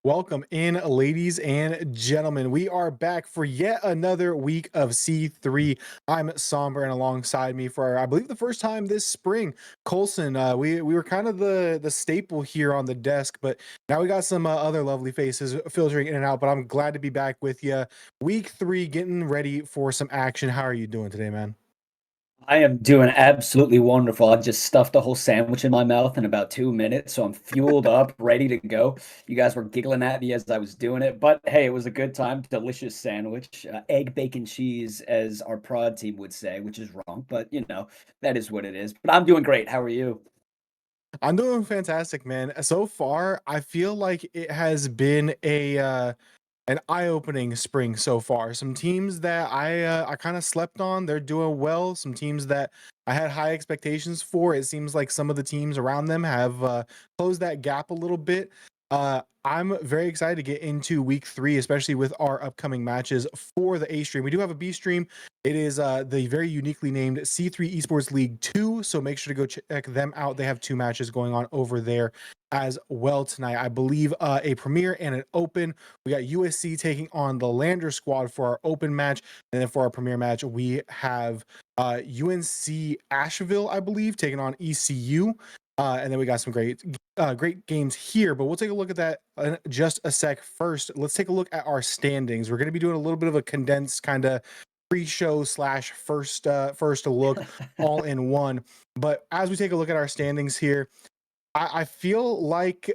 Welcome in, ladies and gentlemen. We are back for yet another week of C3. I'm Somber, and alongside me for, I believe, the first time this spring, Colson. We were kind of the staple here on the desk, but now we got some other lovely faces filtering in and out. But I'm glad to be back with you. Week 3, getting ready for some action. How are you doing today, man? I am doing absolutely wonderful. I just stuffed a whole sandwich in my mouth in about 2 minutes, so I'm fueled up, ready to go. You guys were giggling at me as I was doing it, but hey, it was a good time. Delicious sandwich, egg, bacon, cheese, as our prod team would say, which is wrong, but that is what it is. But I'm doing great. How are you? I'm doing fantastic, man. So far, I feel like it has been an eye-opening spring so far. Some teams that I kind of slept on, they're doing well. Some teams that I had high expectations for, it seems like some of the teams around them have closed that gap a little bit. I'm very excited to get into week 3, especially with our upcoming matches for the A stream. We do have a B stream. It is the very uniquely named C3 Esports League 2, so make sure to go check them out. They have 2 matches going on over there as well tonight. I believe a premiere and an open. We got USC taking on the Lander squad for our open match, and then for our premiere match, we have UNC Asheville, I believe, taking on ECU. And then we got some great games here, but we'll take a look at that in just a sec. First, let's take a look at our standings. We're going to be doing a little bit of a condensed kind of pre-show slash first look all in one. But as we take a look at our standings here, I feel like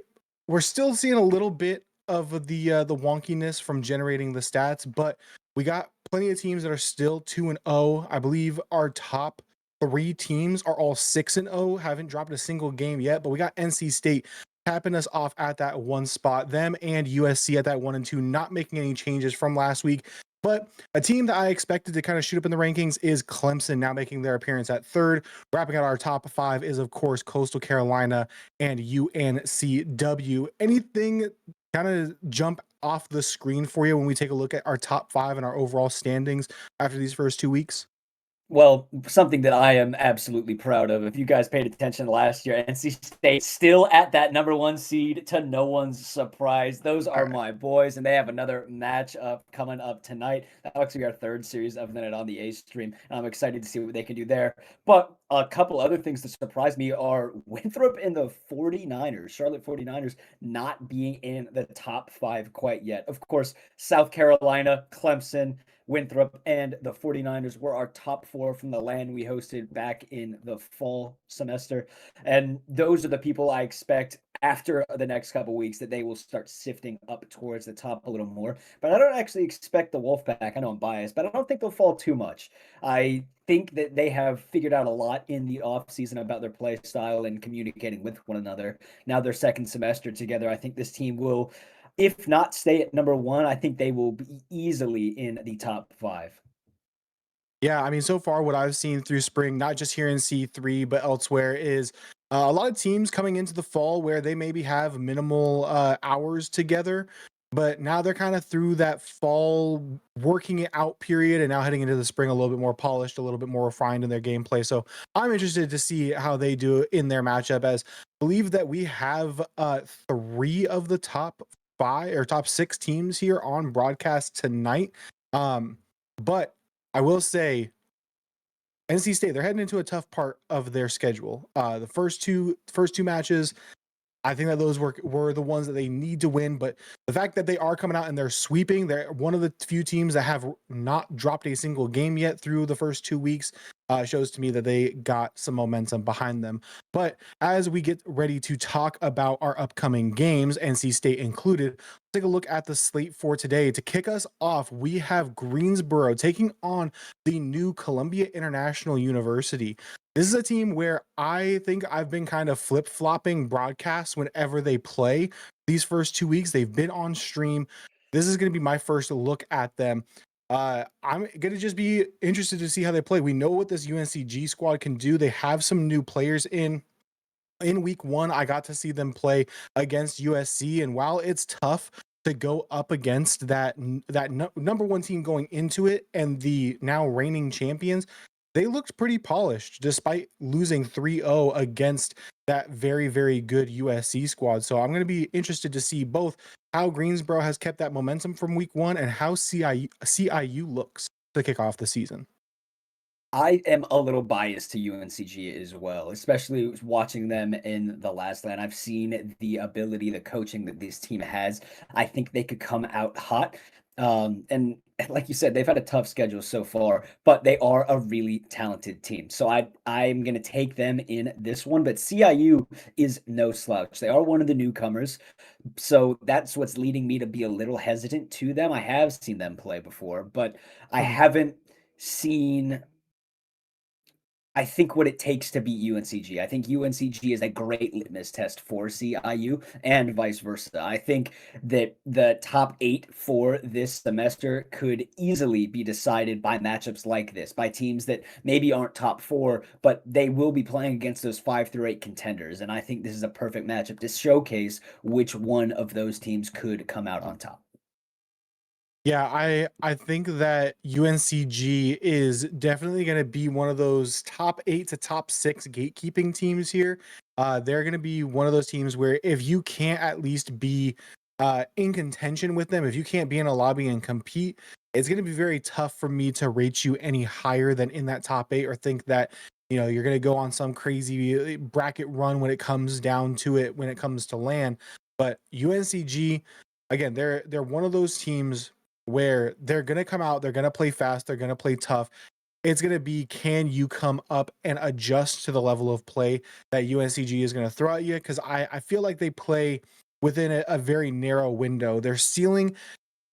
we're still seeing a little bit of the wonkiness from generating the stats, but we got plenty of teams that are still 2-0. I believe our top 3 teams are all 6-0, haven't dropped a single game yet, but we got NC State tapping us off at that one spot. Them and USC at that 1-2, not making any changes from last week. But a team that I expected to kind of shoot up in the rankings is Clemson, now making their appearance at 3rd. Wrapping out our top 5 is, of course, Coastal Carolina and UNCW. Anything kind of jump off the screen for you when we take a look at our top 5 and our overall standings after these first 2 weeks? Well, something that I am absolutely proud of. If you guys paid attention last year, NC State still at that number 1 seed to no one's surprise. Those All are right. my boys, and they have another match up coming up tonight. That'll actually be our 3rd series of the night on the A stream, and I'm excited to see what they can do there. But a couple other things that surprise me are Winthrop and the 49ers, Charlotte 49ers, not being in the top 5 quite yet. Of course, South Carolina, Clemson, Winthrop, and the 49ers were our top 4 from the LAN we hosted back in the fall semester. And those are the people I expect after the next couple weeks that they will start sifting up towards the top a little more. But I don't actually expect the Wolfpack. I know I'm biased, but I don't think they'll fall too much. I think that they have figured out a lot in the offseason about their play style and communicating with one another. Now their second semester together, I think this team will, if not stay at number 1, I think they will be easily in the top 5. Yeah, I mean, so far what I've seen through spring, not just here in C3 but elsewhere, is a lot of teams coming into the fall where they maybe have minimal hours together, but now they're kind of through that fall working it out period, and now heading into the spring a little bit more polished, a little bit more refined in their gameplay. So I'm interested to see how they do in their matchup. As I believe that we have 3 of the top 5 or top 6 teams here on broadcast tonight. Um, but I will say NC State, they're heading into a tough part of their schedule. The first two matches, I think that those were the ones that they need to win, but the fact that they are coming out and they're sweeping, they're one of the few teams that have not dropped a single game yet through the first 2 weeks, shows to me that they got some momentum behind them. But as we get ready to talk about our upcoming games, NC State included, let's take a look at the slate for today. To kick us off, we have Greensboro taking on the new Columbia International University. This is a team where I think I've been kind of flip-flopping broadcasts whenever they play. These first 2 weeks, they've been on stream. This is gonna be my first look at them. I'm gonna just be interested to see how they play. We know what this UNCG squad can do. They have some new players in week 1. I got to see them play against USC, and while it's tough to go up against number 1 team going into it and the now reigning champions, they looked pretty polished despite losing 3-0 against that very, very good USC squad. So I'm going to be interested to see both how Greensboro has kept that momentum from week one and how CIU looks to kick off the season. I am a little biased to UNCG as well, especially watching them in the last land. I've seen the ability, the coaching that this team has. I think they could come out hot. And like you said, they've had a tough schedule so far, but they are a really talented team. So I'm gonna take them in this one. But CIU is no slouch. They are one of the newcomers. So that's what's leading me to be a little hesitant to them. I have seen them play before, but I Mhm. haven't seen I think what it takes to beat UNCG. I think UNCG is a great litmus test for CIU and vice versa. I think that the top 8 for this semester could easily be decided by matchups like this, by teams that maybe aren't top 4, but they will be playing against those 5 through 8 contenders. And I think this is a perfect matchup to showcase which one of those teams could come out on top. Yeah, I think that UNCG is definitely going to be one of those top 8 to top 6 gatekeeping teams here. They're going to be one of those teams where if you can't at least be in contention with them, if you can't be in a lobby and compete, it's going to be very tough for me to rate you any higher than in that top 8 or think that you're going to go on some crazy bracket run when it comes down to it when it comes to land. But UNCG, again, they're one of those teams where they're going to come out, they're going to play fast, they're going to play tough. It's going to be, can you come up and adjust to the level of play that UNCG is going to throw at you? Because I feel like they play within a very narrow window. Their ceiling,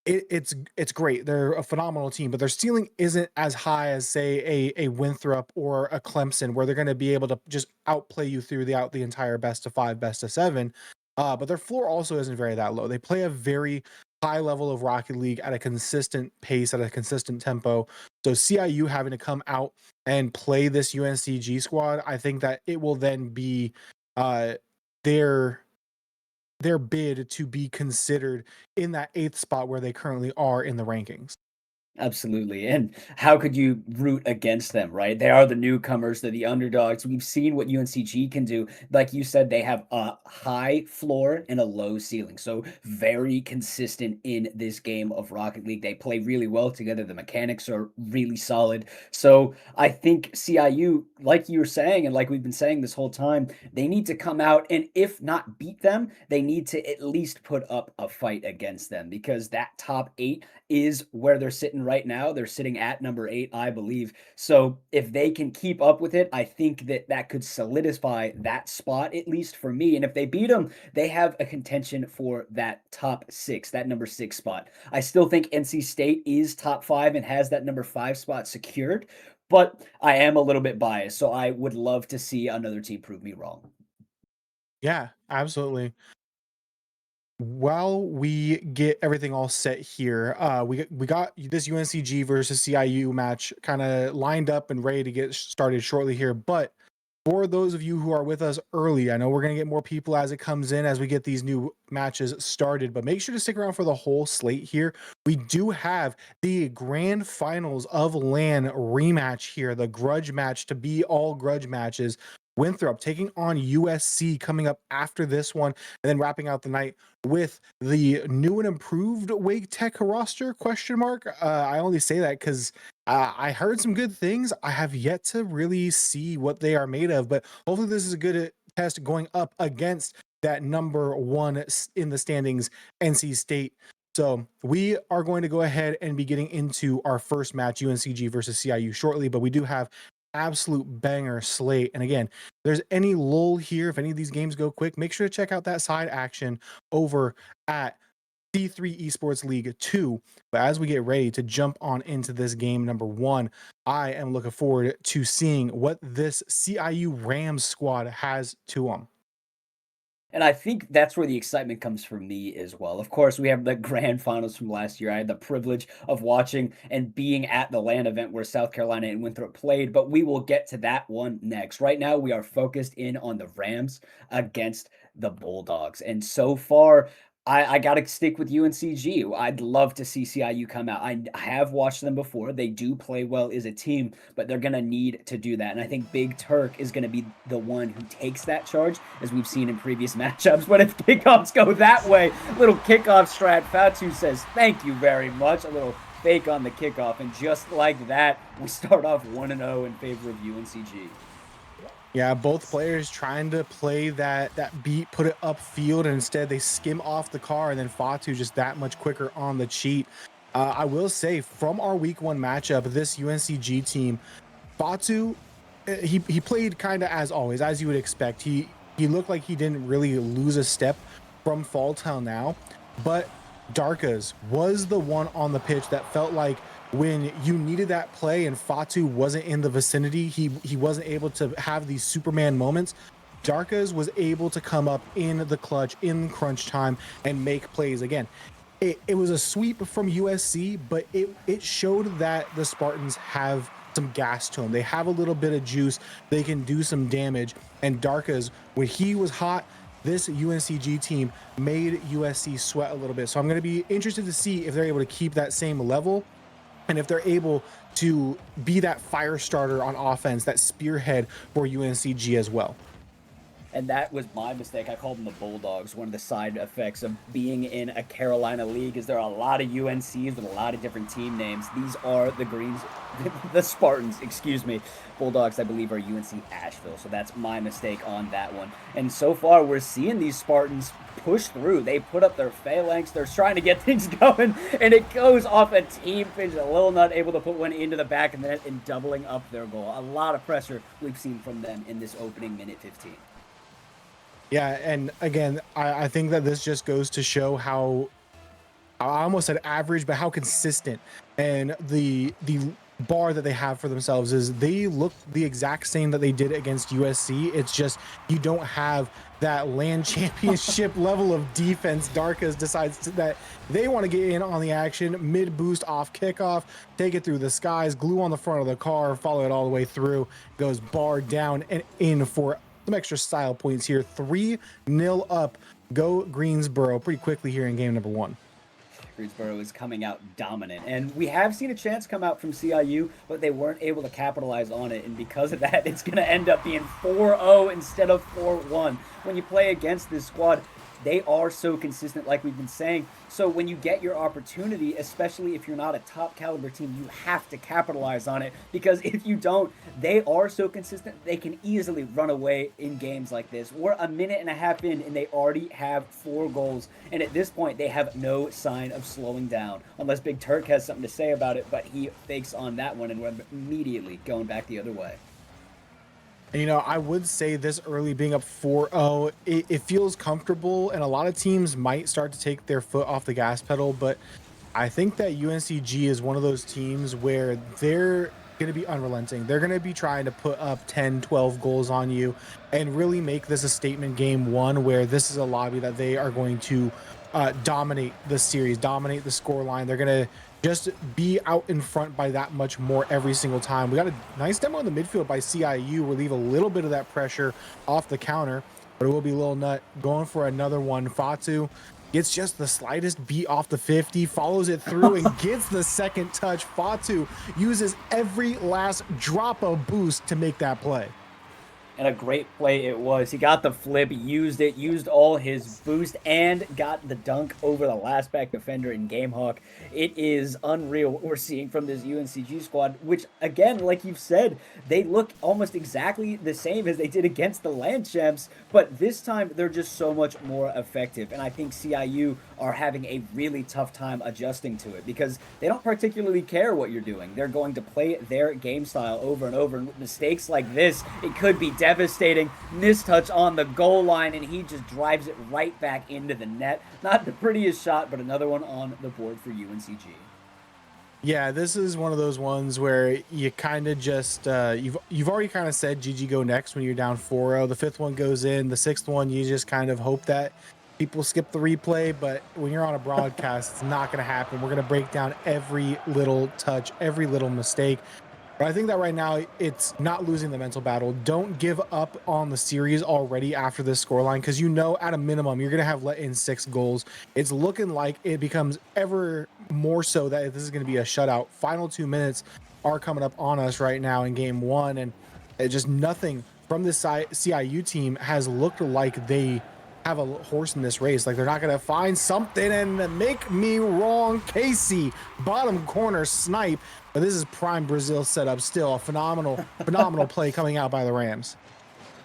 it's great. They're a phenomenal team, but their ceiling isn't as high as say a Winthrop or a Clemson, where they're going to be able to just outplay you throughout the entire best of 5, best of 7. But their floor also isn't very that low. They play a very high level of Rocket League at a consistent pace, at a consistent tempo. So CIU having to come out and play this UNCG squad, I think that it will then be uh, their bid to be considered in that 8th spot where they currently are in the rankings. Absolutely. And how could you root against them, right? They are the newcomers, they're the underdogs. We've seen what UNCG can do. Like you said, they have a high floor and a low ceiling. So very consistent in this game of Rocket League. They play really well together. The mechanics are really solid. So I think CIU, like you were saying, and like we've been saying this whole time, they need to come out and if not beat them, they need to at least put up a fight against them because that top 8 is where they're sitting right now. They're sitting at number 8, I believe. So if they can keep up with it, I think that that could solidify that spot, at least for me. And if they beat them, they have a contention for that top 6, that number 6 spot. I still think NC State is top 5 and has that number 5 spot secured, but I am a little bit biased. So I would love to see another team prove me wrong. Yeah, absolutely. While we get everything all set here, we got this UNCG versus CIU match kind of lined up and ready to get started shortly here. But for those of you who are with us early, I know we're gonna get more people as it comes in as we get these new matches started. But make sure to stick around for the whole slate here. We do have the grand finals of LAN rematch here, the grudge match to be all grudge matches. Winthrop taking on USC coming up after this one, and then wrapping out the night with the new and improved Wake Tech roster? Question mark. I only say that because I heard some good things. I have yet to really see what they are made of, but hopefully this is a good test going up against that number 1 in the standings, NC State. So we are going to go ahead and be getting into our first match, UNCG versus CIU, shortly, but we do have absolute banger slate. And again, if there's any lull here, if any of these games go quick, make sure to check out that side action over at C3 Esports League 2. But as we get ready to jump on into this game number 1, I am looking forward to seeing what this CIU Rams squad has to them. And I think that's where the excitement comes for me as well. Of course, we have the grand finals from last year. I had the privilege of watching and being at the LAN event where South Carolina and Winthrop played, but we will get to that one next. Right now, we are focused in on the Rams against the Bulldogs. And so far, I gotta stick with UNCG. I'd love to see CIU come out. I have watched them before. They do play well as a team, but they're gonna need to do that. And I think Big Turk is gonna be the one who takes that charge, as we've seen in previous matchups. But if kickoffs go that way, little kickoff strat, Fatu says thank you very much. A little fake on the kickoff, and just like that, we start off 1-0 in favor of UNCG. Yeah, both players trying to play that beat, put it upfield, and instead they skim off the car, and then Fatu just that much quicker on the cheat. I will say, from our week 1 matchup, this UNCG team, Fatu, he played kind of as always, as you would expect. He looked like he didn't really lose a step from fall till now, but Darkas was the one on the pitch that felt like when you needed that play and Fatu wasn't in the vicinity, he wasn't able to have these Superman moments. Darkas was able to come up in the clutch, in crunch time, and make plays again. It was a sweep from USC, but it showed that the Spartans have some gas to them. They have a little bit of juice. They can do some damage. And Darkas, when he was hot, this UNCG team made USC sweat a little bit. So I'm going to be interested to see if they're able to keep that same level, and if they're able to be that fire starter on offense, that spearhead for UNCG as well. And that was my mistake. I called them the Bulldogs. One of the side effects of being in a Carolina league is there are a lot of UNCs with a lot of different team names. These are the Greens, the Spartans, excuse me. Bulldogs, I believe, are UNC Asheville. So that's my mistake on that one. And so far, we're seeing these Spartans push through. They put up their phalanx. They're trying to get things going, and it goes off a team pinch. A Lil Nut able to put one into the back of the net and doubling up their goal. A lot of pressure we've seen from them in this opening minute 15. Yeah, and again, I think that this just goes to show how, I almost said average, but how consistent and the bar that they have for themselves is. They look the exact same that they did against USC. It's just you don't have that land championship level of defense. Darkas decides that they want to get in on the action, mid boost off kickoff, take it through the skies, glue on the front of the car, follow it all the way through, goes bar down and in for some extra style points here. 3-0 up. Go Greensboro pretty quickly here in game number 1. Greensboro is coming out dominant, and we have seen a chance come out from CIU, but they weren't able to capitalize on it, and because of that, it's going to end up being 4-0 instead of 4-1. When you play against this squad, they are so consistent, like we've been saying. So when you get your opportunity, especially if you're not a top caliber team, you have to capitalize on it, because if you don't, they are so consistent, they can easily run away in games like this. We're a minute and a half in, and they already have 4 goals. And at this point, they have no sign of slowing down, unless Big Turk has something to say about it, but he fakes on that one, and we're immediately going back the other way. You know, I would say this early being up 4-0, it feels comfortable, and a lot of teams might start to take their foot off the gas pedal, but I think that UNCG is one of those teams where they're going to be unrelenting. They're going to be trying to put up 10, 12 goals on you and really make this a statement game 1, where this is a lobby that they are going to dominate the series, dominate the score line. They're going to just be out in front by that much more every single time. We got a nice demo in the midfield by CIU. Relieve a little bit of that pressure off the counter, but it will be Lil Nut going for another one. Fatu gets just the slightest beat off the 50, follows it through and gets the second touch. Fatu uses every last drop of boost to make that play. And a great play it was. He got the flip, used it, used all his boost, and got the dunk over the last back defender in Gamehawk. It is unreal what we're seeing from this UNCG squad, which, again, like you've said, they look almost exactly the same as they did against the Land Champs, but this time they're just so much more effective. And I think CIU are having a really tough time adjusting to it, because they don't particularly care what you're doing. They're going to play their game style over and over, and with mistakes like this, it could be devastating. Mistouch on the goal line, and he just drives it right back into the net. Not the prettiest shot, but another one on the board for UNCG. Yeah, this is one of those ones where you kind of just you've already kind of said GG go next when you're down 4-0. The 5th one goes in. The 6th one, you just kind of hope that people skip the replay, but when you're on a broadcast, it's not going to happen. We're going to break down every little touch, every little mistake. But I think that right now it's not losing the mental battle. Don't give up on the series already after this scoreline, because you know at a minimum you're gonna have let in 6 goals. It's looking like it becomes ever more so that this is gonna be a shutout. Final 2 minutes are coming up on us right now in game one, and it just nothing from this CIU team has looked like they have a horse in this race. Like they're not gonna find something and make me wrong. Casey, bottom corner snipe. But this is prime Brazil setup. Still a phenomenal play coming out by the Rams.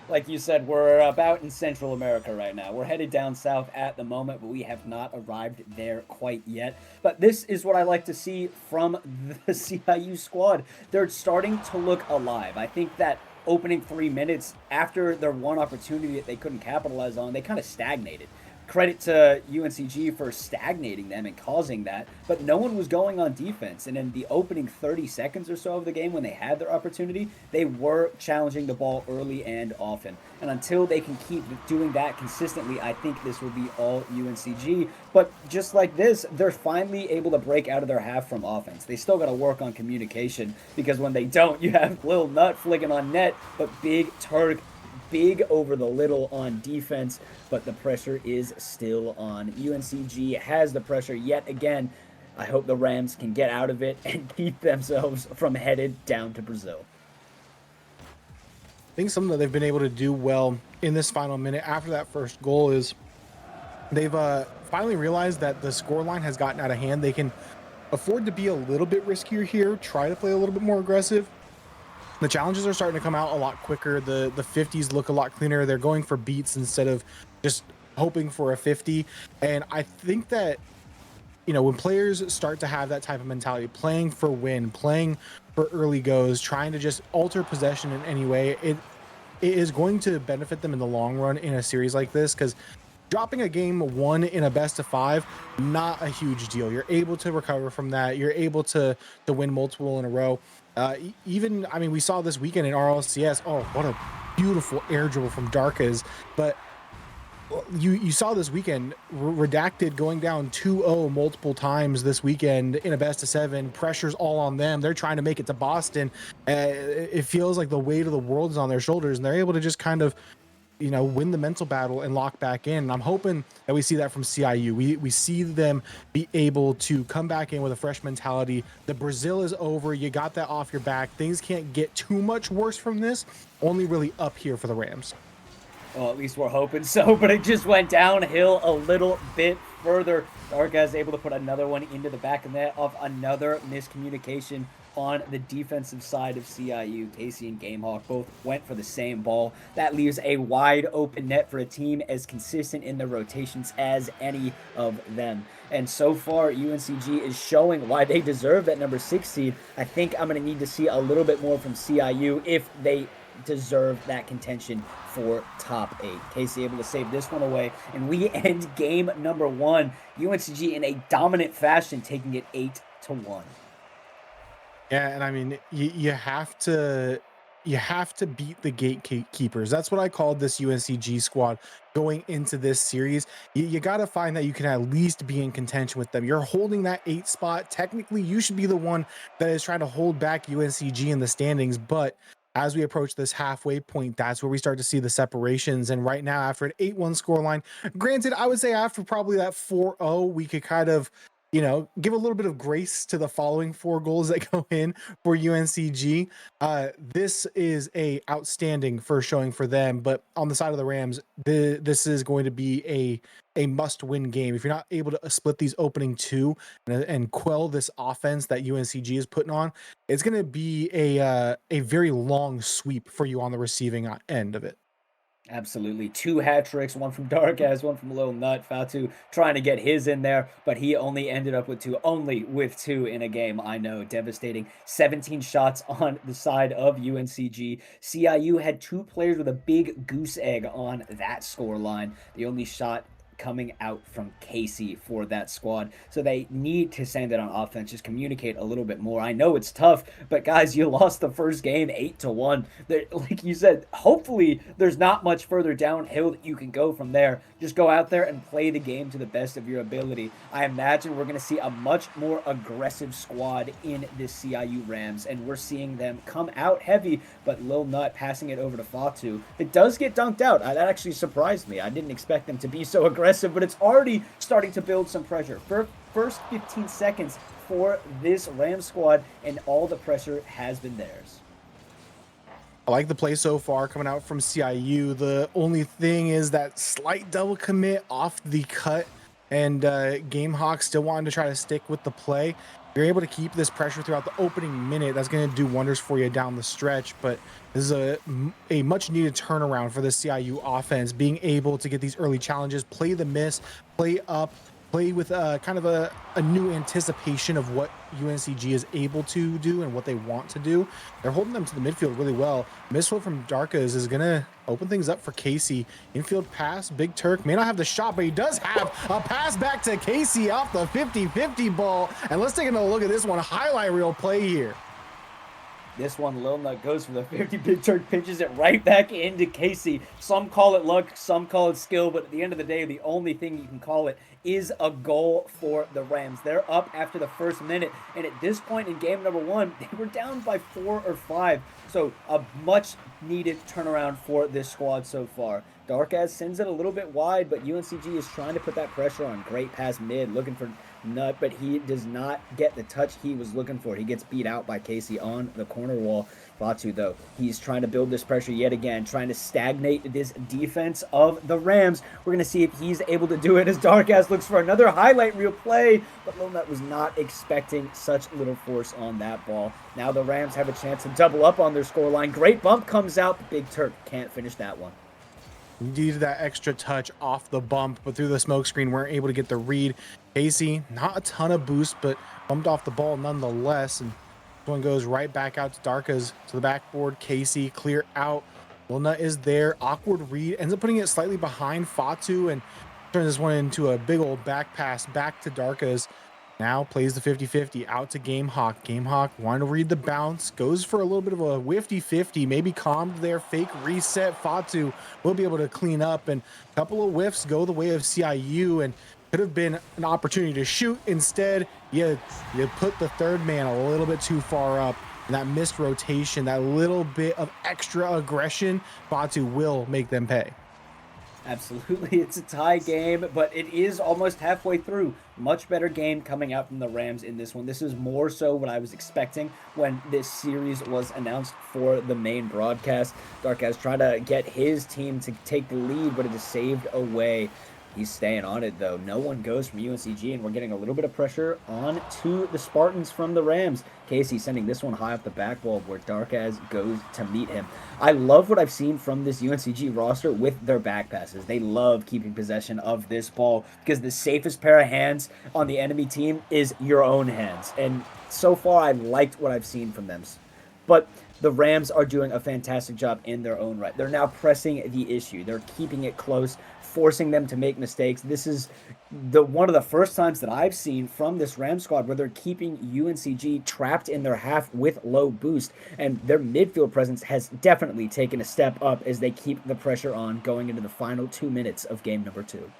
Like you said, we're about in Central America right now. We're headed down south at the moment, but we have not arrived there quite yet. But this is what I like to see from the CIU squad. They're starting to look alive. I think that opening 3 minutes after their one opportunity that they couldn't capitalize on, they kind of stagnated. Credit to UNCG for stagnating them and causing that, but no one was going on defense. And in the opening 30 seconds or so of the game, when they had their opportunity, they were challenging the ball early and often. And until they can keep doing that consistently, I think this will be all UNCG. But just like this, they're finally able to break out of their half from offense. They still got to work on communication, because when they don't, you have Lil Nut flicking on net, but Big Turk big over the little on defense, but the pressure is still on. UNCG has the pressure yet again. I hope the Rams can get out of it and keep themselves from headed down to Brazil. I think something that they've been able to do well in this final minute after that first goal is they've finally realized that the scoreline has gotten out of hand. They can afford to be a little bit riskier here, try to play a little bit more aggressive. The challenges are starting to come out a lot quicker. The 50s look a lot cleaner. They're going for beats instead of just hoping for a 50. And I think that, you know, when players start to have that type of mentality, playing for win, playing for early goes, trying to just alter possession in any way, it is going to benefit them in the long run in a series like this, because dropping a game one in a best of 5, not a huge deal. You're able to recover from that. You're able to win multiple in a row. Even, I mean, we saw this weekend in RLCS. Oh, what a beautiful air dribble from Darkez. But you saw this weekend Redacted going down 2-0 multiple times this weekend in a best of 7. Pressure's all on them. They're trying to make it to Boston. It feels like the weight of the world is on their shoulders, and they're able to just kind of, you know, win the mental battle and lock back in. And I'm hoping that we see that from CIU. We see them be able to come back in with a fresh mentality. The Brazil is over. You got that off your back. Things can't get too much worse from this. Only really up here for the Rams. Well, at least we're hoping so, but it just went downhill a little bit further. Darkaz able to put another one into the back of net of another miscommunication on the defensive side of CIU. Casey and Gamehawk both went for the same ball. That leaves a wide open net for a team as consistent in their rotations as any of them. And so far, UNCG is showing why they deserve that number 6 seed. I think I'm going to need to see a little bit more from CIU if they deserve that contention for top 8. Casey able to save this one away, and we end game number 1. UNCG in a dominant fashion, taking it 8-1. Yeah, and I mean, you have to beat the gatekeepers. That's what I called this UNCG squad going into this series. You got to find that you can at least be in contention with them. You're holding that 8 spot. Technically, you should be the one that is trying to hold back UNCG in the standings, but as we approach this halfway point, that's where we start to see the separations. And right now, after an 8-1 scoreline, granted, I would say after probably that 4-0, we could kind of, you know, give a little bit of grace to the following 4 goals that go in for UNCG. This is a outstanding first showing for them, but on the side of the Rams, this is going to be a must-win game. If you're not able to split these opening 2 and quell this offense that UNCG is putting on, it's going to be a very long sweep for you on the receiving end of it. Absolutely. 2 hat tricks, one from Darkaz, one from Lil Nut. Fatu trying to get his in there, but he only ended up with 2. Only with 2 in a game. I know. Devastating. 17 shots on the side of UNCG. CIU had 2 players with a big goose egg on that score line. The only shot coming out from Casey for that squad. So they need to send it on offense, just communicate a little bit more. I know it's tough, but guys, you lost the first game 8-1. Like you said, hopefully there's not much further downhill that you can go from there. Just go out there and play the game to the best of your ability. I imagine we're going to see a much more aggressive squad in this CIU Rams, and we're seeing them come out heavy, but Lil Nut passing it over to Fatu. It does get dunked out. That actually surprised me. I didn't expect them to be so aggressive, but it's already starting to build some pressure. First 15 seconds for this Rams squad, and all the pressure has been theirs. I like the play so far coming out from CIU. The only thing is that slight double commit off the cut, and Gamehawk still wanting to try to stick with the play. If you're able to keep this pressure throughout the opening minute, that's going to do wonders for you down the stretch. But this is a much needed turnaround for the CIU offense, being able to get these early challenges, play the miss, play up, play with kind of a new anticipation of what UNCG is able to do and what they want to do. They're holding them to the midfield really well. Misflow from Darkas is going to open things up for Casey. Infield pass, Big Turk may not have the shot, but he does have a pass back to Casey off the 50-50 ball. And let's take a look at this one. Highlight reel play here. This one, Lil Nut goes for the 50. Big Turk pitches it right back into Casey. Some call it luck, some call it skill, but at the end of the day, the only thing you can call it is a goal for the Rams. They're up after the first minute, and at this point in game number 1, they were down by 4 or 5. So a much needed turnaround for this squad so far. Darkaz sends it a little bit wide, but UNCG is trying to put that pressure on. Great pass mid, looking for Nut, but he does not get the touch he was looking for. He gets beat out by Casey on the corner wall. Fatu, though, he's trying to build this pressure yet again, trying to stagnate this defense of the Rams. We're going to see if he's able to do it as Darkaz looks for another highlight reel play, but Lil Nut was not expecting such little force on that ball. Now the Rams have a chance to double up on their scoreline. Great bump comes out, but Big Turk can't finish that one. Needed that extra touch off the bump, but through the smoke screen weren't able to get the read. Casey, not a ton of boost, but bumped off the ball nonetheless. And this one goes right back out to Darkas to the backboard. Casey clear out. Lil Nut is there. Awkward read. Ends up putting it slightly behind Fatu and turns this one into a big old back pass back to Darkas. Now plays the 50-50 out to Gamehawk. Gamehawk wanting to read the bounce, goes for a little bit of a 50-50, maybe calmed there, fake reset. Fatu will be able to clean up, and a couple of whiffs go the way of CIU, and could have been an opportunity to shoot. Instead, you put the third man a little bit too far up, and that missed rotation, that little bit of extra aggression, Fatu will make them pay. Absolutely, it's a tie game, but it is almost halfway through. Much better game coming out from the Rams in this one. This is more so what I was expecting when this series was announced for the main broadcast. Darkaz trying to get his team to take the lead, but it is saved away. He's staying on it, though. No one goes from UNCG, and we're getting a little bit of pressure on to the Spartans from the Rams. Casey sending this one high off the back wall where Darkaz goes to meet him. I love what I've seen from this UNCG roster with their back passes. They love keeping possession of this ball because the safest pair of hands on the enemy team is your own hands. And so far, I liked what I've seen from them. But the Rams are doing a fantastic job in their own right. They're now pressing the issue. They're keeping it close, forcing them to make mistakes. This is one of the first times that I've seen from this Rams squad where they're keeping UNCG trapped in their half with low boost, and their midfield presence has definitely taken a step up as they keep the pressure on going into the final 2 minutes of game number 2.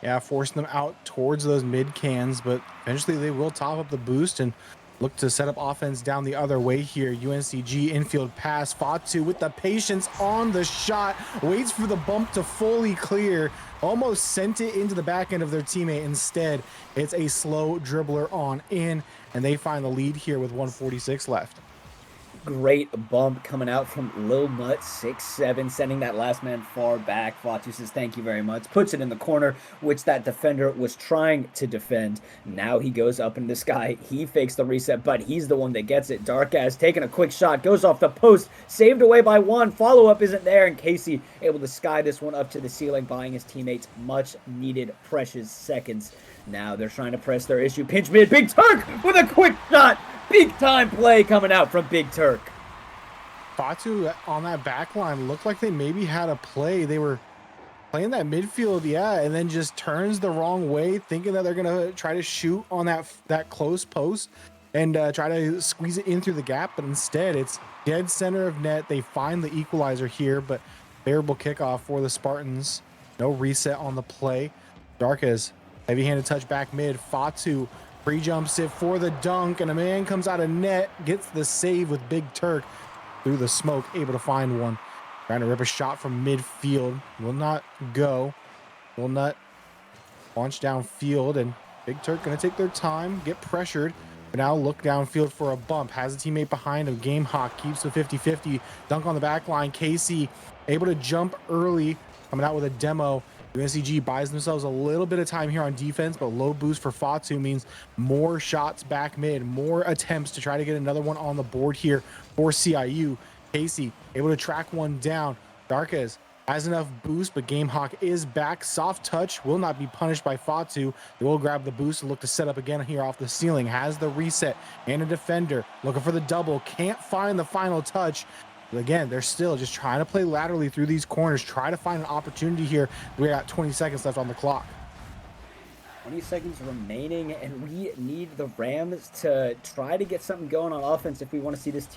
Yeah, forcing them out towards those mid cans, but eventually they will top up the boost and look to set up offense down the other way here. UNCG infield pass. Fatu with the patience on the shot. Waits for the bump to fully clear. Almost sent it into the back end of their teammate. Instead, it's a slow dribbler on in, and they find the lead here with 1:46 left. Great bump coming out from Lil Nut, 6'7", sending that last man far back. Fatu says, thank you very much. Puts it in the corner, which that defender was trying to defend. Now he goes up in the sky. He fakes the reset, but he's the one that gets it. Darkaz taking a quick shot, goes off the post, saved away by one. Follow-up isn't there, and Casey able to sky this one up to the ceiling, buying his teammates much-needed precious seconds. Now they're trying to press their issue. Pinch mid, Big Turk with a quick shot. Big time play coming out from Big Turk. Fatu on that back line looked like they maybe had a play. They were playing that midfield, yeah, and then just turns the wrong way, thinking that they're gonna try to shoot on that close post and try to squeeze it in through the gap, but instead it's dead center of net. They find the equalizer here, but favorable kickoff for the Spartans. No reset on the play. Darkez, heavy-handed touch back mid. Fatu pre-jumps it for the dunk, and a man comes out of net, gets the save with Big Turk through the smoke, able to find one. Trying to rip a shot from midfield. Will not go. Will not launch downfield, and Big Turk going to take their time, get pressured, but now look downfield for a bump. Has a teammate behind him. Gamehawk keeps the 50-50. Dunk on the back line. Casey able to jump early, coming out with a demo. UNCG buys themselves a little bit of time here on defense, but low boost for Fatu means more shots back mid, more attempts to try to get another one on the board here for CIU. Casey able to track one down. Darkez has enough boost, but Gamehawk is back. Soft touch will not be punished by Fatu. They will grab the boost and look to set up again here off the ceiling. Has the reset and a defender looking for the double. Can't find the final touch. But again, they're still just trying to play laterally through these corners. Try to find an opportunity here. We got 20 seconds left on the clock. 20 seconds remaining, and we need the Rams to try to get something going on offense if we want to see this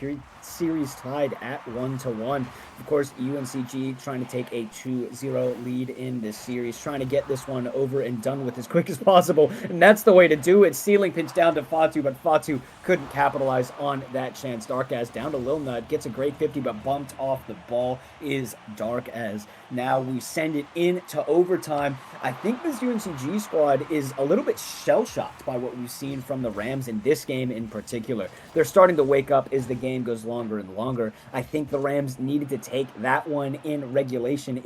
series tied at 1-1. Of course, UNCG trying to take a 2-0 lead in this series, trying to get this one over and done with as quick as possible, and that's the way to do it. Ceiling pinch down to Fatu, but Fatu couldn't capitalize on that chance. Darkez down to Lil Nut, gets a great 50, but bumped off the ball is Darkez. Now we send it into overtime. I think this UNCG squad is a little bit shell-shocked by what we've seen from the Rams in this game in particular. They're starting to wake up as the game goes longer and longer. I think the Rams needed to take that one in regulation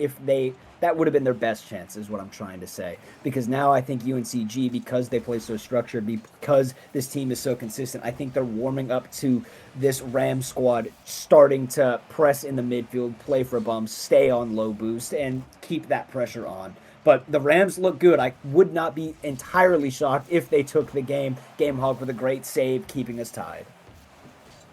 that would have been their best chance, is what I'm trying to say. Because now I think UNCG, because they play so structured, because this team is so consistent, I think they're warming up to this Ram squad starting to press in the midfield, play for bumps, stay on low boost, and keep that pressure on. But the Rams look good. I would not be entirely shocked if they took the game. Gamehawk with a great save, keeping us tied.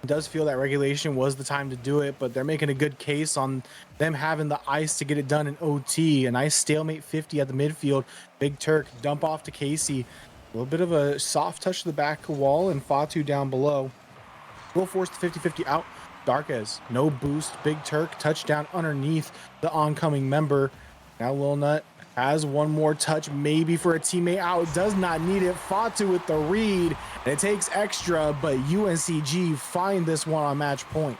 It does feel that regulation was the time to do it, but they're making a good case on them having the ice to get it done in OT. A nice stalemate 50 at the midfield. Big Turk dump off to Casey. A little bit of a soft touch to the back wall, and Fatu down below. Will force the 50-50 out. Darkez, no boost. Big Turk touchdown underneath the oncoming member. Now Lil Nut has one more touch, maybe for a teammate out. Does not need it. Fatu with the read. And it takes extra, but UNCG find this one on match point.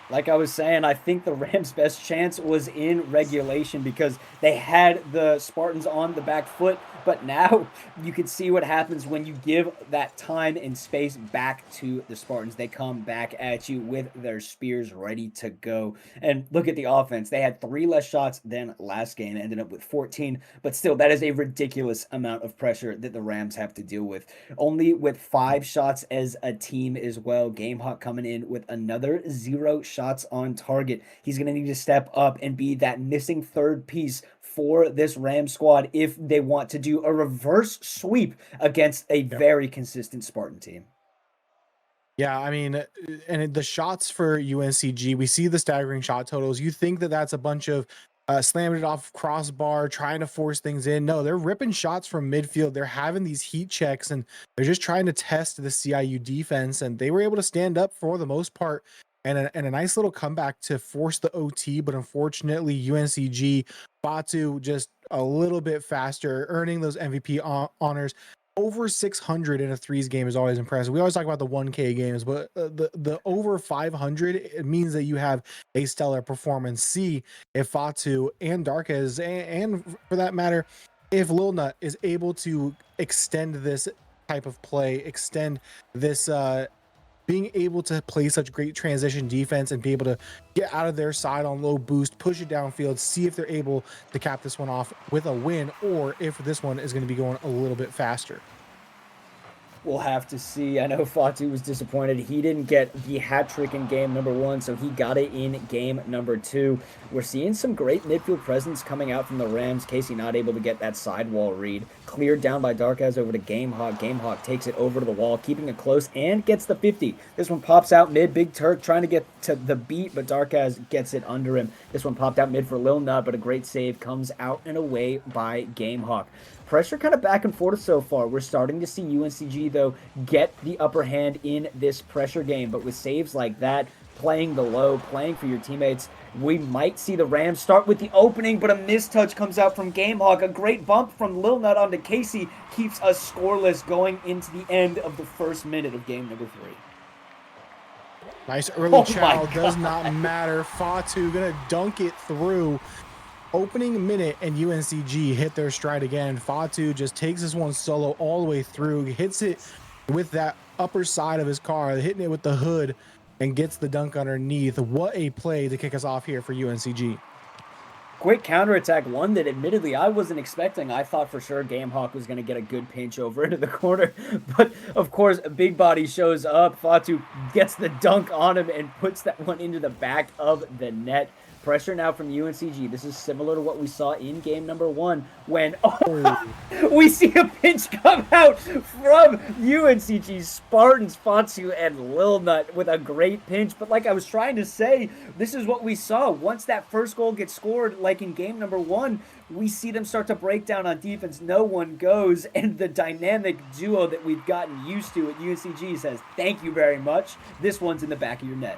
Like I was saying, I think the Rams' best chance was in regulation because they had the Spartans on the back foot. But now you can see what happens when you give that time and space back to the Spartans. They come back at you with their spears ready to go. And look at the offense. They had 3 less shots than last game, ended up with 14. But still, that is a ridiculous amount of pressure that the Rams have to deal with. Only with 5 shots as a team as well. Gamehawk coming in with another 0 shots on target. He's going to need to step up and be that missing third piece for this Ram squad if they want to do a reverse sweep against a very consistent Spartan team. Yeah, I mean, and the shots for UNCG, we see the staggering shot totals. You think that that's a bunch of slamming it off crossbar, trying to force things in. No, they're ripping shots from midfield. They're having these heat checks, and they're just trying to test the CIU defense. And they were able to stand up for the most part, and a nice little comeback to force the OT. But unfortunately, UNCG, Fatu just a little bit faster, earning those MVP honors. Over 600 in a threes game is always impressive. We always talk about the 1K games, but the over 500, it means that you have a stellar performance. See if Fatu and Darkez, and for that matter, if Lil Nut is able to extend this type of play, extend this being able to play such great transition defense and be able to get out of their side on low boost, push it downfield, see if they're able to cap this one off with a win, or if this one is going to be going a little bit faster. We'll have to see. I know Fatu was disappointed. He didn't get the hat trick in game number 1, so he got it in game number 2. We're seeing some great midfield presence coming out from the Rams. Casey not able to get that sidewall read. Cleared down by Darkaz over to Gamehawk. Gamehawk takes it over to the wall, keeping it close, and gets the 50. This one pops out mid. Big Turk trying to get to the beat, but Darkaz gets it under him. This one popped out mid for Lil Nut, but a great save comes out and away by Gamehawk. Pressure kind of back and forth so far. We're starting to see UNCG, though, get the upper hand in this pressure game. But with saves like that, playing the low, playing for your teammates, we might see the Rams start with the opening, but a mistouch comes out from Gamehawk. A great bump from Lil Nut onto Casey keeps us scoreless going into the end of the first minute of game number 3. Nice early chow, does not matter. Fatu gonna dunk it through. Opening minute and UNCG hit their stride again. Fatu just takes this one solo all the way through, hits it with that upper side of his car, hitting it with the hood, and gets the dunk underneath. What a play to kick us off here for UNCG. Quick counterattack, one that admittedly I wasn't expecting. I thought for sure Gamehawk was going to get a good pinch over into the corner. But, of course, Big Body shows up. Fatu gets the dunk on him and puts that one into the back of the net. Pressure now from UNCG. This is similar to what we saw in game number 1 when we see a pinch come out from UNCG Spartans, Fatu, and Lil Nut with a great pinch. But like I was trying to say, this is what we saw. Once that first goal gets scored, like in game number 1, we see them start to break down on defense. No one goes, and the dynamic duo that we've gotten used to at UNCG says, thank you very much. This one's in the back of your net.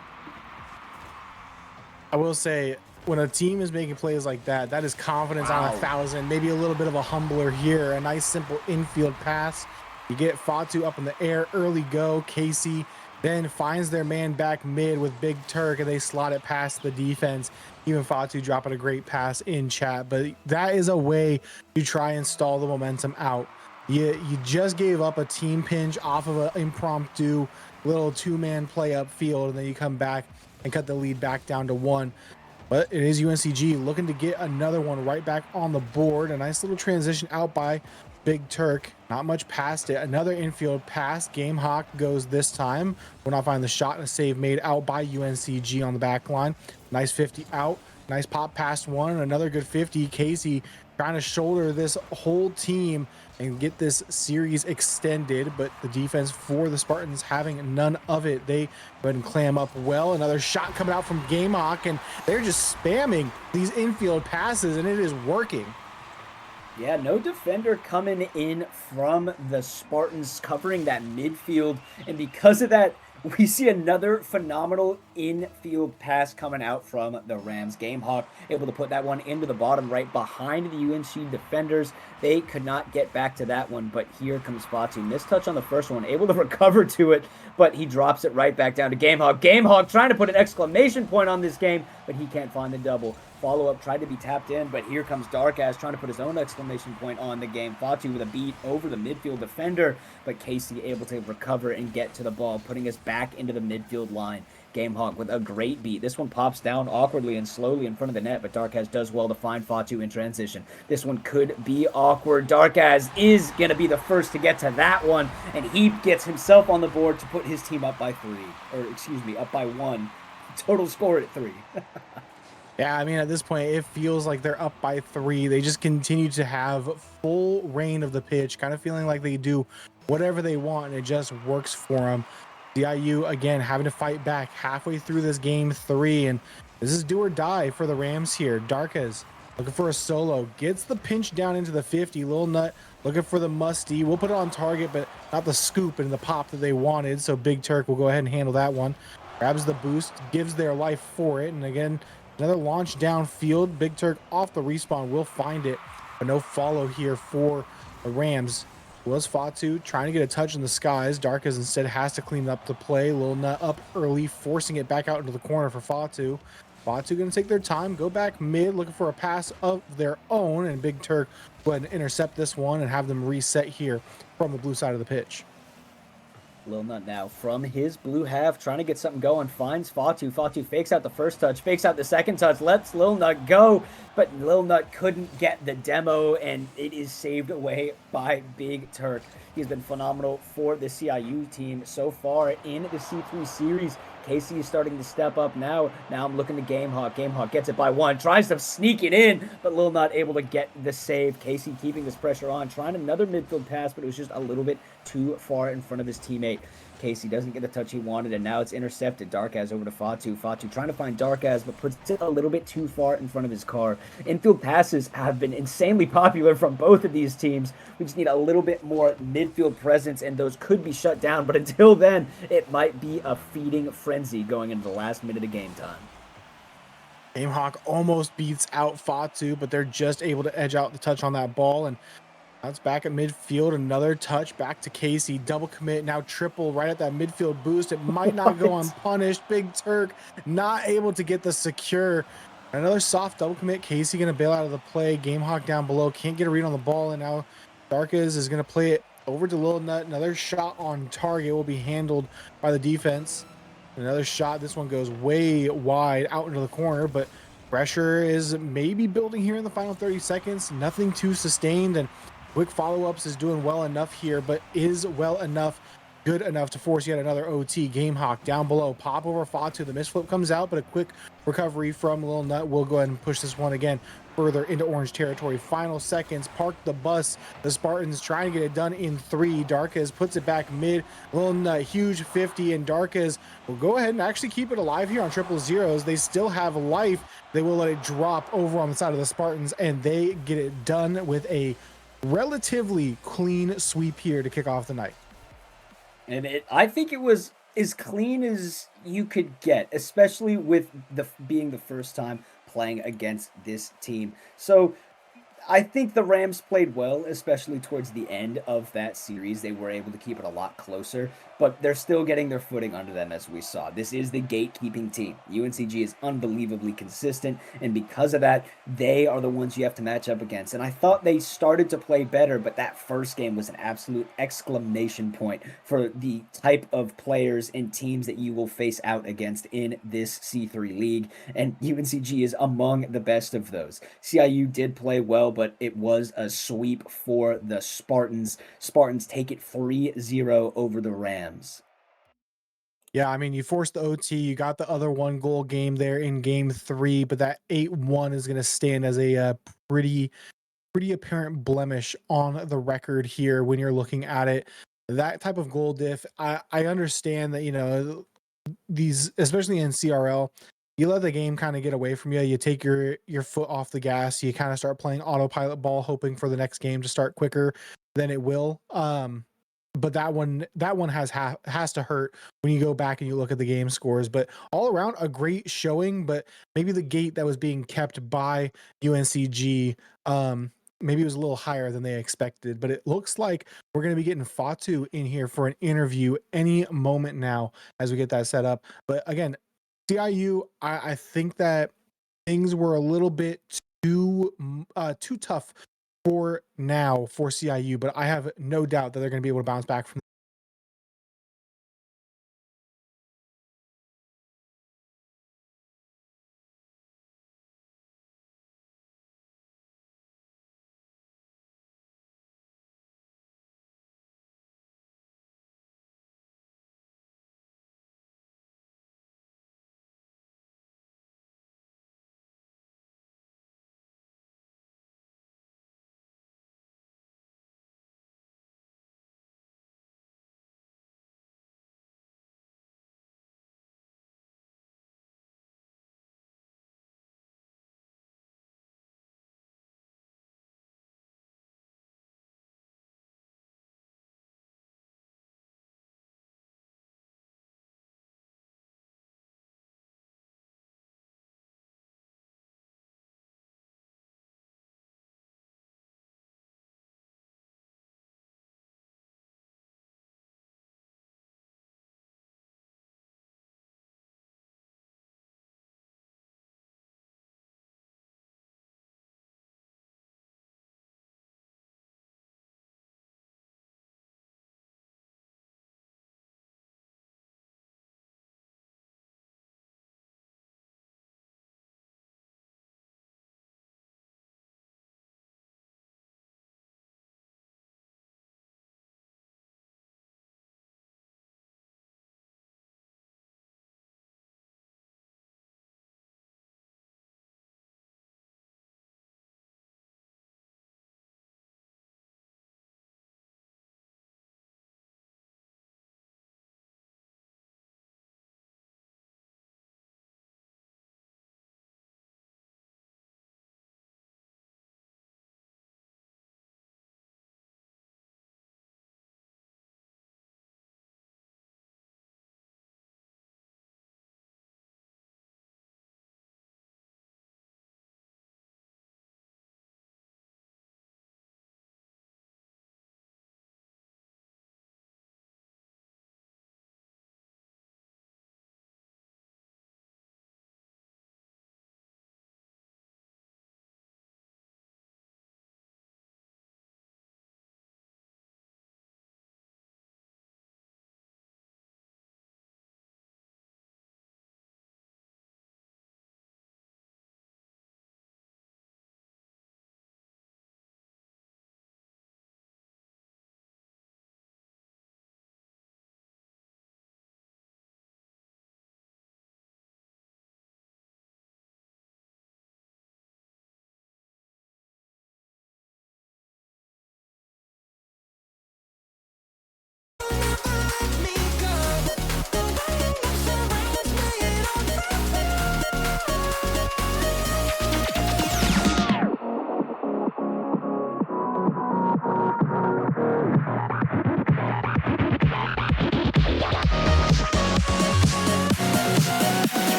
I will say, when a team is making plays like that, that is confidence on 1,000. Maybe a little bit of a humbler here. A nice, simple infield pass. You get Fatu up in the air, early go. Casey then finds their man back mid with Big Turk, and they slot it past the defense. Even Fatu dropping a great pass in chat. But that is a way to try and stall the momentum out. You just gave up a team pinch off of an impromptu little 2-man play upfield, and then you come back and cut the lead back down to 1. But it is UNCG looking to get another one right back on the board. A nice little transition out by Big Turk. Not much past it. Another infield pass. Gamehawk goes this time. We'll not find the shot, and a save made out by UNCG on the back line. Nice 50 out. Nice pop past one. Another good 50. Casey trying to shoulder this whole team and get this series extended, but the defense for the Spartans having none of it. They go ahead and clam up well. Another shot coming out from Gamehawk, and they're just spamming these infield passes, and it is working. Yeah, no defender coming in from the Spartans covering that midfield, and because of that, we see another phenomenal infield pass coming out from the Rams. Gamehawk able to put that one into the bottom right behind the UNC defenders. They could not get back to that one, but here comes Fatu. Missed touch on the first one, able to recover to it, but he drops it right back down to Gamehawk. Gamehawk trying to put an exclamation point on this game, but he can't find the double. Follow-up tried to be tapped in, but here comes Darkaz trying to put his own exclamation point on the game. Fatu with a beat over the midfield defender, but Casey able to recover and get to the ball, putting us back into the midfield line. Gamehawk with a great beat. This one pops down awkwardly and slowly in front of the net, but Darkaz does well to find Fatu in transition. This one could be awkward. Darkaz is going to be the first to get to that one, and he gets himself on the board to put his team up by 3. Or, excuse me, up by 1. Total score at 3. Yeah, I mean, at this point, it feels like they're up by 3. They just continue to have full reign of the pitch, kind of feeling like they do whatever they want, and it just works for them. DIU, again, having to fight back halfway through this game 3, and this is do or die for the Rams here. Darkaz looking for a solo, gets the pinch down into the 50. Lil Nut looking for the musty. We'll put it on target, but not the scoop and the pop that they wanted, so Big Turk will go ahead and handle that one. Grabs the boost, gives their life for it, and again, another launch downfield. Big Turk off the respawn will find it, but no follow here for the Rams. Was Fatu trying to get a touch in the skies. Darkaz instead has to clean up the play. Lil Nut up early, forcing it back out into the corner for Fatu. Fatu going to take their time, go back mid, looking for a pass of their own, and Big Turk go ahead and intercept this one and have them reset here from the blue side of the pitch. Lil Nut now from his blue half, trying to get something going, finds Fatu. Fatu fakes out the first touch, fakes out the second touch, lets Lil Nut go, but Lil Nut couldn't get the demo, and it is saved away by Big Turk. He's been phenomenal for the CIU team so far in the C3 series. KC is starting to step up now. Now I'm looking to GameHawk. GameHawk gets it by one, tries to sneak it in, but Lil not able to get the save. KC keeping this pressure on, trying another midfield pass, but it was just a little bit too far in front of his teammate. Casey doesn't get the touch he wanted, and now it's intercepted. Darkaz over to Fatu. Fatu trying to find Darkaz, but puts it a little bit too far in front of his car. Infield passes have been insanely popular from both of these teams. We just need a little bit more midfield presence, and those could be shut down. But until then, it might be a feeding frenzy going into the last minute of game time. GameHawk almost beats out Fatu, but they're just able to edge out the touch on that ball, and that's back at midfield. Another touch back to Casey. Double commit, now triple right at that midfield boost. It might not go unpunished. Big Turk not able to get the secure. Another soft double commit. Casey going to bail out of the play. GameHawk down below. Can't get a read on the ball. And now Darkaz is going to play it over to Lil Nut. Another shot on target will be handled by the defense. Another shot. This one goes way wide out into the corner, but pressure is maybe building here in the final 30 seconds. Nothing too sustained, and quick follow-ups is doing well enough here, but is well enough, good enough to force yet another OT. GameHawk down below, pop over Fatu. The misflip comes out, but a quick recovery from Lil Nut will go ahead and push this one again further into orange territory. Final seconds, park the bus. The Spartans trying to get it done in 3. Darkaz puts it back mid. Lil Nut, huge 50, and Darkaz will go ahead and actually keep it alive here on triple zeros. They still have life. They will let it drop over on the side of the Spartans, and they get it done with a relatively clean sweep here to kick off the night. And I think it was as clean as you could get, especially with being the first time playing against this team. So I think the Rams played well, especially towards the end of that series. They were able to keep it a lot closer, but they're still getting their footing under them, as we saw. This is the gatekeeping team. UNCG is unbelievably consistent, and because of that, they are the ones you have to match up against. And I thought they started to play better, but that first game was an absolute exclamation point for the type of players and teams that you will face out against in this C3 league, and UNCG is among the best of those. CIU did play well, but it was a sweep for the Spartans. Spartans take it 3-0 over the Rams. Yeah, I mean, you forced the OT. You got the other 1-goal game there in game 3, but that 8-1 is going to stand as a pretty apparent blemish on the record here when you're looking at it. That type of goal diff, I understand that, you know, these, especially in CRL, you let the game kind of get away from you. You take your foot off the gas. You kind of start playing autopilot ball, hoping for the next game to start quicker than it will. But that one has to hurt when you go back and you look at the game scores. But all around, a great showing. But maybe the gate that was being kept by UNCG, maybe it was a little higher than they expected. But it looks like we're going to be getting Fatu in here for an interview any moment now as we get that set up. But again, CIU, I think that things were a little bit too tough for now for CIU, but I have no doubt that they're going to be able to bounce back from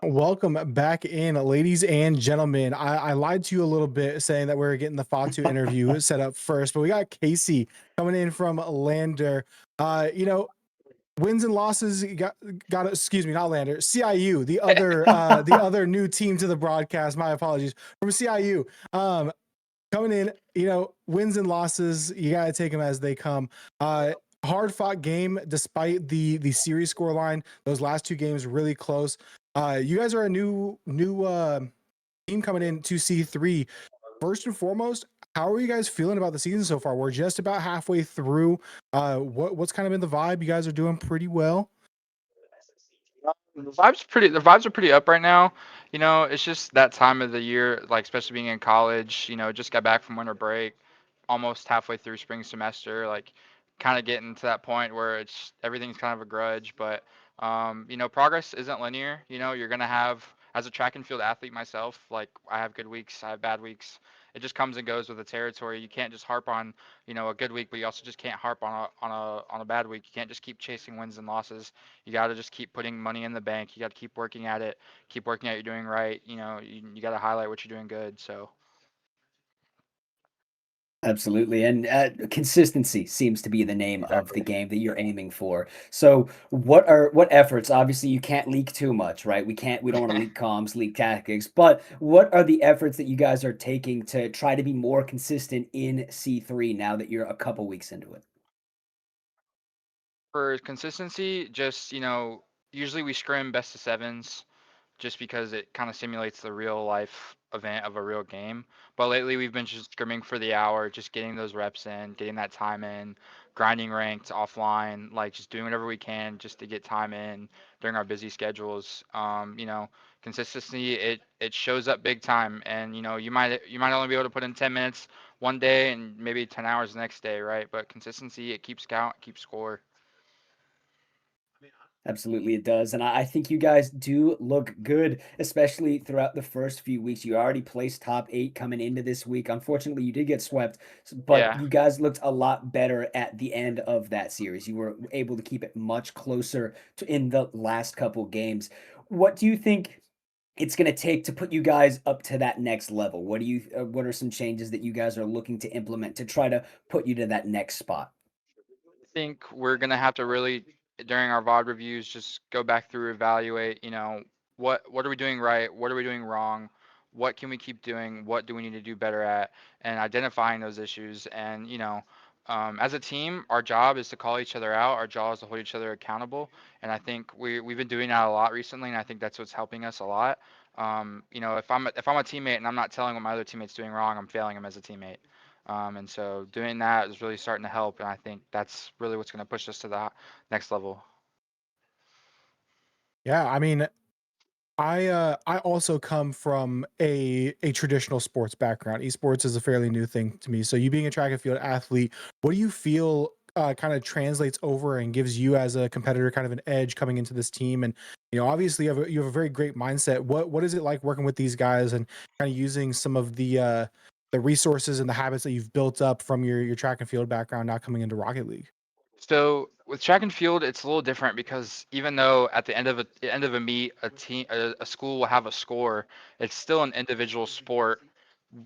Welcome back in, ladies and gentlemen. I lied to you a little bit saying that we are getting the Fatu interview set up first, but we got Casey coming in from Lander. You know, wins and losses, you got excuse me, not Lander, CIU, the other new team to the broadcast. My apologies. From CIU. Coming in, wins and losses, you gotta take them as they come. Hard fought game despite the series score line. Those last two games really close. You guys are a new team coming in to C3. First and foremost, how are you guys feeling about the season so far? We're just about halfway through. What's kind of been the vibe? You guys are doing pretty well. The vibes are pretty up right now. It's just that time of the year, like especially being in college, just got back from winter break, almost halfway through spring semester, like kind of getting to that point where it's everything's kind of a grudge, but progress isn't linear. You're gonna have, as a track and field athlete myself, like I have good weeks, I have bad weeks. It just comes and goes with the territory. You can't just harp on, a good week, but you also just can't harp on a bad week. You can't just keep chasing wins and losses. You got to just keep putting money in the bank. You got to keep working at it, keep working at what you're doing right. You got to highlight what you're doing good. So Absolutely, and consistency seems to be the name of the exactly. game that you're aiming for. So, what efforts? Obviously, you can't leak too much, right? We don't want to leak comms, leak tactics. But what are the efforts that you guys are taking to try to be more consistent in C3 now that you're a couple weeks into it? For consistency, just usually we scrim best of sevens, just because it kind of simulates the real life event of a real game. But lately we've been just scrimming for the hour, just getting those reps in, getting that time in, grinding ranked offline, like just doing whatever we can just to get time in during our busy schedules. Consistency, it shows up big time, and you might only be able to put in 10 minutes one day and maybe 10 hours the next day, right? But consistency, it keeps count, keeps score. Absolutely, it does. And I think you guys do look good, especially throughout the first few weeks. You already placed top 8 coming into this week. Unfortunately, you did get swept, but Yeah. you guys looked a lot better at the end of that series. You were able to keep it much closer to in the last couple games. What do you think it's going to take to put you guys up to that next level? What are some changes that you guys are looking to implement to try to put you to that next spot? Think we're gonna have to really, during our VOD reviews, just go back through, evaluate, what are we doing right, what are we doing wrong, what can we keep doing, what do we need to do better at, and identifying those issues. And as a team, our job is to call each other out. Our job is to hold each other accountable. And I think we've been doing that a lot recently, and I think that's what's helping us a lot. If I'm a teammate and I'm not telling what my other teammate's doing wrong, I'm failing them as a teammate. And so doing that is really starting to help, and I think that's really what's going to push us to that next level. Yeah, I mean, I also come from a traditional sports background. Esports is a fairly new thing to me. So you being a track and field athlete, what do you feel kind of translates over and gives you as a competitor kind of an edge coming into this team? And obviously you have a very great mindset. What is it like working with these guys and kind of using some of the resources and the habits that you've built up from your track and field background now coming into Rocket League? So with track and field, it's a little different because even though at the end of a meet, a school will have a score, it's still an individual sport.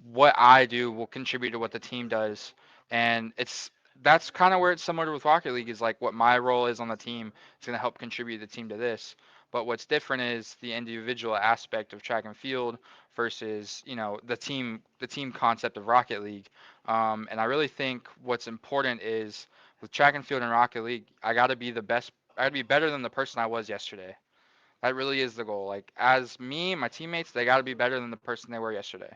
What I do will contribute to what the team does, and that's kind of where it's similar to with Rocket League, is like what my role is on the team is going to help contribute the team to this. But what's different is the individual aspect of track and field versus the team concept of Rocket League. And I really think what's important is with track and field and Rocket League, I got to be the best. I got to be better than the person I was yesterday. That really is the goal. Like as me, my teammates, they got to be better than the person they were yesterday.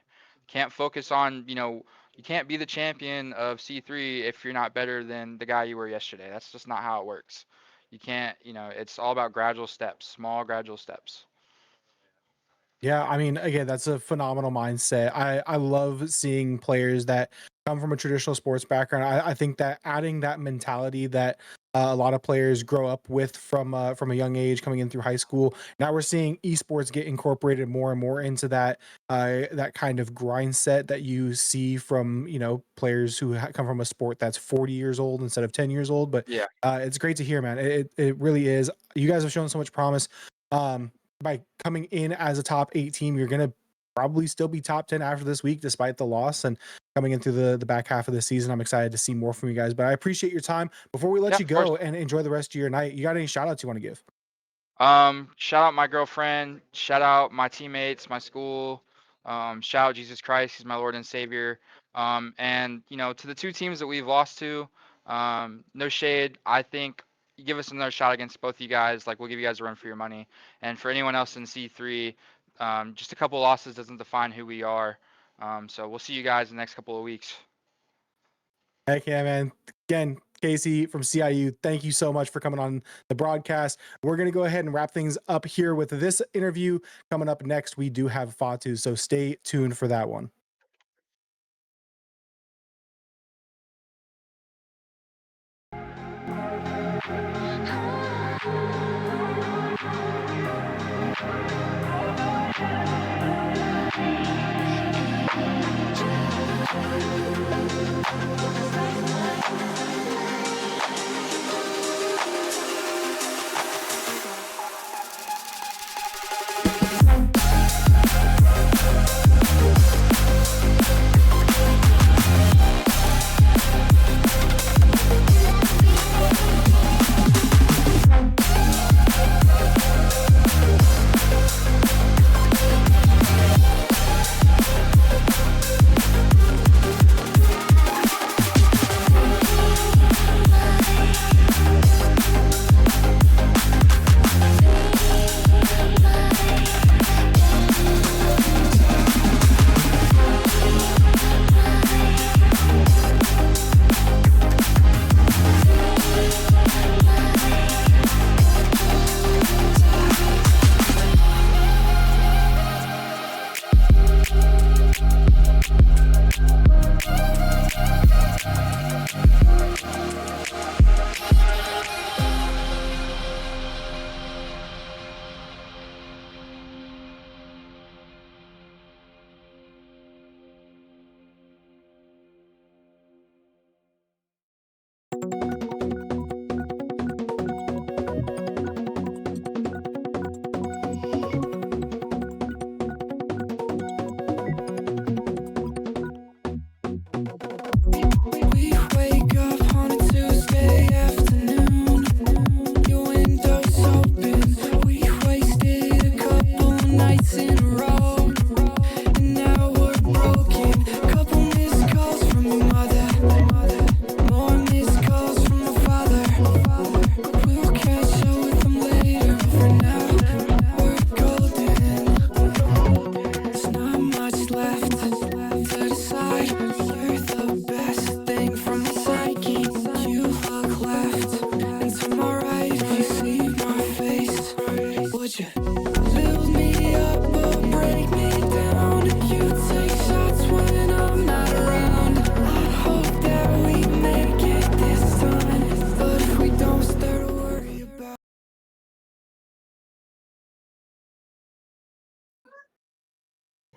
Can't focus on, you can't be the champion of C3 if you're not better than the guy you were yesterday. That's just not how it works. You can't, it's all about gradual steps, small gradual steps. Yeah, I mean, again, that's a phenomenal mindset. I love seeing players that come from a traditional sports background. I think that adding that mentality that a lot of players grow up with from a young age, coming in through high school. Now we're seeing esports get incorporated more and more into that kind of grind set that you see from players who come from a sport that's 40 years old instead of 10 years old. But Yeah. it's great to hear, man. It really is. You guys have shown so much promise. by coming in as a top 8 team, you're gonna probably still be top 10 after this week, despite the loss and coming into the back half of the season. I'm excited to see more from you guys, but I appreciate your time. Before we let Yeah, you of course. go and enjoy the rest of your night, you got any shout outs you want to give? Shout out my girlfriend. Shout out my teammates, my school. Shout out Jesus Christ, he's my Lord and Savior. And to the two teams that we've lost to, no shade. I think you give us another shot against both you guys. Like we'll give you guys a run for your money. And for anyone else in C3, just a couple losses doesn't define who we are. So we'll see you guys in the next couple of weeks. Heck yeah, man. Again, Casey from CIU, thank you so much for coming on the broadcast. We're going to go ahead and wrap things up here with this interview. Coming up next, we do have Fatu, so stay tuned for that one.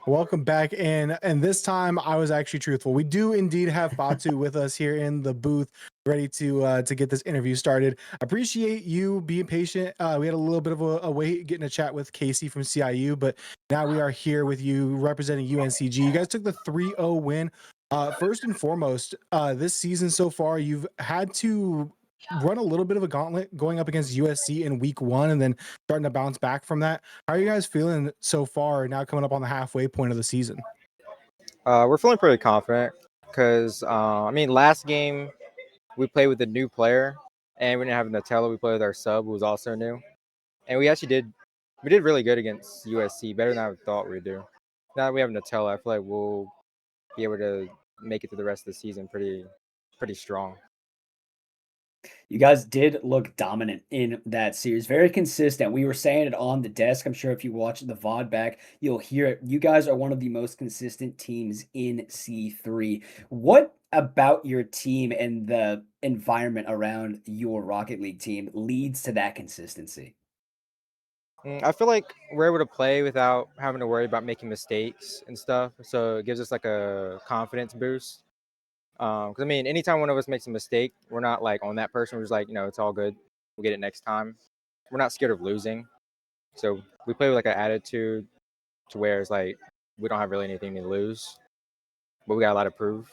Welcome back in, and this time I was actually truthful. We do indeed have Fatu with us here in the booth, ready to get this interview started. Appreciate you being patient. We had a little bit of a wait getting a chat with Casey from CIU, but now we are here with you representing UNCG. You guys took the 3-0 win. First and foremost, this season so far, you've had to run a little bit of a gauntlet going up against USC in week 1 and then starting to bounce back from that. How are you guys feeling so far now coming up on the halfway point of the season? We're feeling pretty confident because, last game we played with a new player and we didn't have Nutella. We played with our sub who was also new. And we did really good against USC, better than I thought we'd do. Now that we have Nutella, I feel like we'll be able to make it to the rest of the season pretty strong. You guys did look dominant in that series, very consistent. We were saying it on the desk. I'm sure if you watch the VOD back, you'll hear it. You guys are one of the most consistent teams in C3. What about your team and the environment around your Rocket League team leads to that consistency? I feel like we're able to play without having to worry about making mistakes and stuff. So it gives us like a confidence boost. Because anytime one of us makes a mistake, we're not like on that person. We're just like, it's all good. We'll get it next time. We're not scared of losing. So we play with like an attitude to where it's like we don't have really anything to lose, but we got a lot to prove.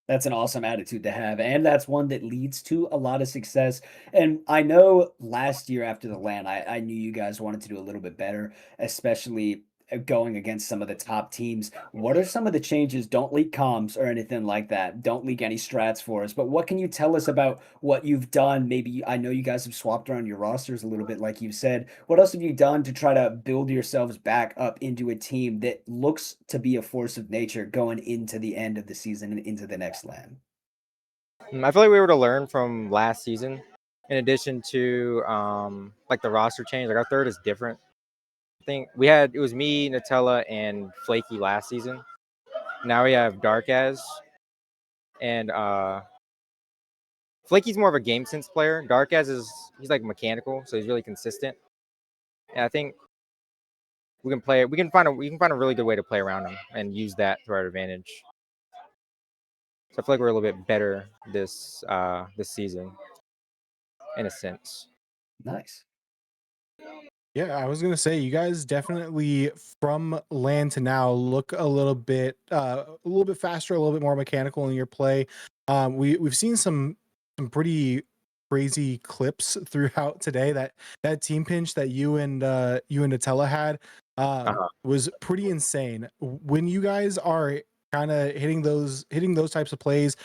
That's an awesome attitude to have, and that's one that leads to a lot of success. And I know last year after the LAN, I knew you guys wanted to do a little bit better, especially going against some of the top teams. What are some of the changes? Don't leak comms or anything like that. Don't leak any strats for us. But what can you tell us about what you've done? Maybe I know you guys have swapped around your rosters a little bit, like you said. What else have you done to try to build yourselves back up into a team that looks to be a force of nature going into the end of the season and into the next LAN? I feel like we were to learn from last season. In addition to like the roster change, like our third is different. I think it was me, Nutella, and Flaky last season. Now we have Darkaz, and Flaky's more of a game sense player. Darkaz he's like mechanical, so he's really consistent. And I think we can find a really good way to play around him and use that to our advantage. So I feel like we're a little bit better this season, in a sense. Nice. Yeah, I was gonna say you guys definitely from LAN to now look a little bit faster, a little bit more mechanical in your play. We've seen some pretty crazy clips throughout today. That team pinch that you and Nutella had was pretty insane. When you guys are kind of hitting those types of plays,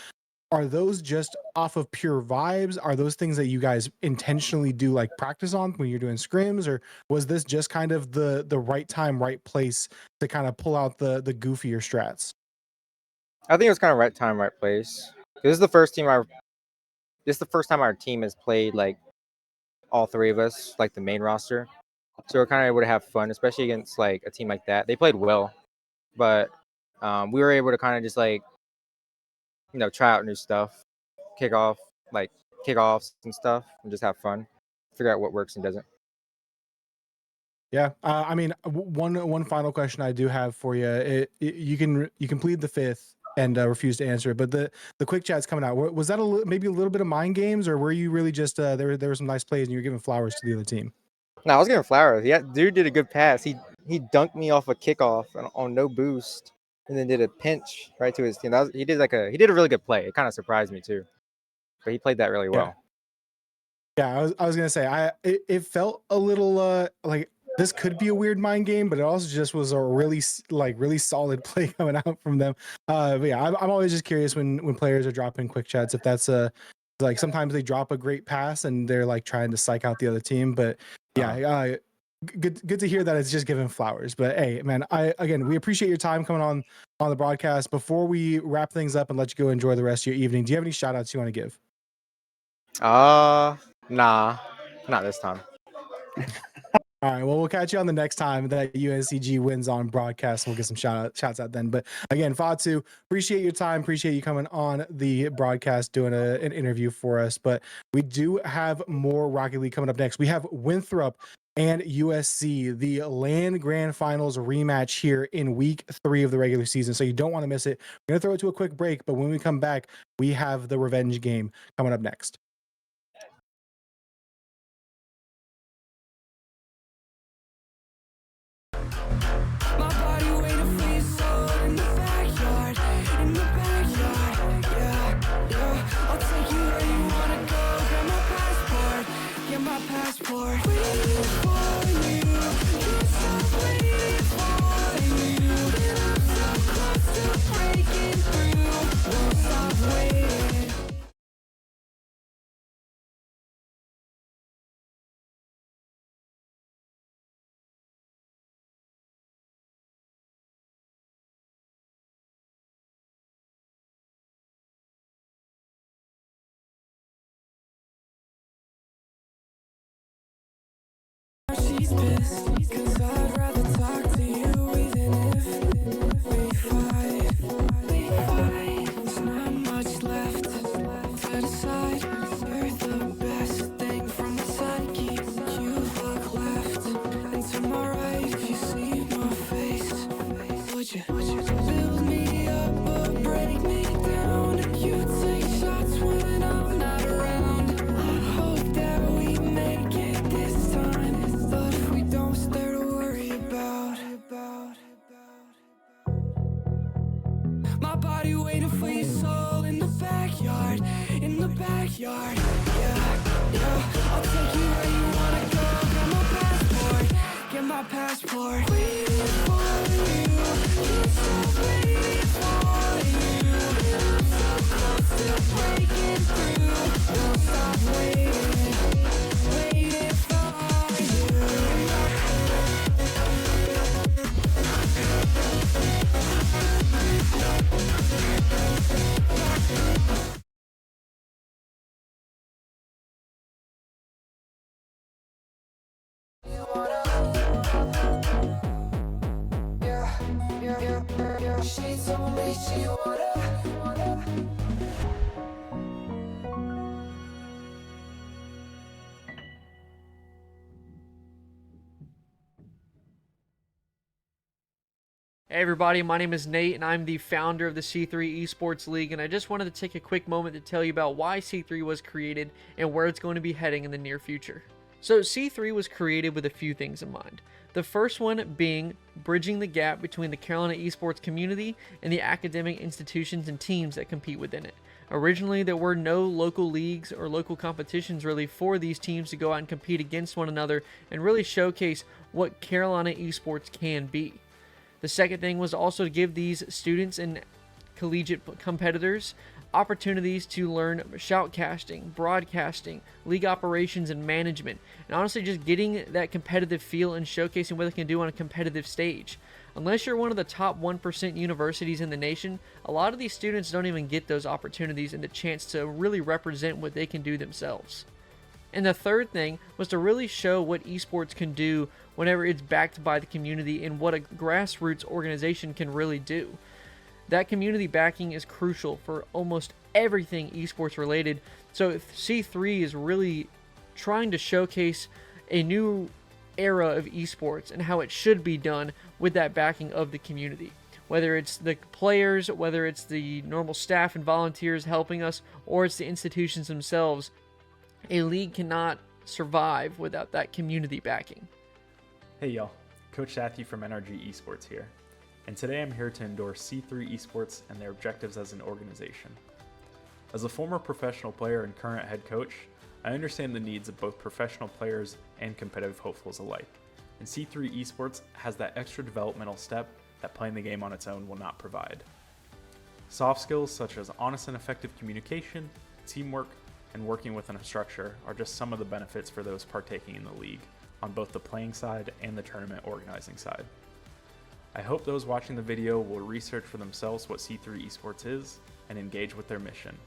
are those just off of pure vibes? Are those things that you guys intentionally do like practice on when you're doing scrims, or was this just kind of the right time, right place to kind of pull out the goofier strats? I think it was kind of right time, right place. This is the first time our team has played like all three of us, like the main roster. So we're kind of able to have fun, especially against like a team like that. They played well, but we were able to kind of just like try out new stuff, kickoffs and stuff, and just have fun, figure out what works and doesn't. Yeah, I mean, one final question I do have for you. You can plead the fifth and refuse to answer it, but the quick chat's coming out. Was that maybe a little bit of mind games, or were you really just there were some nice plays and you were giving flowers to the other team? No, I was giving flowers. Yeah, dude did a good pass. He dunked me off a kickoff on no boost, and then did a pinch right to his team. He did a really good play. It kind of surprised me too, but he played that really well. Yeah, I was gonna say it felt a little like this could be a weird mind game, but it also just was a really solid play coming out from them. But yeah, I'm always just curious when players are dropping quick chats if that's like sometimes they drop a great pass and they're like trying to psych out the other team. But yeah, good to hear that it's just giving flowers. But hey, man, we appreciate your time coming on the broadcast. Before we wrap things up and let you go enjoy the rest of your evening, do you have any shout outs you want to give? Nah, not this time. All right, well, we'll catch you on the next time that UNCG wins on broadcast. We'll get some shouts out then. But again, Fatu, appreciate your time. Appreciate you coming on the broadcast, doing an interview for us. But we do have more Rocket League coming up next. We have Winthrop and USC, the LAN Grand Finals rematch here in week 3 of the regular season. So you don't want to miss it. We're going to throw it to a quick break, but when we come back, we have the revenge game coming up next. backyard. Yeah, I'll take you where you wanna go. Get my passport. Waiting for you. Yes, I'm waiting for you. I'm so close to breaking through. Don't stop waiting for you. She told me she wanna. Hey everybody, my name is Nate and I'm the founder of the C3 Esports League, and I just wanted to take a quick moment to tell you about why C3 was created and where it's going to be heading in the near future. So C3 was created with a few things in mind. The first one being bridging the gap between the Carolina esports community and the academic institutions and teams that compete within it. Originally, there were no local leagues or local competitions really for these teams to go out and compete against one another and really showcase what Carolina esports can be. The second thing was also to give these students and collegiate competitors opportunities to learn shoutcasting, broadcasting, league operations, and management, and honestly just getting that competitive feel and showcasing what they can do on a competitive stage. Unless you're one of the top 1% universities in the nation, a lot of these students don't even get those opportunities and the chance to really represent what they can do themselves. And the third thing was to really show what esports can do whenever it's backed by the community and what a grassroots organization can really do. That community backing is crucial for almost everything esports related. So C3 is really trying to showcase a new era of esports and how it should be done with that backing of the community. Whether it's the players, whether it's the normal staff and volunteers helping us, or it's the institutions themselves, a league cannot survive without that community backing. Hey y'all, Coach Sathy from NRG Esports here, and today I'm here to endorse C3 Esports and their objectives as an organization. As a former professional player and current head coach, I understand the needs of both professional players and competitive hopefuls alike, and C3 Esports has that extra developmental step that playing the game on its own will not provide. Soft skills such as honest and effective communication, teamwork, and working within a structure are just some of the benefits for those partaking in the league on both the playing side and the tournament organizing side. I hope those watching the video will research for themselves what C3 Esports is and engage with their mission.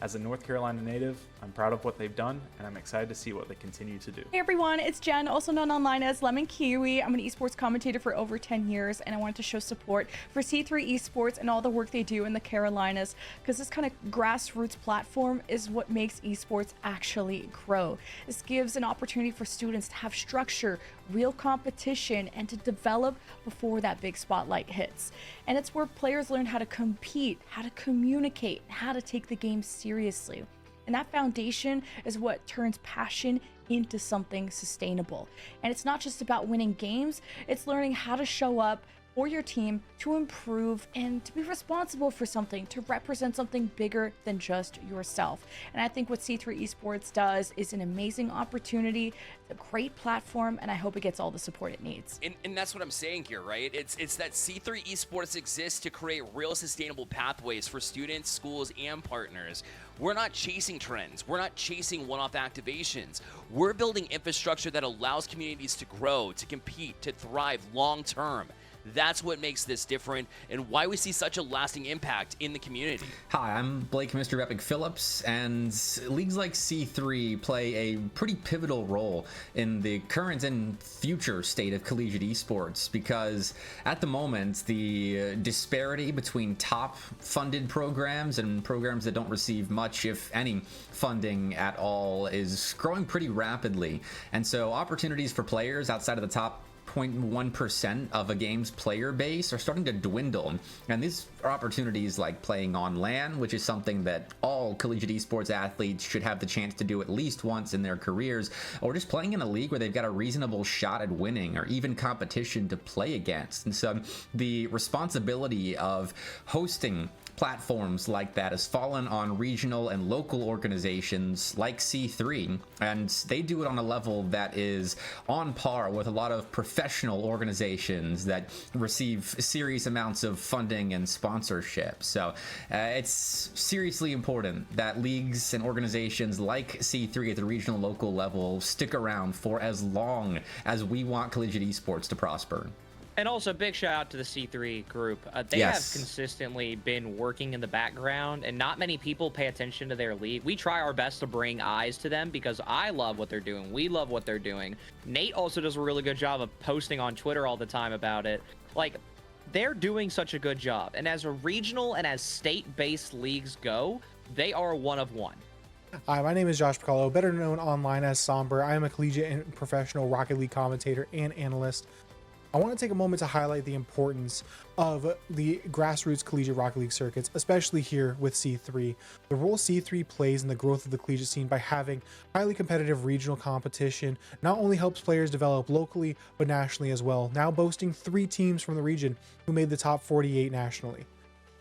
As a North Carolina native, I'm proud of what they've done, and I'm excited to see what they continue to do. Hey everyone, it's Jen, also known online as Lemon Kiwi. I'm an esports commentator for over 10 years, and I wanted to show support for C3 Esports and all the work they do in the Carolinas, because this kind of grassroots platform is what makes esports actually grow. This gives an opportunity for students to have structure, real competition, and to develop before that big spotlight hits. And it's where players learn how to compete, how to communicate, how to take the game seriously. And that foundation is what turns passion into something sustainable. And it's not just about winning games, it's learning how to show up for your team to improve and to be responsible for something, to represent something bigger than just yourself. And I think what C3 Esports does is an amazing opportunity, a great platform, and I hope it gets all the support it needs. And that's what I'm saying here, right? It's that C3 Esports exists to create real sustainable pathways for students, schools, and partners. We're not chasing trends. We're not chasing one-off activations. We're building infrastructure that allows communities to grow, to compete, to thrive long-term. That's what makes this different and why we see such a lasting impact in the community. Hi, I'm Blake Mr. Epic Phillips, and leagues like C3 play a pretty pivotal role in the current and future state of collegiate esports, because at the moment, the disparity between top funded programs and programs that don't receive much, if any, funding at all is growing pretty rapidly. And so opportunities for players outside of the top 0.1% of a game's player base are starting to dwindle. And these are opportunities like playing on LAN, which is something that all collegiate esports athletes should have the chance to do at least once in their careers, or just playing in a league where they've got a reasonable shot at winning, or even competition to play against. And so the responsibility of hosting platforms like that has fallen on regional and local organizations like C3, and they do it on a level that is on par with a lot of professional organizations that receive serious amounts of funding and sponsorship. So it's seriously important that leagues and organizations like C3 at the regional local level stick around for as long as we want collegiate esports to prosper. And also, big shout out to the C3 group. They have consistently been working in the background, and not many people pay attention to their league. We try our best to bring eyes to them because I love what they're doing. We love what they're doing. Nate also does a really good job of posting on Twitter all the time about it. Like, they're doing such a good job. And as a regional and as state-based leagues go, they are one of one. Hi, my name is Josh Piccolo, better known online as Somber. I am a collegiate and professional Rocket League commentator and analyst. I want to take a moment to highlight the importance of the grassroots collegiate Rocket League circuits, especially here with C3. The role C3 plays in the growth of the collegiate scene by having highly competitive regional competition not only helps players develop locally, but nationally as well, now boasting 3 teams from the region who made the top 48 nationally.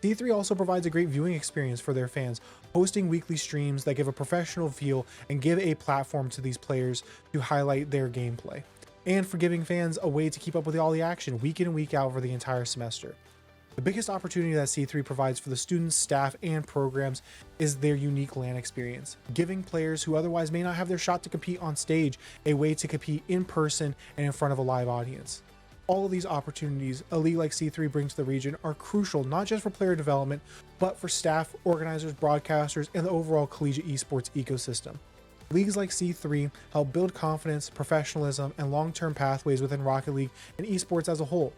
C3 also provides a great viewing experience for their fans, hosting weekly streams that give a professional feel and give a platform to these players to highlight their gameplay, and for giving fans a way to keep up with all the action week in and week out for the entire semester. The biggest opportunity that C3 provides for the students, staff, and programs is their unique LAN experience, giving players who otherwise may not have their shot to compete on stage a way to compete in person and in front of a live audience. All of these opportunities a league like C3 brings to the region are crucial not just for player development, but for staff, organizers, broadcasters, and the overall collegiate esports ecosystem. Leagues like C3 help build confidence, professionalism, and long-term pathways within Rocket League and esports as a whole.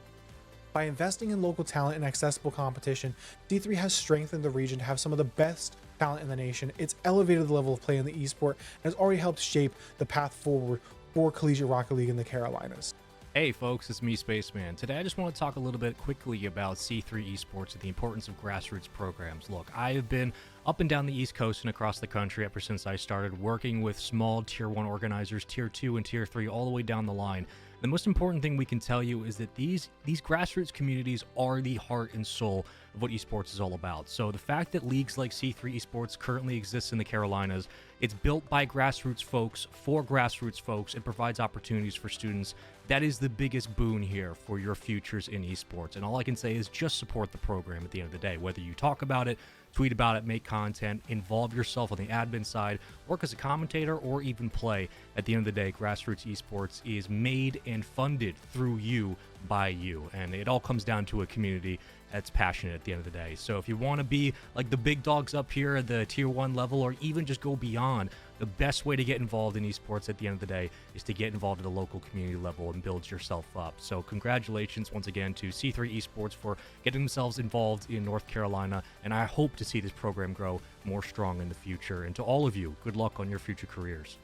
By investing in local talent and accessible competition, C3 has strengthened the region to have some of the best talent in the nation. It's elevated the level of play in the esport and has already helped shape the path forward for collegiate Rocket League in the Carolinas. Hey folks, it's me, Spaceman. Today I just want to talk a little bit quickly about C3 Esports and the importance of grassroots programs. Look, I have been up and down the East Coast and across the country ever since I started working with small Tier 1 organizers, Tier 2 and Tier 3, all the way down the line. The most important thing we can tell you is that these grassroots communities are the heart and soul of what esports is all about. So the fact that leagues like C3 Esports currently exists in the Carolinas, it's built by grassroots folks for grassroots folks. It provides opportunities for students. That is the biggest boon here for your futures in esports. And all I can say is just support the program at the end of the day. Whether you talk about it, tweet about it, make content, involve yourself on the admin side, work as a commentator, or even play. At the end of the day, grassroots esports is made and funded through you, by you. And it all comes down to a community that's passionate at the end of the day. So if you want to be like the big dogs up here at the Tier 1 level, or even just go beyond, the best way to get involved in esports at the end of the day is to get involved at a local community level and build yourself up. So congratulations once again to C3 Esports for getting themselves involved in North Carolina, and I hope to see this program grow more strong in the future. And to all of you, good luck on your future careers.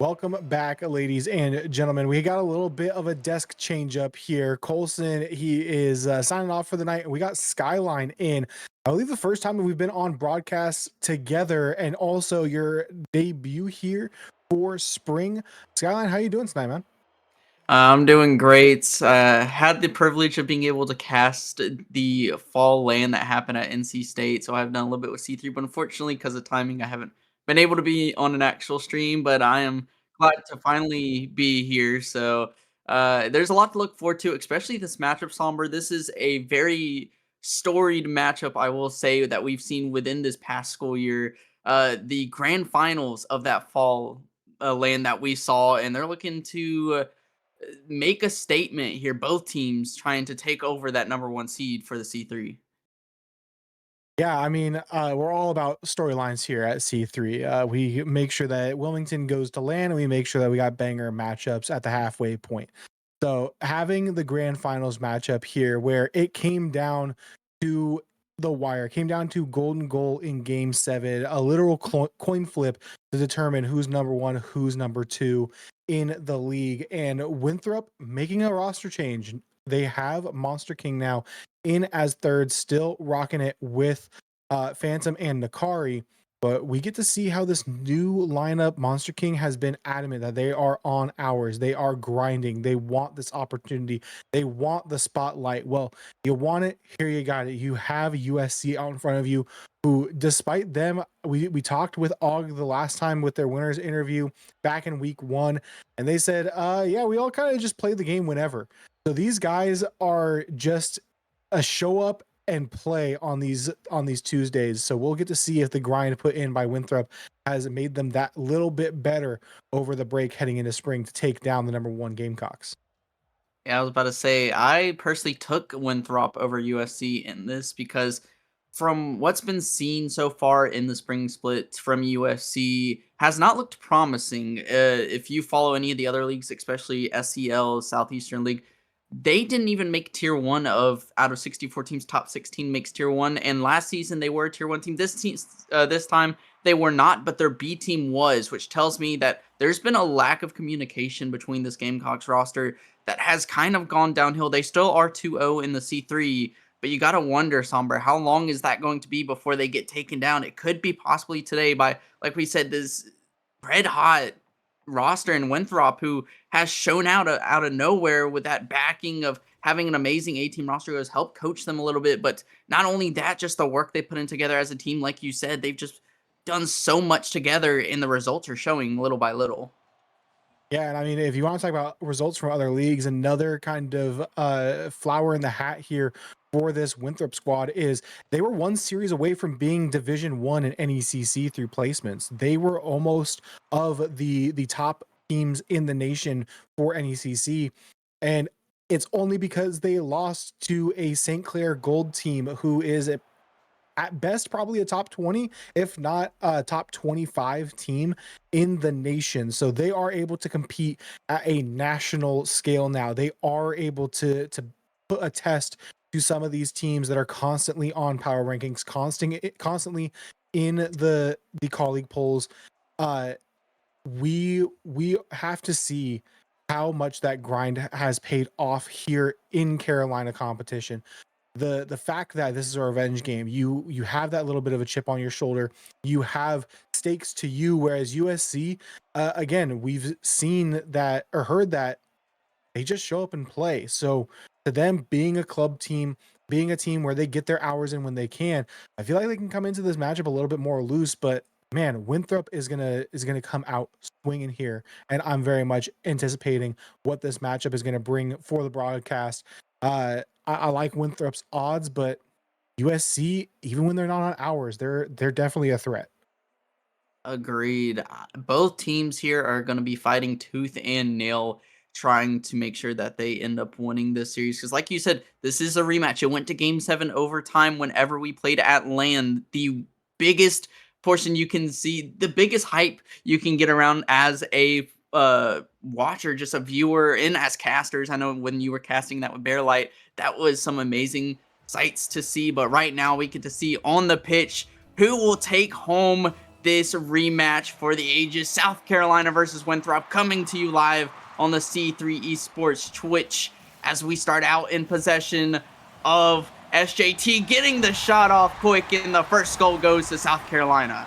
Welcome back, ladies and gentlemen. We got a little bit of a desk change up here. Colson, he is signing off for the night, and we got Skyline in. I believe the first time we've been on broadcast together, and also your debut here for spring. Skyline, how you doing tonight, man? I'm doing great. Had the privilege of being able to cast the fall LAN that happened at NC State, so I've done a little bit with C3, but unfortunately, because of timing, I haven't been able to be on an actual stream, but I am glad to finally be here. So there's a lot to look forward to, especially this matchup, Somber. This is a very storied matchup, I will say, that we've seen within this past school year. The grand finals of that fall LAN that we saw, and they're looking to make a statement here. Both teams trying to take over that #1 seed for the C3. Yeah, I mean, we're all about storylines here at C3. We make sure that Wilmington goes to LAN, and we make sure that we got banger matchups at the halfway point. So having the grand finals matchup here, where it came down to the wire, came down to golden goal in game 7, a literal coin flip to determine who's #1, who's #2 in the league. And Winthrop making a roster change. They have Monster King now in as third, still rocking it with Phantom and Nakari. But we get to see how this new lineup, Monster King, has been adamant that they are on hours. They are grinding. They want this opportunity. They want the spotlight. Well, you want it, here you got it. You have USC out in front of you, who, despite them, we talked with Og the last time with their winners interview back in week 1, and they said, yeah, we all kind of just play the game whenever. So these guys are just a show up and play on these Tuesdays. So we'll get to see if the grind put in by Winthrop has made them that little bit better over the break heading into spring to take down the #1 Gamecocks. Yeah, I was about to say, I personally took Winthrop over USC in this because from what's been seen so far in the spring split from USC has not looked promising. If you follow any of the other leagues, especially SEL, Southeastern League, they didn't even make tier 1 of out of 64 teams, top 16 makes tier 1. And last season they were a tier 1 team. This time they were not, but their B team was, which tells me that there's been a lack of communication between this Gamecocks roster that has kind of gone downhill. They still are 2-0 in the C3, but you got to wonder, Somber, how long is that going to be before they get taken down? It could be possibly today by, like we said, this red hot roster in Winthrop, who has shown out of nowhere with that backing of having an amazing A-team roster who has helped coach them a little bit. But not only that, just the work they put in together as a team. Like you said, they've just done so much together, and the results are showing little by little. Yeah, and I mean, if you want to talk about results from other leagues, another kind of flower in the hat here for this Winthrop squad is they were one series away from being Division 1 in NECC through placements. They were almost of the top teams in the nation for NECC, and it's only because they lost to a St. Clair Gold team who is at best probably a top 20, if not a top 25 team in the nation. So they are able to compete at a national scale now. They are able to put a test to some of these teams that are constantly on power rankings, constantly in the colleague polls. We have to see how much that grind has paid off here in Carolina competition. The fact that this is a revenge game, you have that little bit of a chip on your shoulder, you have stakes to you, whereas USC, again, we've seen that or heard that they just show up and play. So to them, being a club team, being a team where they get their hours in when they can, I feel like they can come into this matchup a little bit more loose. But man, Winthrop is gonna come out swinging here, and I'm very much anticipating what this matchup is gonna bring for the broadcast. I like Winthrop's odds, but USC, even when they're not on hours, they're definitely a threat. Agreed. Both teams here are going to be fighting tooth and nail, trying to make sure that they end up winning this series. Because like you said, this is a rematch. It went to Game 7 overtime whenever we played at LAN. The biggest portion you can see, the biggest hype you can get around as a watcher, just a viewer, and as casters. I know when you were casting that with Bearlight, that was some amazing sights to see. But right now we get to see on the pitch who will take home this rematch for the ages. South Carolina versus Winthrop, coming to you live on the C3 Esports Twitch as we start out in possession of SJT, getting the shot off quick, and the first goal goes to South Carolina.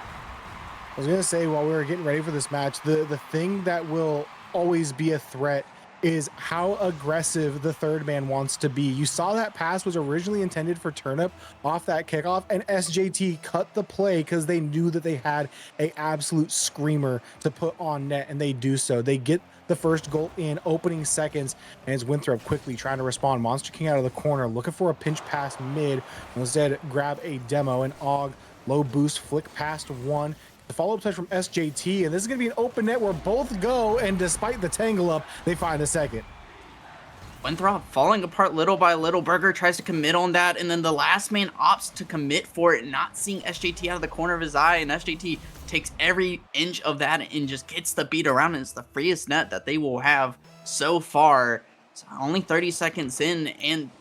I was going to say, while we were getting ready for this match, the thing that will always be a threat is how aggressive the third man wants to be. You saw that pass was originally intended for Turnip off that kickoff, and SJT cut the play because they knew that they had a absolute screamer to put on net, and they do so. They get the first goal in opening seconds, and it's Winthrop quickly trying to respond. Monster King out of the corner, looking for a pinch pass mid. Instead, grab a demo, and Og, low boost, flick past one. The follow-up touch from SJT, and this is going to be an open net where both go, and despite the tangle up, they find a second. Winthrop falling apart little by little. Burger tries to commit on that, and then the last man opts to commit for it, not seeing SJT out of the corner of his eye, and SJT takes every inch of that and just gets the beat around, and it's the freest net that they will have so far. So only 30 seconds in, and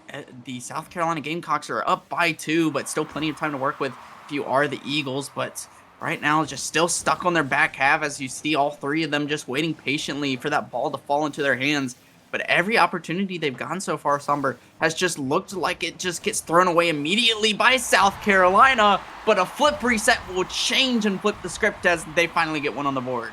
the South Carolina Gamecocks are up by 2, but still plenty of time to work with if you are the Eagles. But right now, just still stuck on their back half, as you see all 3 of them just waiting patiently for that ball to fall into their hands. But every opportunity they've gotten so far, Somber, has just looked like it just gets thrown away immediately by South Carolina. But a flip reset will change and flip the script as they finally get one on the board.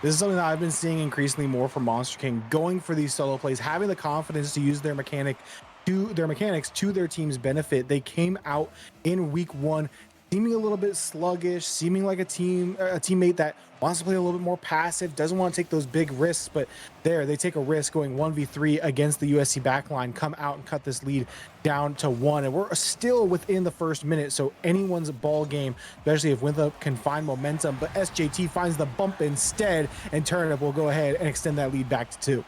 This is something that I've been seeing increasingly more from Monster King, going for these solo plays, having the confidence to use their mechanics to their team's benefit. They came out in week 1 seeming a little bit sluggish, seeming like a teammate that wants to play a little bit more passive, doesn't want to take those big risks, but there they take a risk going 1v3 against the USC backline, come out and cut this lead down to 1, and we're still within the first minute, so anyone's ball game, especially if Winthrop can find momentum. But SJT finds the bump instead, and Turnip will go ahead and extend that lead back to 2.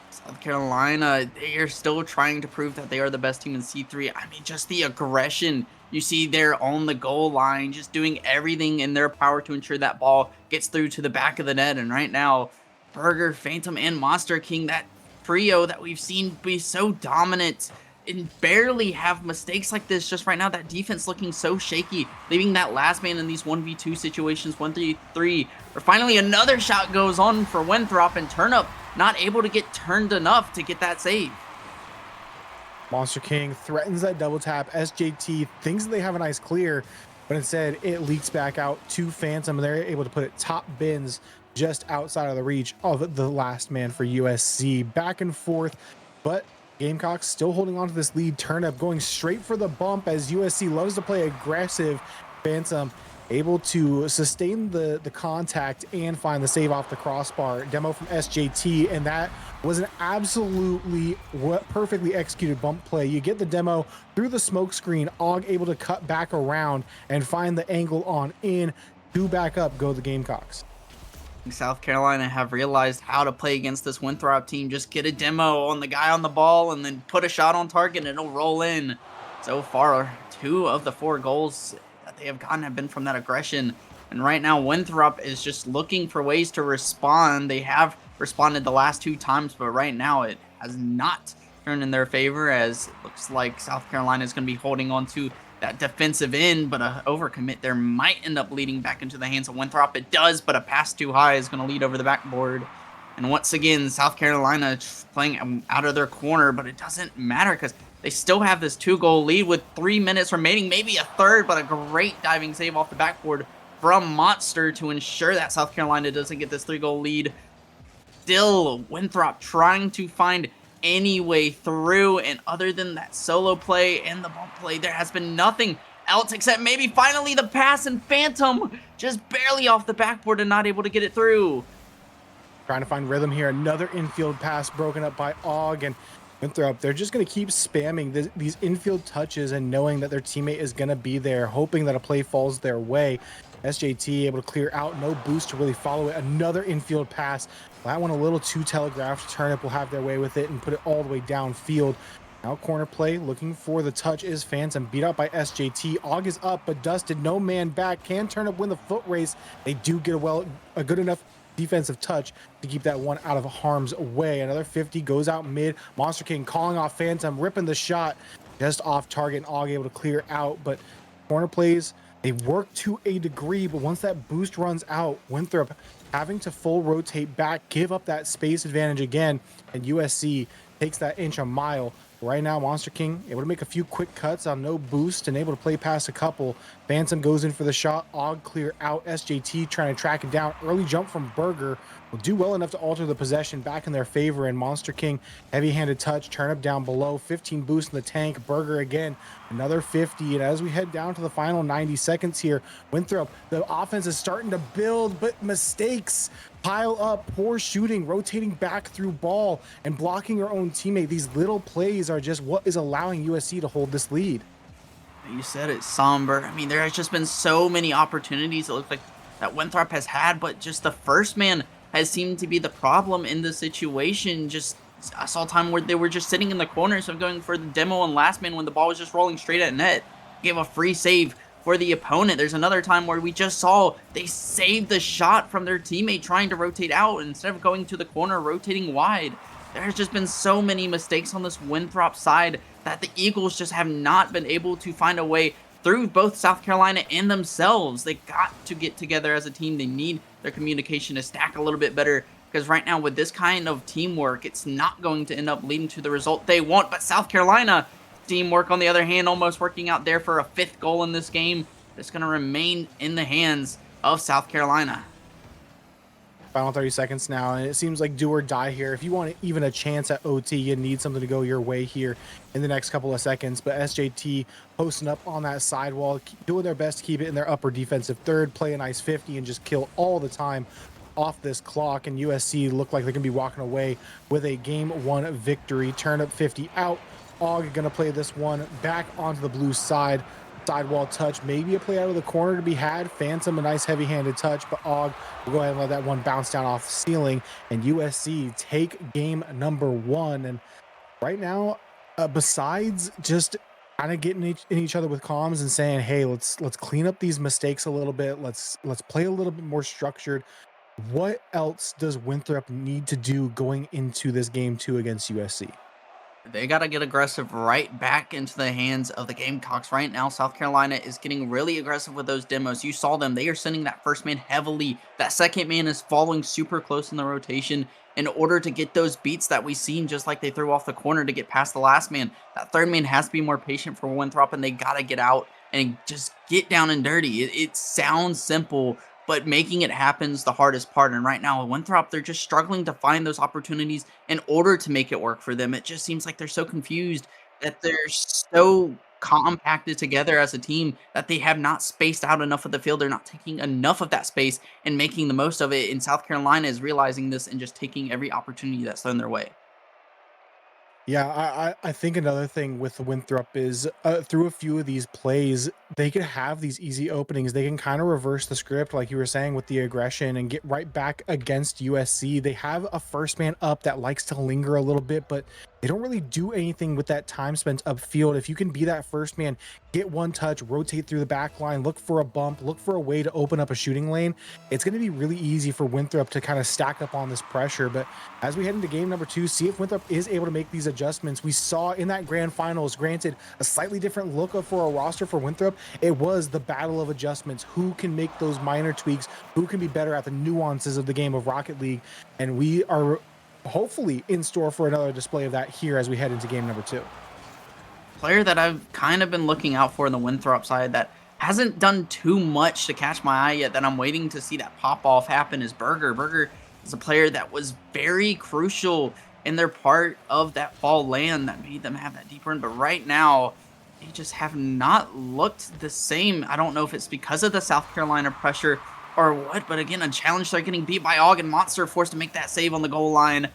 South Carolina, they are still trying to prove that they are the best team in C3. I mean, just the aggression you see there on the goal line, just doing everything in their power to ensure that ball gets through to the back of the net. And right now, Burger, Phantom, and Monster King, that trio that we've seen be so dominant and barely have mistakes like this just right now. That defense looking so shaky, leaving that last man in these 1v2 situations, 1v3. Or finally, another shot goes on for Winthrop, and Turnip not able to get turned enough to get that save. Monster King threatens that double tap. SJT thinks that they have a nice clear, but instead it leaks back out to Phantom, and they're able to put it top bins just outside of the reach of the last man for USC. Back and forth, but Gamecocks still holding on to this lead. Turnip going straight for the bump, as USC loves to play aggressive. Phantom able to sustain the contact and find the save off the crossbar. Demo from SJT, and that was an absolutely perfectly executed bump play. You get the demo through the smoke screen, Og able to cut back around and find the angle on in. 2 back up go the Gamecocks. South Carolina have realized how to play against this Winthrop team. Just get a demo on the guy on the ball and then put a shot on target and it'll roll in. So far, 2 of the 4 goals that they have gotten have been from that aggression. And right now, Winthrop is just looking for ways to respond. They have responded the last 2 times, but right now it has not turned in their favor, as it looks like South Carolina is going to be holding on to that defensive end, but a overcommit there might end up leading back into the hands of Winthrop. It does, but a pass too high is going to lead over the backboard. And once again, South Carolina playing out of their corner, but it doesn't matter because they still have this 2-goal lead with 3 minutes remaining, maybe a third, but a great diving save off the backboard from Monster to ensure that South Carolina doesn't get this 3-goal lead. Still, Winthrop trying to find any way through, and other than that solo play and the bump play, there has been nothing else except maybe finally the pass, and Phantom just barely off the backboard and not able to get it through. Trying to find rhythm here. Another infield pass broken up by Og, and Winthrop, they're just going to keep spamming these infield touches and knowing that their teammate is going to be there, hoping that a play falls their way. SJT able to clear out, no boost to really follow it. Another infield pass. That one a little too telegraphed. Turnip will have their way with it and put it all the way downfield. Now corner play, looking for the touch is Phantom, beat out by SJT. Og is up, but dusted, no man back. Can Turnip win the foot race? They do get a good enough defensive touch to keep that one out of harm's way. Another 50 goes out mid. Monster King calling off Phantom, ripping the shot just off target, and Og able to clear out. But corner plays They work to a degree, but once that boost runs out, Winthrop having to full rotate back, give up that space advantage again, and USC takes that inch a mile. Right now, Monster King able to make a few quick cuts on no boost and able to play past a couple. Phantom goes in for the shot. Og clear out. SJT trying to track it down. Early jump from Burger will do well enough to alter the possession back in their favor. And Monster King, heavy-handed touch, turnip down below. 15 boost in the tank. Burger again, another 50. And as we head down to the final 90 seconds here, Winthrop, the offense is starting to build, but mistakes pile up. Poor shooting, rotating back through ball and blocking your own teammate. These little plays are just what is allowing USC to hold this lead. You said it, somber. I mean, there has just been so many opportunities it looks like that Winthrop has had, but just the first man has seemed to be the problem in this situation. I saw a time where they were just sitting in the corner, so going for the demo on last man when the ball was just rolling straight at net. Gave a free save for the opponent. There's another time where we just saw they saved the shot from their teammate trying to rotate out instead of going to the corner, rotating wide. There's just been so many mistakes on this Winthrop side that the Eagles just have not been able to find a way through both South Carolina and themselves. They got to get together as a team. They need their communication to stack a little bit better, because right now with this kind of teamwork, it's not going to end up leading to the result they want. But South Carolina teamwork, on the other hand, almost working out there for a 5th goal in this game. It's going to remain in the hands of South Carolina. Final 30 seconds now, and it seems like do or die here. If you want even a chance at OT, you need something to go your way here in the next couple of seconds. But SJT posting up on that sidewall, doing their best to keep it in their upper defensive third, play a nice 50, and just kill all the time off this clock. And USC look like they're going to be walking away with a Game 1 victory. Turn up 50 out. Og going to play this one back onto the blue side. Sidewall touch, maybe a play out of the corner to be had. Phantom, a nice heavy-handed touch, but Og will go ahead and let that one bounce down off the ceiling, and USC take game number 1. And right now, besides just kind of getting in each other with comms and saying, hey, let's clean up these mistakes a little bit, let's play a little bit more structured, what else does Winthrop need to do going into this game 2 against USC? They got to get aggressive right back into the hands of the Gamecocks. Right now, South Carolina is getting really aggressive with those demos. You saw them. They are sending that first man heavily. That second man is following super close in the rotation in order to get those beats that we've seen, just like they threw off the corner to get past the last man. That third man has to be more patient for Winthrop, and they got to get out and just get down and dirty. It sounds simple, but making it happen is the hardest part. And right now, Winthrop, they're just struggling to find those opportunities in order to make it work for them. It just seems like they're so confused, that they're so compacted together as a team that they have not spaced out enough of the field. They're not taking enough of that space and making the most of it. And South Carolina is realizing this and just taking every opportunity that's thrown their way. Yeah, I think another thing with Winthrop is through a few of these plays, they could have these easy openings. They can kind of reverse the script, like you were saying, with the aggression and get right back against USC. They have a first man up that likes to linger a little bit, but they don't really do anything with that time spent upfield. If you can be that first man, get one touch, rotate through the back line, look for a bump, look for a way to open up a shooting lane, it's going to be really easy for Winthrop to kind of stack up on this pressure. But as we head into game number 2, see if Winthrop is able to make these adjustments. We saw in that grand finals, granted, a slightly different look for a roster for Winthrop. It was the battle of adjustments. Who can make those minor tweaks? Who can be better at the nuances of the game of Rocket League? And we are hopefully in store for another display of that here as we head into game number 2. Player that I've kind of been looking out for in the Winthrop side that hasn't done too much to catch my eye yet, that I'm waiting to see that pop off happen, is Burger. Burger is a player that was very crucial in their part of that fall land that made them have that deep run, but right now they just have not looked the same. I don't know if it's because of the South Carolina pressure or what, but again, a challenge. They're getting beat by Og, and Monster forced to make that save on the goal line.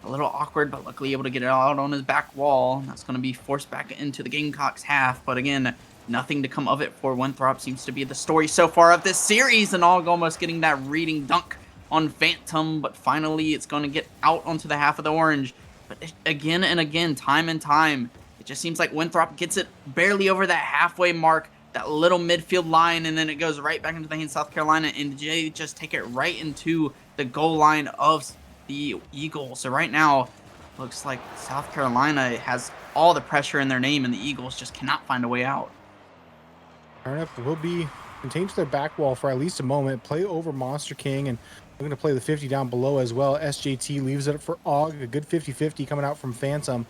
A little awkward, but luckily able to get it out on his back wall. That's going to be forced back into the Gamecocks half, but again, nothing to come of it for Winthrop. Seems to be the story so far of this series, and Og almost getting that reading dunk on Phantom, but finally it's going to get out onto the half of the orange. But again and again, time and time, it just seems like Winthrop gets it barely over that halfway mark, that little midfield line, and then it goes right back into the hands of South Carolina, and they just take it right into the goal line of the Eagles. So right now, looks like South Carolina has all the pressure in their name, and the Eagles just cannot find a way out. Turnip will be contain to their back wall for at least a moment, play over Monster King, and looking to play the 50 down below as well. SJT leaves it for Og, a good 50-50 coming out from Phantom.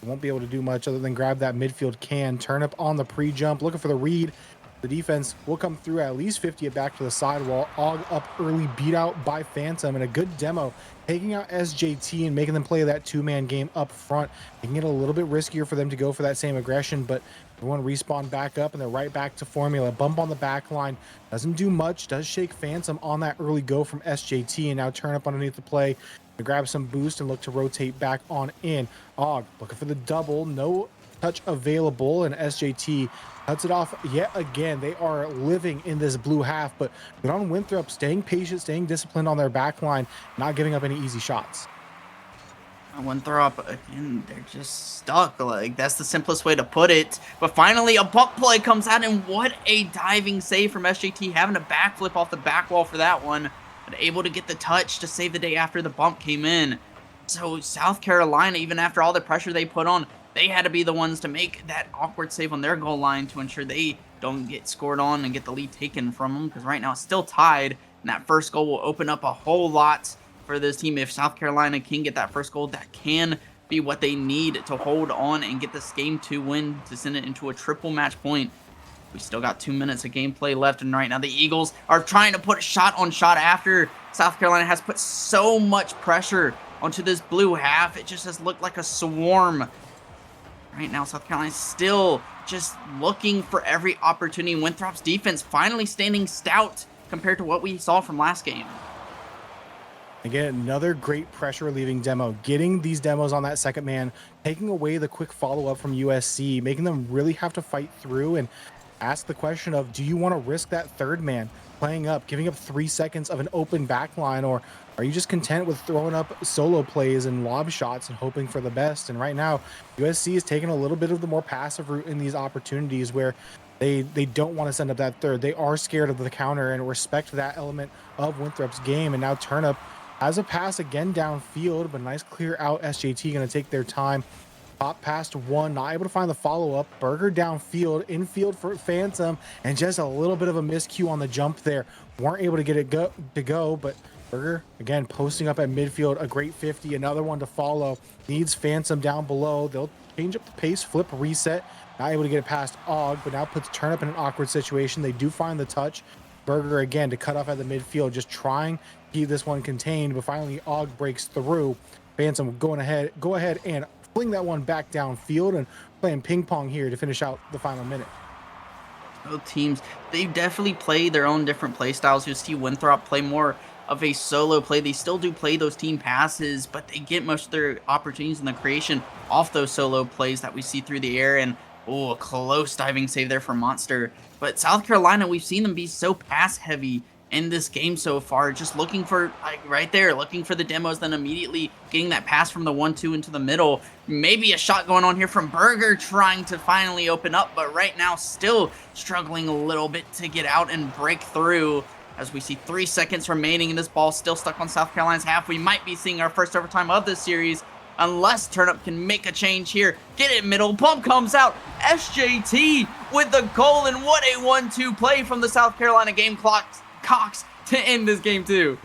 Won't be able to do much other than grab that midfield can. Turnip on the pre-jump, looking for the read. The defense will come through at least 50 it back to the sidewall. Og up early, beat out by Phantom, and a good demo, taking out SJT and making them play that two-man game up front. Making it a little bit riskier for them to go for that same aggression, but everyone respawn back up, and they're right back to formula. Bump on the back line. Doesn't do much. Does shake Phantom on that early go from SJT, and now Turnip underneath the play to grab some boost and look to rotate back on in. Og looking for the double. No touch available, and SJT cuts it off yet again. They are living in this blue half, but good on Winthrop, staying patient, staying disciplined on their back line, not giving up any easy shots. Winthrop, again, they're just stuck. Like, that's the simplest way to put it. But finally, a buck play comes out, and what a diving save from SJT, having a backflip off the back wall for that one, but able to get the touch to save the day after the bump came in. So South Carolina, even after all the pressure they put on, they had to be the ones to make that awkward save on their goal line to ensure they don't get scored on and get the lead taken from them, because right now it's still tied, and that first goal will open up a whole lot for this team. If South Carolina can get that first goal, that can be what they need to hold on and get this game 2 win to send it into a triple match point. We still got 2 minutes of gameplay left, and right now the Eagles are trying to put shot on shot after South Carolina has put so much pressure onto this blue half. It just has looked like a swarm. Right now, South Carolina is still just looking for every opportunity. Winthrop's defense finally standing stout compared to what we saw from last game. Again, another great pressure relieving demo. Getting these demos on that second man, taking away the quick follow-up from USC, making them really have to fight through and ask the question of, do you want to risk that third man playing up, giving up 3 seconds of an open back line, or are you just content with throwing up solo plays and lob shots and hoping for the best? And right now, USC is taking a little bit of the more passive route in these opportunities where they don't want to send up that third. They are scared of the counter and respect that element of Winthrop's game. And now Turnip has a pass again downfield, but a nice clear out. SJT going to take their time. Pop past one, not able to find the follow-up. Burger downfield, infield for Phantom, and just a little bit of a miscue on the jump there. Weren't able to get it to go, but Burger, again, posting up at midfield, a great 50, another one to follow. Needs Phantom down below. They'll change up the pace, flip, reset. Not able to get it past Og, but now puts Turnip in an awkward situation. They do find the touch. Burger, again, to cut off at the midfield, just trying to keep this one contained, but finally Og breaks through. Phantom go ahead and fling that one back downfield and playing ping pong here to finish out the final minute. Both teams, they definitely play their own different play styles. You see Winthrop play more of a solo play. They still do play those team passes, but they get most of their opportunities in the creation off those solo plays that we see through the air. And oh, a close diving save there from Monster. But South Carolina, we've seen them be so pass heavy in this game so far, just looking for, like, right there, looking for the demos, then immediately getting that pass from the 1-2 into the middle. Maybe a shot going on here from Burger, trying to finally open up, but right now still struggling a little bit to get out and break through. As we see 3 seconds remaining, and this ball still stuck on South Carolina's half. We might be seeing our first overtime of this series, unless Turnip can make a change here. Get it middle, pump comes out. SJT with the goal, and what a 1-2 play from the South Carolina Gamecocks to end this game too.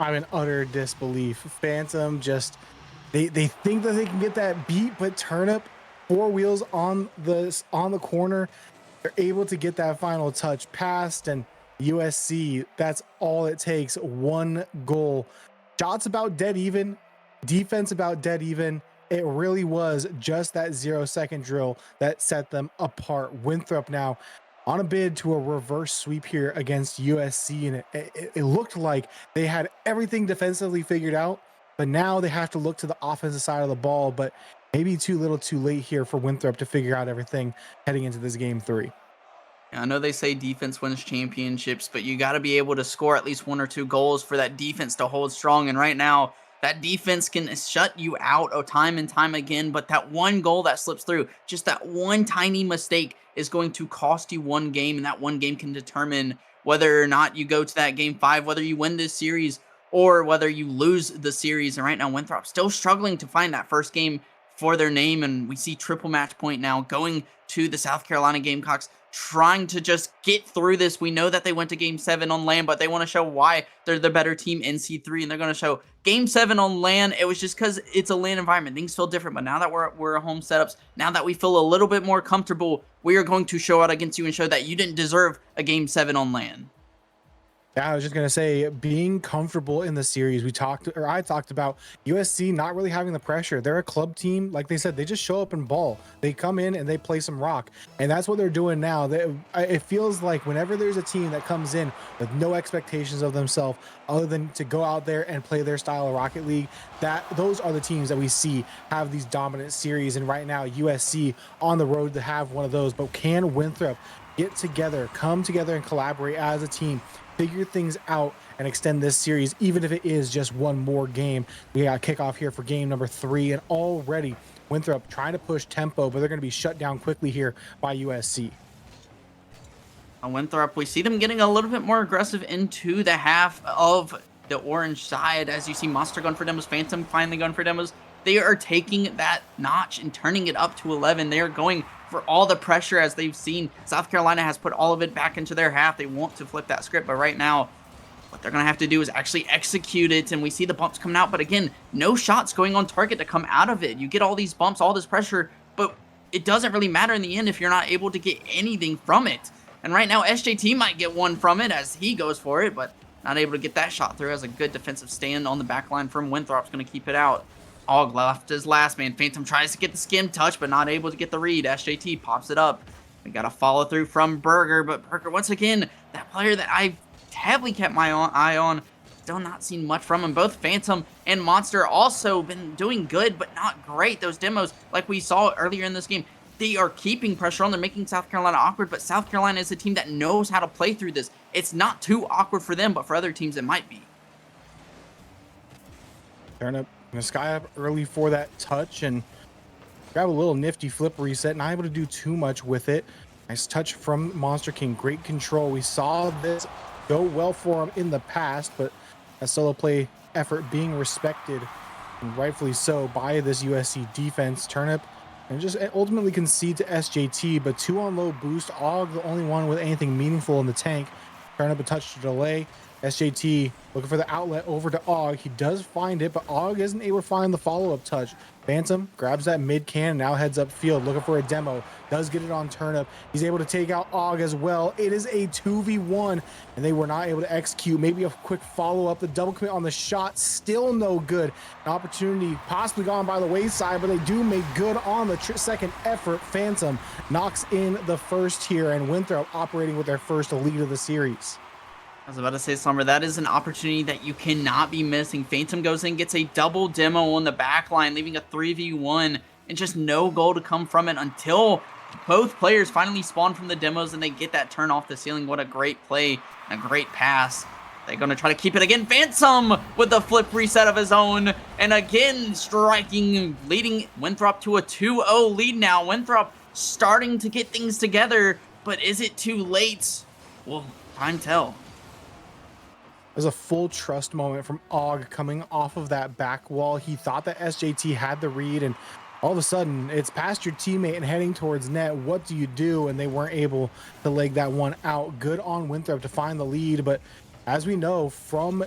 I'm in utter disbelief. Phantom just, they think that they can get that beat, but Turnip, 4 wheels on the corner, they're able to get that final touch past, and USC, that's all it takes. 1 goal. Shots about dead even, defense about dead even. It really was just that 0-second drill that set them apart. Winthrop now on a bid to a reverse sweep here against USC, and it looked like they had everything defensively figured out, but now they have to look to the offensive side of the ball, but maybe too little too late here for Winthrop to figure out everything heading into this game 3. I know they say defense wins championships, but you got to be able to score at least 1 or 2 goals for that defense to hold strong, and right now that defense can shut you out time and time again, but that 1 goal that slips through, just that one tiny mistake is going to cost you 1 game, and that 1 game can determine whether or not you go to that game 5, whether you win this series or whether you lose the series. And right now Winthrop still struggling to find that first game for their name, and we see triple match point now going to the South Carolina Gamecocks, trying to just get through this. We know that they went to Game 7 on LAN, but they want to show why they're the better team in C3, and they're going to show Game 7 on LAN. It was just because it's a LAN environment. Things feel different, but now that we're home setups, now that we feel a little bit more comfortable, we are going to show out against you and show that you didn't deserve a Game 7 on LAN. Yeah, I was just gonna say, being comfortable in the series. I talked about USC not really having the pressure. They're a club team, like they said. They just show up and ball. They come in and they play some rock, and that's what they're doing now. It feels like whenever there's a team that comes in with no expectations of themselves, other than to go out there and play their style of Rocket League, those are the teams that we see have these dominant series. And right now, USC on the road to have one of those. But can Winthrop get together, come together, and collaborate as a team? Figure things out and extend this series, even if it is just one more game. We got kickoff here for game number 3, and already Winthrop trying to push tempo, but they're going to be shut down quickly here by USC. On Winthrop, we see them getting a little bit more aggressive into the half of the orange side, as you see Monster going for demos, Phantom finally going for demos. They are taking that notch and turning it up to 11. They are going for all the pressure, as they've seen South Carolina has put all of it back into their half. They want to flip that script, but right now what they're going to have to do is actually execute it, and we see the bumps coming out, but again, no shots going on target to come out of it. You get all these bumps, all this pressure, but it doesn't really matter in the end if you're not able to get anything from it. And right now SJT might get one from it as he goes for it, but not able to get that shot through, as a good defensive stand on the back line from Winthrop's going to keep it out. Og left his last man. Phantom tries to get the skim touch, but not able to get the read. SJT pops it up. We got a follow through from Burger, but Burger, once again, that player that I've heavily kept my eye on, still not seen much from him. Both Phantom and Monster also been doing good, but not great. Those demos, like we saw earlier in this game, they are keeping pressure on. They're making South Carolina awkward, but South Carolina is a team that knows how to play through this. It's not too awkward for them, but for other teams, it might be. Turn up the sky up early for that touch and grab a little nifty flip reset. Not able to do too much with it. Nice touch from Monster King. Great control. We saw this go well for him in the past, but a solo play effort being respected, and rightfully so, by this USC defense. Turnip and just ultimately concede to SJT, but 2 on low boost. Og the only one with anything meaningful in the tank. Turnip a touch to delay. SJT looking for the outlet over to Og. He does find it, but Og isn't able to find the follow-up touch. Phantom grabs that mid can, now heads up field looking for a demo. Does get it on Turnip. He's able to take out Og as well. It is a 2v1, and they were not able to execute. Maybe a quick follow-up. The double commit on the shot, still no good. An opportunity possibly gone by the wayside, but they do make good on the second effort. Phantom knocks in the first here, and Winthrop operating with their first lead of the series. I was about to say, Slumber, that is an opportunity that you cannot be missing. Phantom goes in, gets a double demo on the back line, leaving a 3v1, and just no goal to come from it until both players finally spawn from the demos and they get that turn off the ceiling. What a great play and a great pass. They're going to try to keep it again. Phantom with the flip reset of his own, and again striking, leading Winthrop to a 2-0 lead now. Winthrop starting to get things together, but is it too late? Well, time tell. There's a full trust moment from Og coming off of that back wall. He thought that SJT had the read, and all of a sudden it's past your teammate and heading towards net. What do you do? And they weren't able to leg that one out. Good on Winthrop to find the lead, but as we know from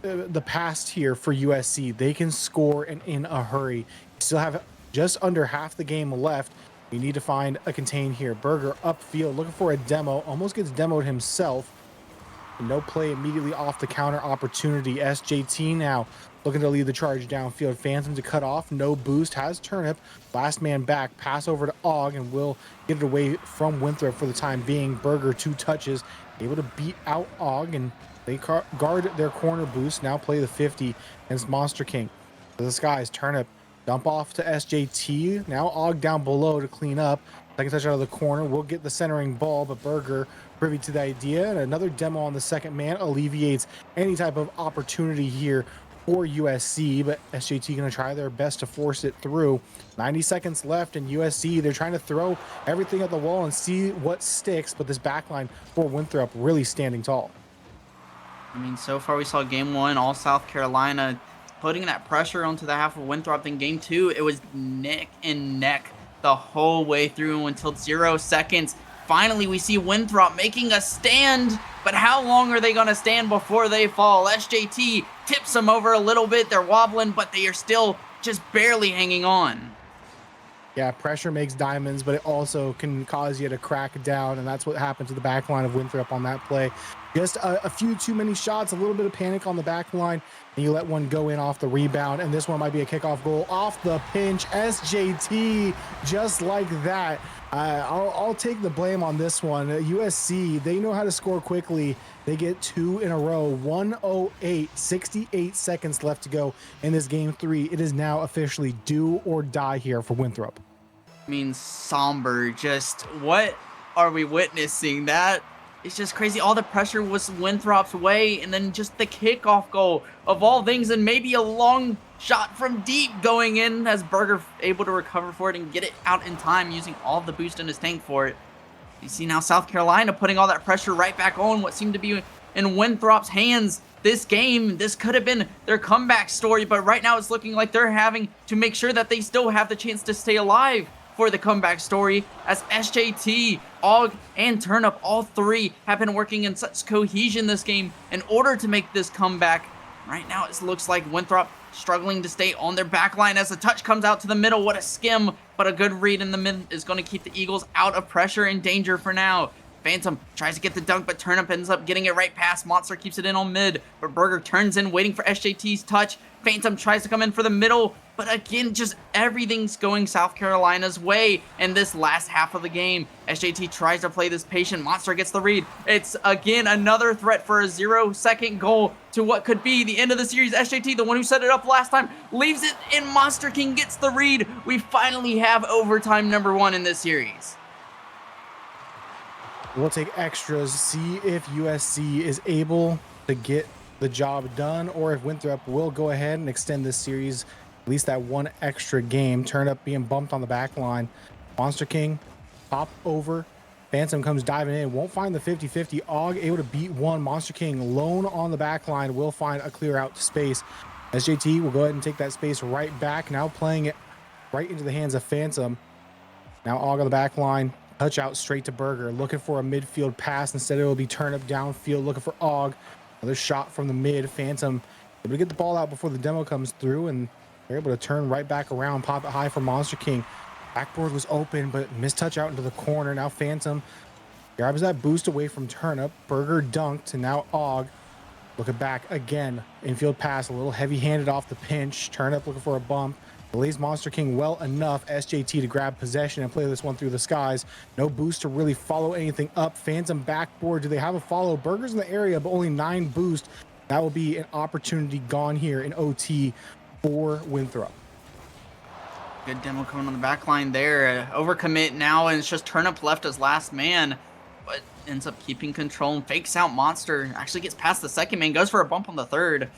the past here for USC, they can score and in a hurry. Still have just under half the game left. You need to find a contain here. Burger upfield looking for a demo, almost gets demoed himself. No play immediately off the counter opportunity. SJT now looking to lead the charge downfield. Phantom to cut off. No boost. Has Turnip. Last man back. Pass over to Og and will get it away from Winthrop for the time being. Burger 2 touches. Able to beat out Og, and they guard their corner boost. Now play the 50 against Monster King. To the skies. Turnip dump off to SJT. Now Og down below to clean up. Second touch out of the corner. We'll get the centering ball, but Burger privy to the idea, and another demo on the second man alleviates any type of opportunity here for USC, but SJT going to try their best to force it through. 90 seconds left, and USC, they're trying to throw everything at the wall and see what sticks, but this backline for Winthrop really standing tall. I mean, so far we saw game 1, all South Carolina putting that pressure onto the half of Winthrop. In game 2, it was neck and neck the whole way through until 0 seconds. Finally, we see Winthrop making a stand, but how long are they going to stand before they fall? SJT tips them over a little bit. They're wobbling, but they are still just barely hanging on. Yeah, pressure makes diamonds, but it also can cause you to crack down, and that's what happened to the back line of Winthrop on that play. Just a few too many shots, a little bit of panic on the back line, and you let one go in off the rebound, and this one might be a kickoff goal off the pinch. SJT, just like that. I'll take the blame on this one. USC, they know how to score quickly. They get 2 in a row. 108, 68 seconds left to go in this game 3. It is now officially do or die here for Winthrop. I mean, somber. Just what are we witnessing? That it's just crazy. All the pressure was Winthrop's way, and then just the kickoff goal of all things, and maybe a long shot from deep going in as Berger able to recover for it and get it out in time using all of the boost in his tank for it. You see now South Carolina putting all that pressure right back on what seemed to be in Winthrop's hands this game. This could have been their comeback story, but right now it's looking like they're having to make sure that they still have the chance to stay alive for the comeback story, as SJT, AUG, and Turnip, all three have been working in such cohesion this game in order to make this comeback. Right now it looks like Winthrop struggling to stay on their back line as the touch comes out to the middle. What a skim, but a good read in the mid is going to keep the Eagles out of pressure and danger for now. Phantom tries to get the dunk, but Turnip ends up getting it right past. Monster keeps it in on mid, but Berger turns in, waiting for SJT's touch. Phantom tries to come in for the middle, but again, just everything's going South Carolina's way in this last half of the game. SJT tries to play this patient. Monster gets the read. It's again another threat for a 0-second goal to what could be the end of the series. SJT, the one who set it up last time, leaves it, and Monster King gets the read. We finally have overtime number 1 in this series. We'll take extras, see if USC is able to get the job done, or if Winthrop will go ahead and extend this series, at least that one extra game. Turnip being bumped on the back line. Monster King, pop over. Phantom comes diving in, won't find the 50-50. AUG able to beat one. Monster King alone on the back line will find a clear out to space. SJT will go ahead and take that space right back, now playing it right into the hands of Phantom. Now AUG on the back line. Touch out straight to Berger, looking for a midfield pass. Instead, it will be Turnip downfield, looking for AUG. Another shot from the mid. Phantom able to get the ball out before the demo comes through, and they're able to turn right back around, pop it high for Monster King. Backboard was open, but missed touch out into the corner. Now Phantom grabs that boost away from Turnip. Berger dunked, and now AUG looking back again. Infield pass, a little heavy-handed off the pinch. Turnip looking for a bump. Delays Monster King well enough. SJT to grab possession and play this one through the skies. No boost to really follow anything up. Phantom backboard. Do they have a follow? Berger's in the area, but only 9 boost. That will be an opportunity gone here in OT for Winthrop. Good demo coming on the back line there. Overcommit now, and it's just Turnip left as last man, but ends up keeping control and fakes out Monster. Actually gets past the second man, goes for a bump on the third.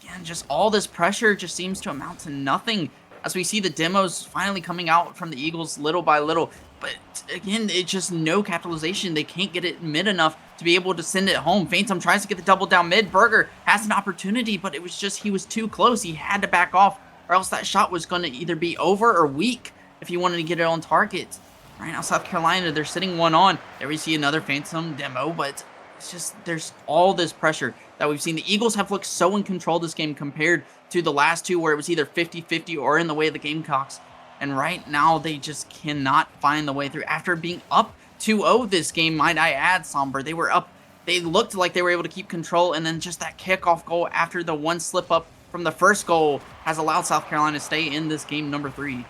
Again, just all this pressure just seems to amount to nothing as we see the demos finally coming out from the Eagles little by little. But again, it's just no capitalization. They can't get it mid enough to be able to send it home. Phantom tries to get the double down mid. Berger has an opportunity, but it was just he was too close. He had to back off, or else that shot was going to either be over or weak if he wanted to get it on target. Right now, South Carolina, they're sitting one on. There we see another Phantom demo, but it's just there's all this pressure that we've seen. The Eagles have looked so in control this game compared to the last two where it was either 50-50 or in the way of the Gamecocks. And right now they just cannot find the way through. After being up 2-0 this game, might I add, Somber, they were up. They looked like they were able to keep control, and then just that kickoff goal after the one slip up from the first goal has allowed South Carolina to stay in this game number 3.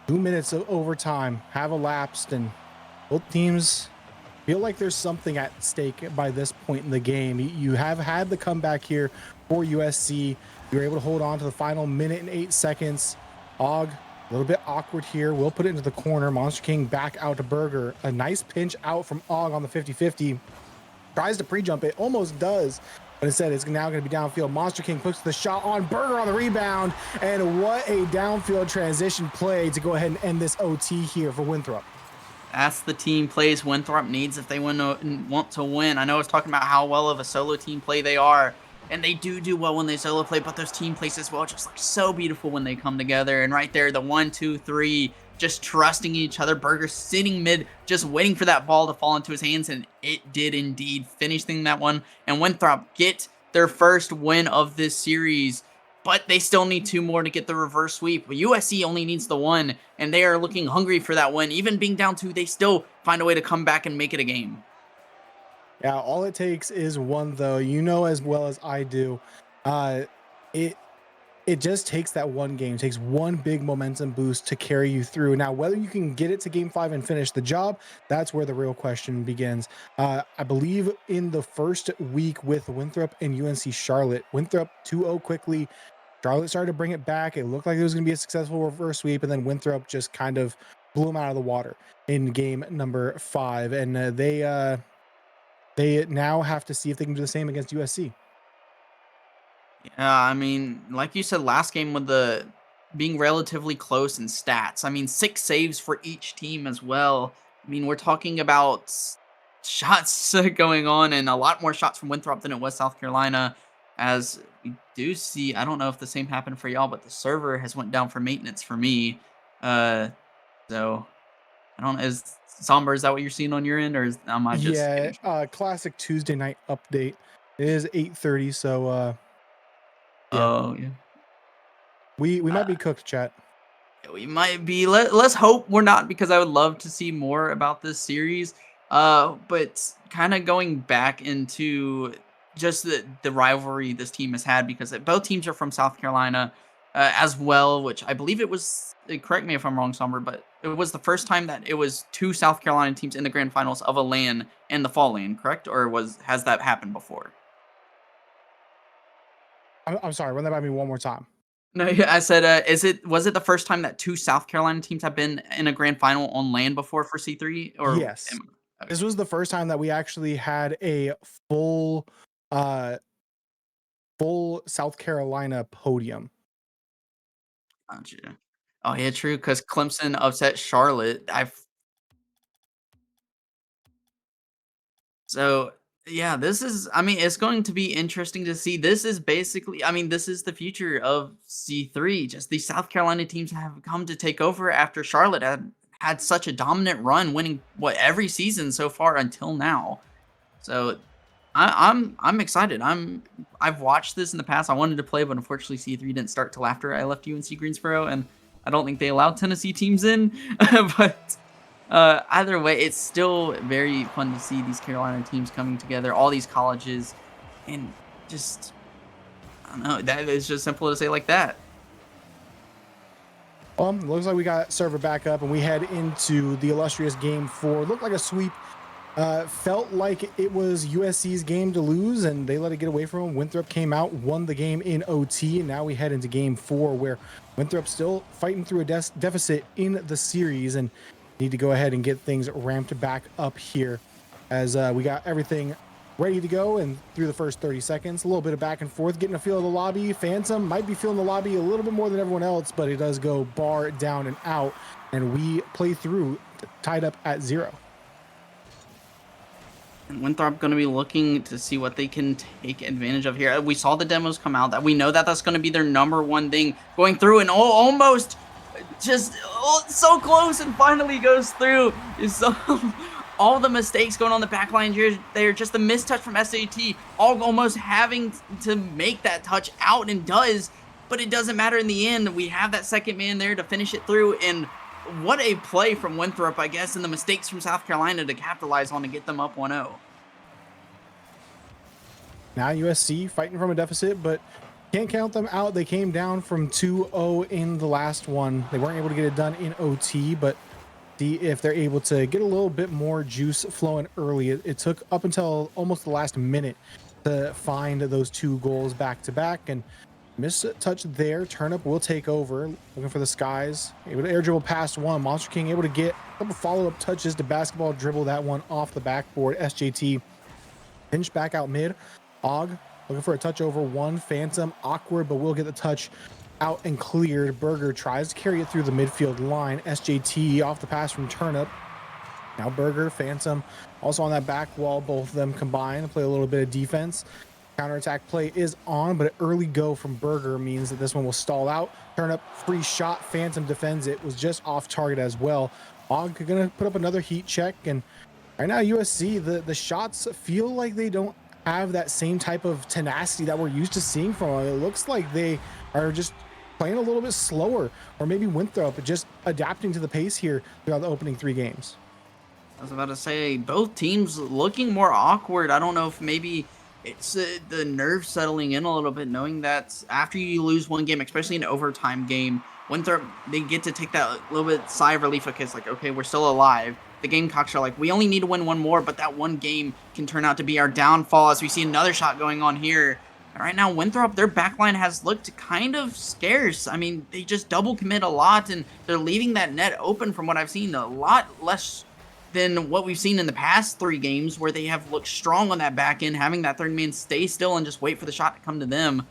2 minutes of overtime have elapsed, and both teams feel like there's something at stake by this point in the game. You have had the comeback here for USC. You were able to hold on to the final minute and 8 seconds. AUG, a little bit awkward here. We'll put it into the corner. Monster King back out to Berger. A nice pinch out from AUG on the 50-50. Tries to pre-jump it, almost does. But instead, it's now going to be downfield. Monster King puts the shot on. Berger on the rebound. And what a downfield transition play to go ahead and end this OT here for Winthrop. That's the team plays Winthrop needs if they want to win. I know I was talking about how well of a solo team play they are and they do well when they solo play, but those team plays as well just look so beautiful when they come together. And right there, the 1, 2, 3, just trusting each other. Burger sitting mid, just waiting for that ball to fall into his hands, and it did indeed, finishing that one. And Winthrop get their first win of this series, but they still need 2 more to get the reverse sweep. USC only needs the 1, and they are looking hungry for that win. Even being down 2, they still find a way to come back and make it a game. Yeah, all it takes is 1, though. You know as well as I do. It just takes that 1 game. It takes 1 big momentum boost to carry you through. Now, whether you can get it to game 5 and finish the job, that's where the real question begins. I believe in the first week with Winthrop and UNC Charlotte, Winthrop 2-0 quickly. Charlotte started to bring it back. It looked like it was going to be a successful reverse sweep, and then Winthrop just kind of blew them out of the water in game number 5. And they now have to see if they can do the same against USC. Yeah, I mean, like you said last game with the being relatively close in stats. I mean, 6 saves for each team as well. I mean, we're talking about shots going on, and a lot more shots from Winthrop than it was South Carolina. As we do see, I don't know if the same happened for y'all, but the server has went down for maintenance for me. So I don't know. Is Somber, is that what you're seeing on your end, or am I just? Yeah, classic Tuesday night update. It is 8:30, so yeah. Oh yeah. We might be cooked, chat. We might be. Let's hope we're not, because I would love to see more about this series. But kind of going back into just the rivalry this team has had, because both teams are from South Carolina as well, which I believe it was, correct me if I'm wrong, Somber, but it was the first time that it was 2 South Carolina teams in the grand finals of a LAN and the fall LAN, correct? Or has that happened before? I'm sorry, run that by me one more time. No, I said, was it the first time that 2 South Carolina teams have been in a grand final on LAN before for C3? Or yes. Okay. This was the first time that we actually had a full South Carolina podium. Gotcha. Oh yeah, true, because Clemson upset Charlotte. So yeah, this is, I mean, it's going to be interesting to see. This is basically, I mean, this is the future of C3. Just these South Carolina teams have come to take over after Charlotte had such a dominant run, winning every season so far until now. So I'm excited. I've watched this in the past. I wanted to play, but unfortunately C3 didn't start till after I left UNC Greensboro, and I don't think they allowed Tennessee teams in. But either way, it's still very fun to see these Carolina teams coming together, all these colleges, and just, I don't know, that is just simple to say like that. Looks like we got server back up, and we head into the illustrious game 4. Looked like a sweep. Felt like it was USC's game to lose, and they let it get away from them. Winthrop came out, won the game in OT, and now we head into game 4, where Winthrop still fighting through a deficit in the series, and need to go ahead and get things ramped back up here, as we got everything ready to go. And through the first 30 seconds, a little bit of back and forth, getting a feel of the lobby. Phantom might be feeling the lobby a little bit more than everyone else, but it does go bar down and out, and we play through tied up at 0. And Winthrop going to be looking to see what they can take advantage of here. We saw the demos come out, that we know that that's going to be their #1 thing, going through, and almost just so close, and finally goes through. So all the mistakes going on the back line here, they're just the mistouch from SAT, almost having to make that touch out, and does, but it doesn't matter in the end. We have that second man there to finish it through, and what a play from Winthrop, I guess, and the mistakes from South Carolina to capitalize on to get them up 1-0. Now USC fighting from a deficit, but can't count them out. They came down from 2-0 in the last one. They weren't able to get it done in OT, but see if they're able to get a little bit more juice flowing early. It took up until almost the last minute to find those 2 goals back to back, and miss touch there. Turnip will take over, looking for the skies. Able to air dribble past one. Monster King able to get a couple follow-up touches to basketball dribble that one off the backboard. SJT pinch back out mid. Og looking for a touch over one. Phantom awkward, but will get the touch out and cleared. Burger tries to carry it through the midfield line. SJT off the pass from Turnip. Now Burger, Phantom also on that back wall. Both of them combine and play a little bit of defense. Counterattack play is on, but an early go from Burger means that this one will stall out. Turnip, free shot, Phantom defends it, was just off target as well. Og gonna put up another heat check, and right now USC, the shots feel like they don't have that same type of tenacity that we're used to seeing from them. It looks like they are just playing a little bit slower, or maybe Winthrop just adapting to the pace here throughout the opening 3 games. I was about to say, both teams looking more awkward. I don't know if maybe it's the nerves settling in a little bit, knowing that after you lose one game, especially an overtime game, Winthrop, they get to take that little bit sigh of relief, because like, okay, we're still alive. The Gamecocks are like, we only need to win one more, but that one game can turn out to be our downfall, as we see another shot going on here. And right now, Winthrop, their backline has looked kind of scarce. I mean, they just double commit a lot, and they're leaving that net open from what I've seen, a lot less than what we've seen in the past 3 games, where they have looked strong on that back end, having that third man stay still and just wait for the shot to come to them.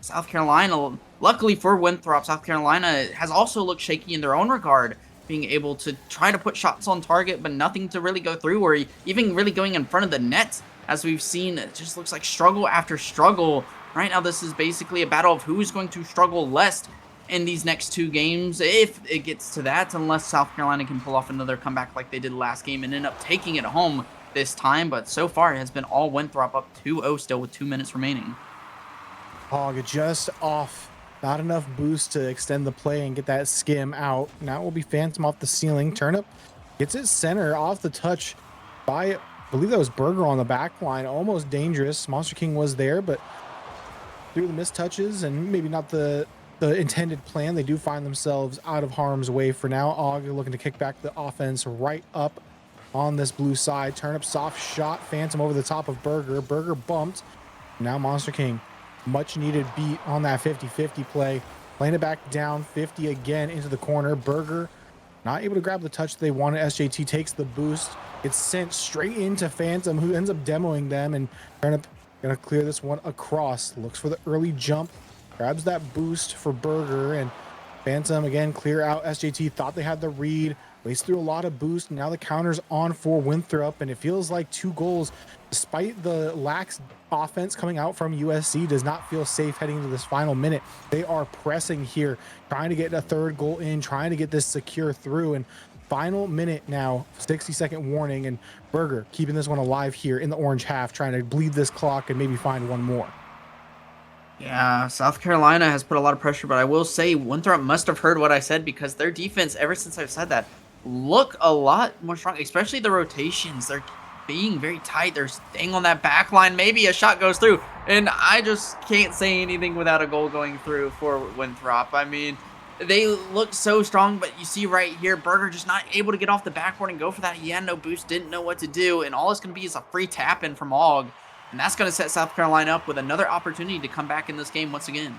South Carolina, luckily for Winthrop, South Carolina has also looked shaky in their own regard, being able to try to put shots on target, but nothing to really go through, or even really going in front of the net. As we've seen, it just looks like struggle after struggle. Right now, this is basically a battle of who is going to struggle less in these next 2 games, if it gets to that, unless South Carolina can pull off another comeback like they did last game and end up taking it home this time. But so far, it has been all Winthrop, up 2-0 still with 2 minutes remaining. Og just off. Not enough boost to extend the play and get that skim out. Now it will be Phantom off the ceiling. Turnip gets it center off the touch by, I believe that was Burger on the back line. Almost dangerous. Monster King was there, but through the missed touches and maybe not the intended plan, they do find themselves out of harm's way for now. Og looking to kick back the offense right up on this blue side. Turnip soft shot. Phantom over the top of Burger. Burger bumped. Now Monster King. Much needed beat on that 50-50 play. Playing it back down 50 again into the corner. Burger not able to grab the touch they wanted. SJT takes the boost. It's sent straight into Phantom, who ends up demoing them, and Turnip gonna clear this one across. Looks for the early jump. Grabs that boost for Burger, and Phantom again clear out. SJT thought they had the read. Wastes through a lot of boost. Now the counter's on for Winthrop, and it feels like 2 goals, despite the lax offense coming out from USC, does not feel safe heading into this final minute. They are pressing here, trying to get a 3rd goal in, trying to get this secure through. And final minute now, 60-second warning, and Burger keeping this one alive here in the orange half, trying to bleed this clock and maybe find one more. Yeah, South Carolina has put a lot of pressure, but I will say Winthrop must have heard what I said, because their defense, ever since I've said that, look a lot more strong, especially the rotations. They're being very tight. They're staying on that back line. Maybe a shot goes through, and I just can't say anything without a goal going through for Winthrop. I mean, they look so strong, but you see right here, Burger just not able to get off the backboard and go for that. He had no boost, didn't know what to do, and all it's going to be is a free tap in from Og, and that's going to set South Carolina up with another opportunity to come back in this game once again.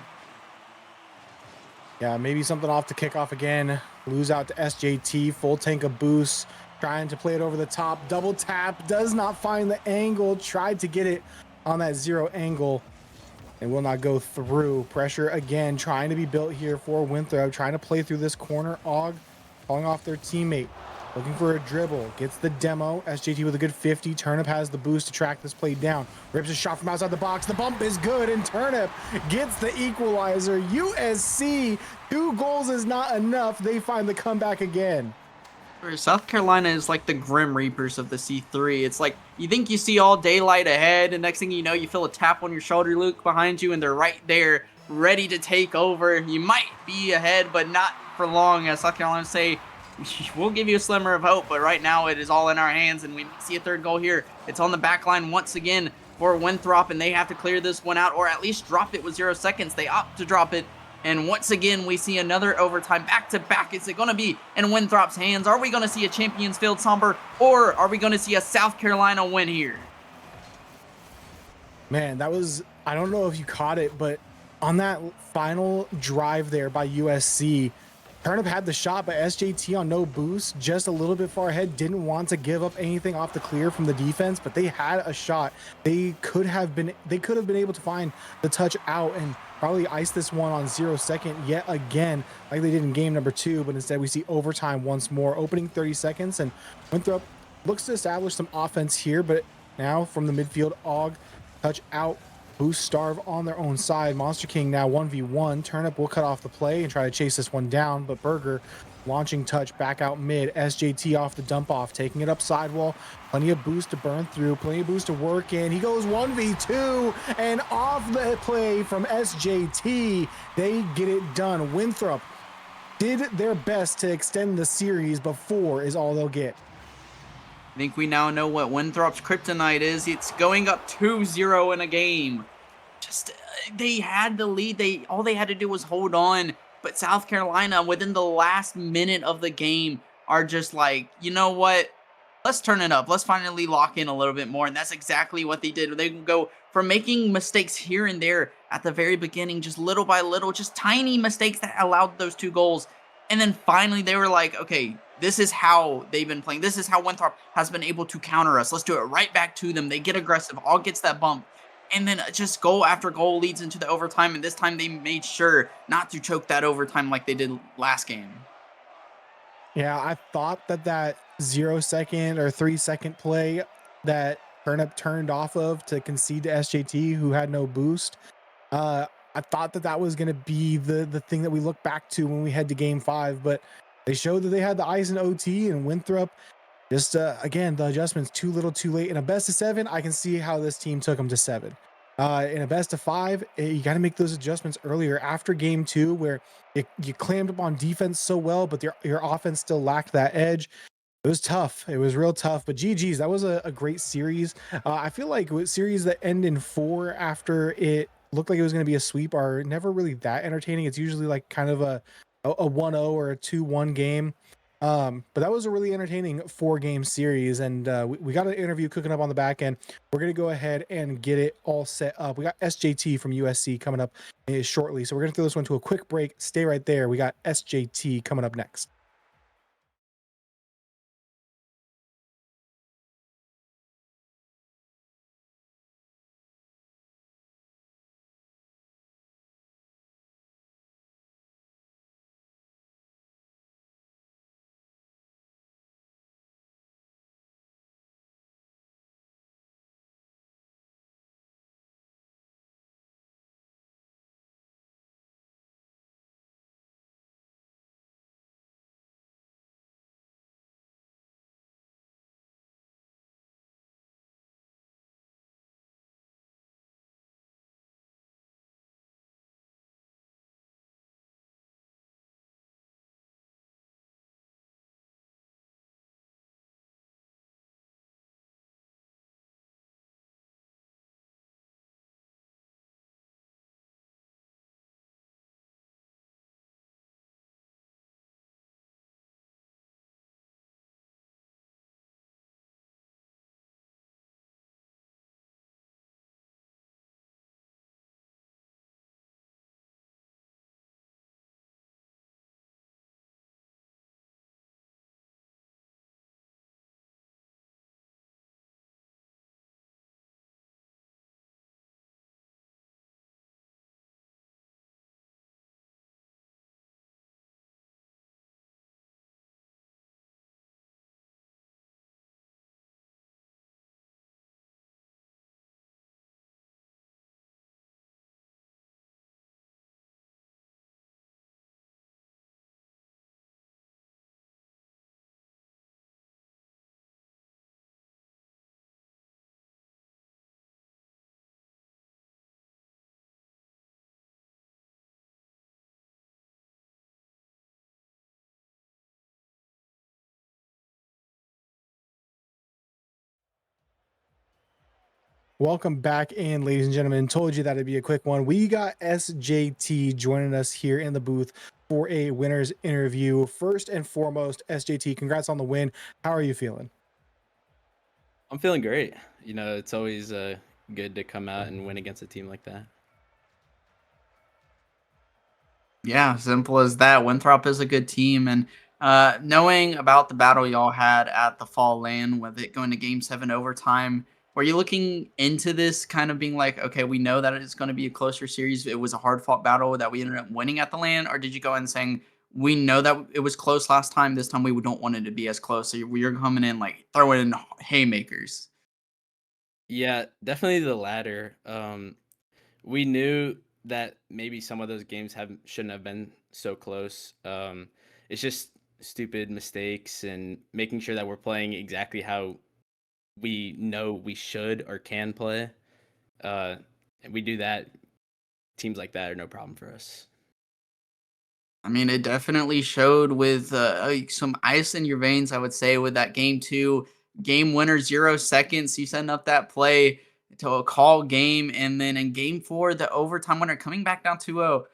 Yeah, maybe something off the kickoff again. Lose out to SJT, full tank of boost. Trying to play it over the top. Double tap. Does not find the angle. Tried to get it on that 0 angle. It will not go through. Pressure again. Trying to be built here for Winthrop. Trying to play through this corner. Og calling off their teammate. Looking for a dribble. Gets the demo. SJT with a good 50. Turnip has the boost to track this play down. Rips a shot from outside the box. The bump is good, and Turnip gets the equalizer. USC, 2 goals is not enough. They find the comeback again. South Carolina is like the Grim Reapers of the C3. It's like you think you see all daylight ahead, and next thing you know, you feel a tap on your shoulder, Luke, behind you, and they're right there, ready to take over. You might be ahead, but not for long. As South Carolina say, we'll give you a slimmer of hope, but right now it is all in our hands, and we see a 3rd goal here. It's on the back line once again for Winthrop, and they have to clear this one out, or at least drop it with 0 seconds. They opt to drop it. And once again, we see another overtime back-to-back. Is it going to be in Winthrop's hands? Are we going to see a Champions Field somber, or are we going to see a South Carolina win here? Man, that was, I don't know if you caught it, but on that final drive there by USC, Turnip had the shot, but SJT on no boost, just a little bit far ahead, didn't want to give up anything off the clear from the defense, but they had a shot. They could have been able to find the touch out and probably ice this one on 0 second yet again, like they did in game number 2, but instead we see overtime once more. Opening 30 seconds, and Winthrop looks to establish some offense here, but now from the midfield, Og touch out Boost Starve on their own side. Monster King now 1v1. Turnip will cut off the play and try to chase this one down, but Burger launching touch back out mid. SJT off the dump off, taking it up sidewall. Plenty of boost to burn through, plenty of boost to work in. He goes 1v2 and off the play from SJT. They get it done. Winthrop did their best to extend the series, but 4 is all they'll get. I think we now know what Winthrop's kryptonite is. It's going up 2-0 in a game. Just they had the lead. All they had to do was hold on. But South Carolina, within the last minute of the game, are just like, you know what? Let's turn it up. Let's finally lock in a little bit more. And that's exactly what they did. They can go from making mistakes here and there at the very beginning, just little by little, just tiny mistakes that allowed those 2 goals. And then finally they were like, okay, this is how they've been playing. This is how Winthrop has been able to counter us. Let's do it right back to them. They get aggressive. All gets that bump. And then just goal after goal leads into the overtime. And this time they made sure not to choke that overtime like they did last game. Yeah, I thought that 0-second or 3-second play that Turnip turned off of to concede to SJT, who had no boost. I thought that was going to be the thing that we look back to when we head to game 5, but they showed that they had the ice in OT, and Winthrop just, again, the adjustments too little too late. In a best of 7, I can see how this team took them to 7. In a best of 5, you got to make those adjustments earlier after game 2, where you clammed up on defense so well, but your offense still lacked that edge. It was tough. It was real tough, but GG's, that was a great series. I feel like with series that end in 4 after it looked like it was going to be a sweep are never really that entertaining. It's usually like kind of a 1-0 or a 2-1 game. But that was a really entertaining 4-game series, and we got an interview cooking up on the back end. We're going to go ahead and get it all set up. We got SJT from USC coming up shortly, so we're going to throw this one to a quick break. Stay right there. We got SJT coming up next. Welcome back in, ladies and gentlemen. Told you that'd be a quick one. We got SJT joining us here in the booth for a winner's interview. First and foremost, SJT, congrats on the win. How are you feeling? I'm feeling great. You know, it's always good to come out and win against a team like that. Yeah, simple as that. Winthrop is a good team, and knowing about the battle y'all had at the Fall LAN with it going to Game 7 overtime, were you looking into this kind of being like, okay, we know that it's going to be a closer series. It was a hard-fought battle that we ended up winning at the LAN, or did you go in saying, we know that it was close last time, this time we don't want it to be as close, so you're coming in like throwing in haymakers? Yeah, definitely the latter. we knew that maybe some of those games shouldn't have been so close. It's just stupid mistakes and making sure that we're playing exactly how we know we should or can play. And we do that. Teams like that are no problem for us. I mean, it definitely showed with some ice in your veins, I would say, with that game 2, game winner, 0 seconds. You setting up that play to a call game. And then in game 4, the overtime winner coming back down 2-0.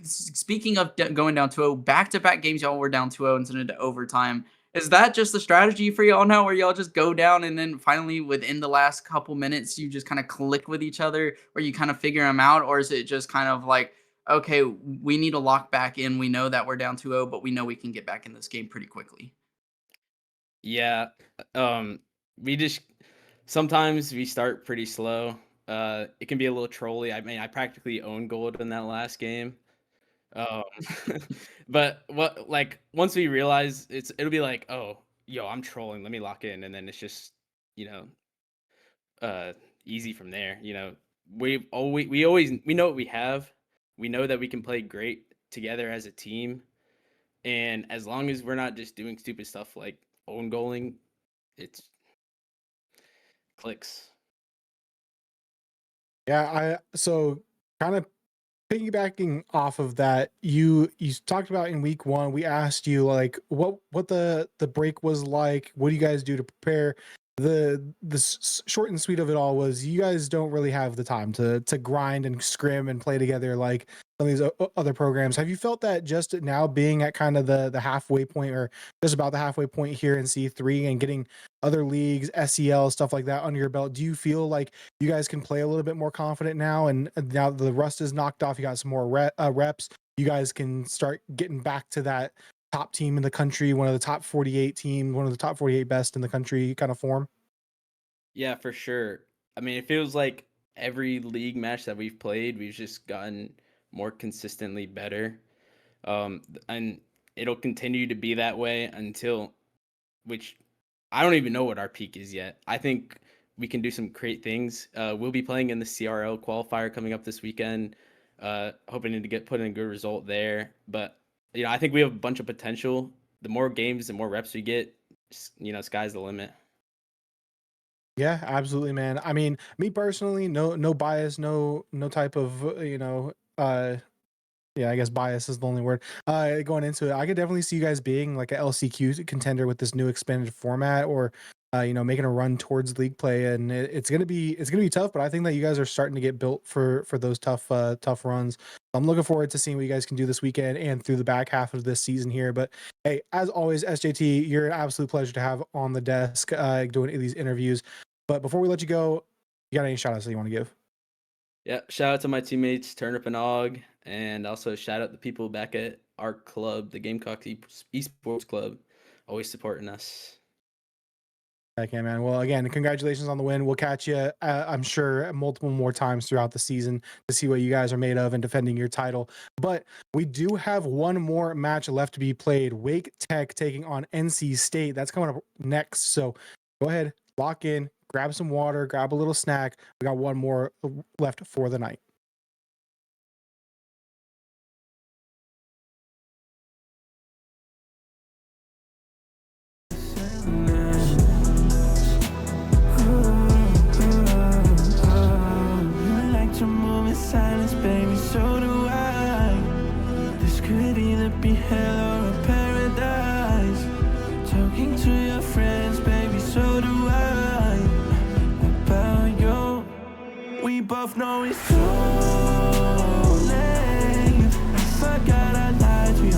Speaking of going down 2-0, back-to-back games, y'all were down 2-0 and sent it to overtime. Is that just the strategy for y'all now, where y'all just go down and then finally within the last couple minutes, you just kind of click with each other, where you kind of figure them out? Or is it just kind of like, okay, we need to lock back in. We know that we're down 2-0, but we know we can get back in this game pretty quickly. Yeah. We just sometimes we start pretty slow. It can be a little trolly. I mean, I practically owned gold in that last game. But once we realize it'll be like, oh, yo, I'm trolling. Let me lock in, and then it's just, easy from there. We know what we have. We know that we can play great together as a team, and as long as we're not just doing stupid stuff like own goaling, it's clicks. Yeah, so kind of piggybacking off of that, you talked about in week 1, we asked you like what the break was like. What do you guys do to prepare? The short and sweet of it all was you guys don't really have the time to grind and scrim and play together like some of these other programs. Have you felt that just now being at kind of the halfway point, or just about the halfway point here in C3, and getting other leagues, SEL, stuff like that under your belt, do you feel like you guys can play a little bit more confident now, and now the rust is knocked off, you got some more reps, you guys can start getting back to that top team in the country, one of the top 48 teams, one of the top 48 best in the country kind of form? Yeah, for sure. I mean, it feels like every league match that we've played, we've just gotten more consistently better. And it'll continue to be that way until, which I don't even know what our peak is yet. I think we can do some great things. We'll be playing in the CRL qualifier coming up this weekend, hoping to put in a good result there. But I think we have a bunch of potential. The more games, the more reps we get, sky's the limit. Yeah, absolutely, man. I mean, me personally, no bias, no type of, yeah, I guess bias is the only word. Going into it, I could definitely see you guys being like a LCQ contender with this new expanded format, or making a run towards league play, and it's gonna be tough. But I think that you guys are starting to get built for those tough runs. I'm looking forward to seeing what you guys can do this weekend and through the back half of this season here. But hey, as always, SJT, you're an absolute pleasure to have on the desk doing these interviews. But before we let you go, you got any shout outs that you want to give? Yeah, shout out to my teammates Turnip and Og, and also shout out the people back at our club, the Gamecock Esports Club, always supporting us. Okay, man. Well, again, congratulations on the win. We'll catch you, I'm sure, multiple more times throughout the season to see what you guys are made of and defending your title. But we do have one more match left to be played. Wake Tech taking on NC State. That's coming up next. So go ahead, lock in, grab some water, grab a little snack. We got one more left for the night. Silence, baby, so do I. This could either be hell or a paradise. Talking to your friends, baby, so do I. About you, we both know it's too late. I forgot I lied to you.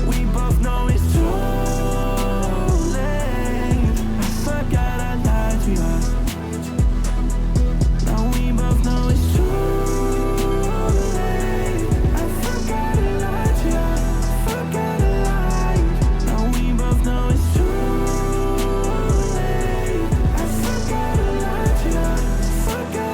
We both know it's too late. I forgot I lied to you. Forgot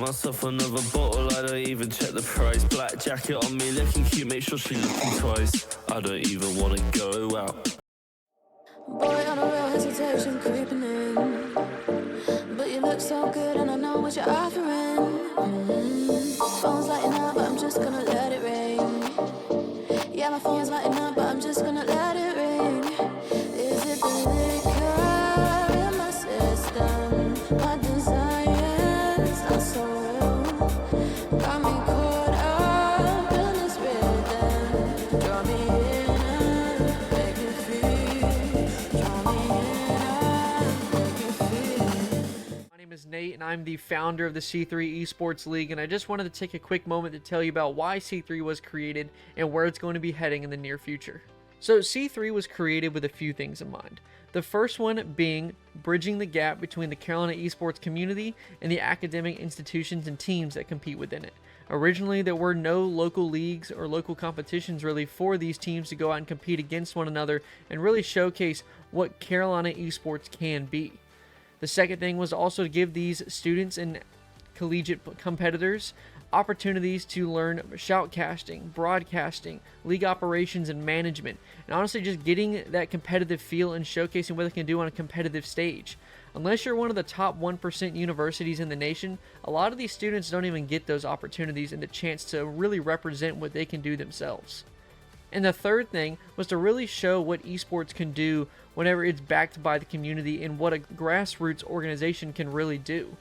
myself another bottle, I don't even check the price. Black jacket on me, looking cute, make sure she looking twice. I don't even wanna go out. Boy, on a real hesitation creeping in. But you look so good and I know what you're offering. Phone's lighting up, but I'm just gonna let it ring. Yeah, my phone's lighting up, but I'm just gonna let it ring. Is it the liquor in my system? My desire's not so real. Got me caught up in this rhythm. Draw me in and make me feel. Draw me in and make me feel. My name is Nate, and I'm the founder of the C3 Esports League, and I just wanted to take a quick moment to tell you about why C3 was created and where it's going to be heading in the near future. So C3 was created with a few things in mind. The first one being bridging the gap between the Carolina esports community and the academic institutions and teams that compete within it. Originally, there were no local leagues or local competitions really for these teams to go out and compete against one another and really showcase what Carolina esports can be. The second thing was also to give these students and collegiate competitors opportunities to learn shoutcasting, broadcasting, league operations, and management, and honestly just getting that competitive feel and showcasing what they can do on a competitive stage. Unless you're one of the top 1% universities in the nation, a lot of these students don't even get those opportunities and the chance to really represent what they can do themselves. And the third thing was to really show what esports can do whenever it's backed by the community and what a grassroots organization can really do.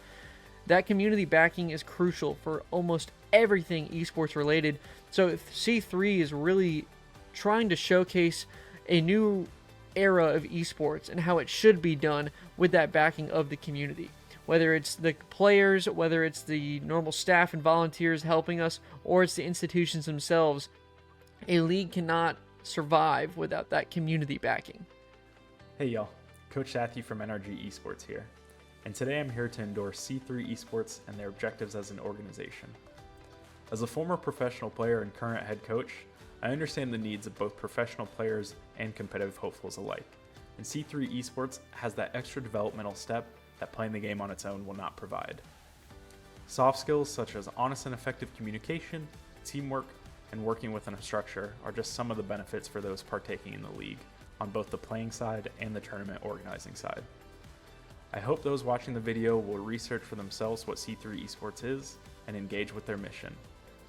That community backing is crucial for almost everything esports related. So C3 is really trying to showcase a new era of esports and how it should be done with that backing of the community. Whether it's the players, whether it's the normal staff and volunteers helping us, or it's the institutions themselves, a league cannot survive without that community backing. Hey y'all, Coach Sathy from NRG Esports here, and today I'm here to endorse C3 Esports and their objectives as an organization. As a former professional player and current head coach, I understand the needs of both professional players and competitive hopefuls alike, and C3 Esports has that extra developmental step that playing the game on its own will not provide. Soft skills such as honest and effective communication, teamwork, and working within a structure are just some of the benefits for those partaking in the league on both the playing side and the tournament organizing side. I hope those watching the video will research for themselves what C3 Esports is and engage with their mission.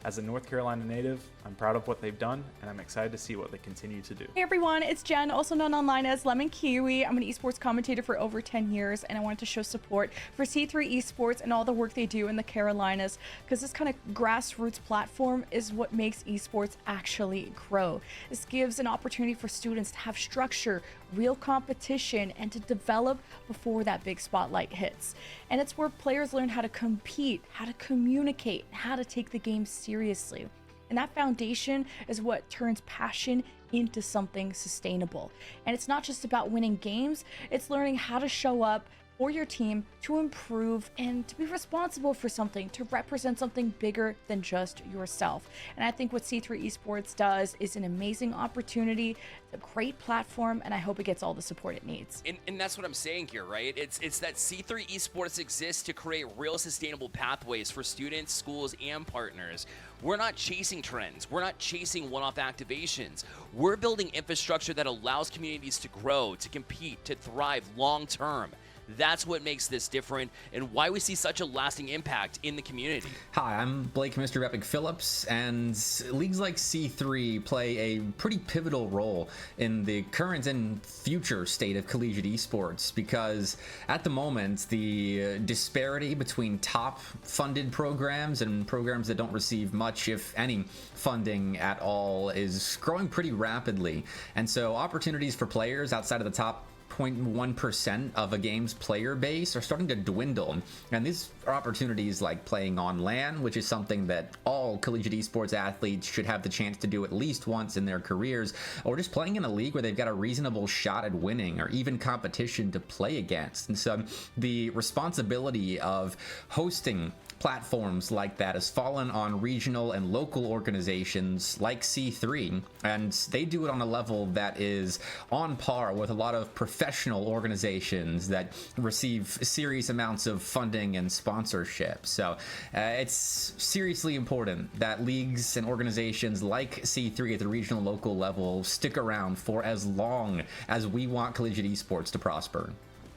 As a North Carolina native, I'm proud of what they've done, and I'm excited to see what they continue to do. Hey everyone, it's Jen, also known online as Lemon Kiwi. I'm an esports commentator for over 10 years, and I wanted to show support for C3 Esports and all the work they do in the Carolinas, because this kind of grassroots platform is what makes esports actually grow. This gives an opportunity for students to have structure, real competition, and to develop before that big spotlight hits. And it's where players learn how to compete, how to communicate, how to take the game seriously. And that foundation is what turns passion into something sustainable. And it's not just about winning games, it's learning how to show up for your team to improve and to be responsible for something, to represent something bigger than just yourself. And I think what C3 Esports does is an amazing opportunity, a great platform, and I hope it gets all the support it needs. And that's what I'm saying here, right? It's that C3 Esports exists to create real sustainable pathways for students, schools, and partners. We're not chasing trends. We're not chasing one-off activations. We're building infrastructure that allows communities to grow, to compete, to thrive long-term. That's what makes this different and why we see such a lasting impact in the community. Hi, I'm Blake Mr. Epic Phillips, and leagues like C3 play a pretty pivotal role in the current and future state of collegiate esports, because at the moment the disparity between top funded programs and programs that don't receive much, if any, funding at all is growing pretty rapidly. And so opportunities for players outside of the top 0.1% of a game's player base are starting to dwindle, and these are opportunities like playing on LAN, which is something that all collegiate esports athletes should have the chance to do at least once in their careers, or just playing in a league where they've got a reasonable shot at winning or even competition to play against. And so the responsibility of hosting platforms like that has fallen on regional and local organizations like C3, and they do it on a level that is on par with a lot of professional organizations that receive serious amounts of funding and sponsorship. So it's seriously important that leagues and organizations like C3 at the regional local level stick around for as long as we want collegiate esports to prosper.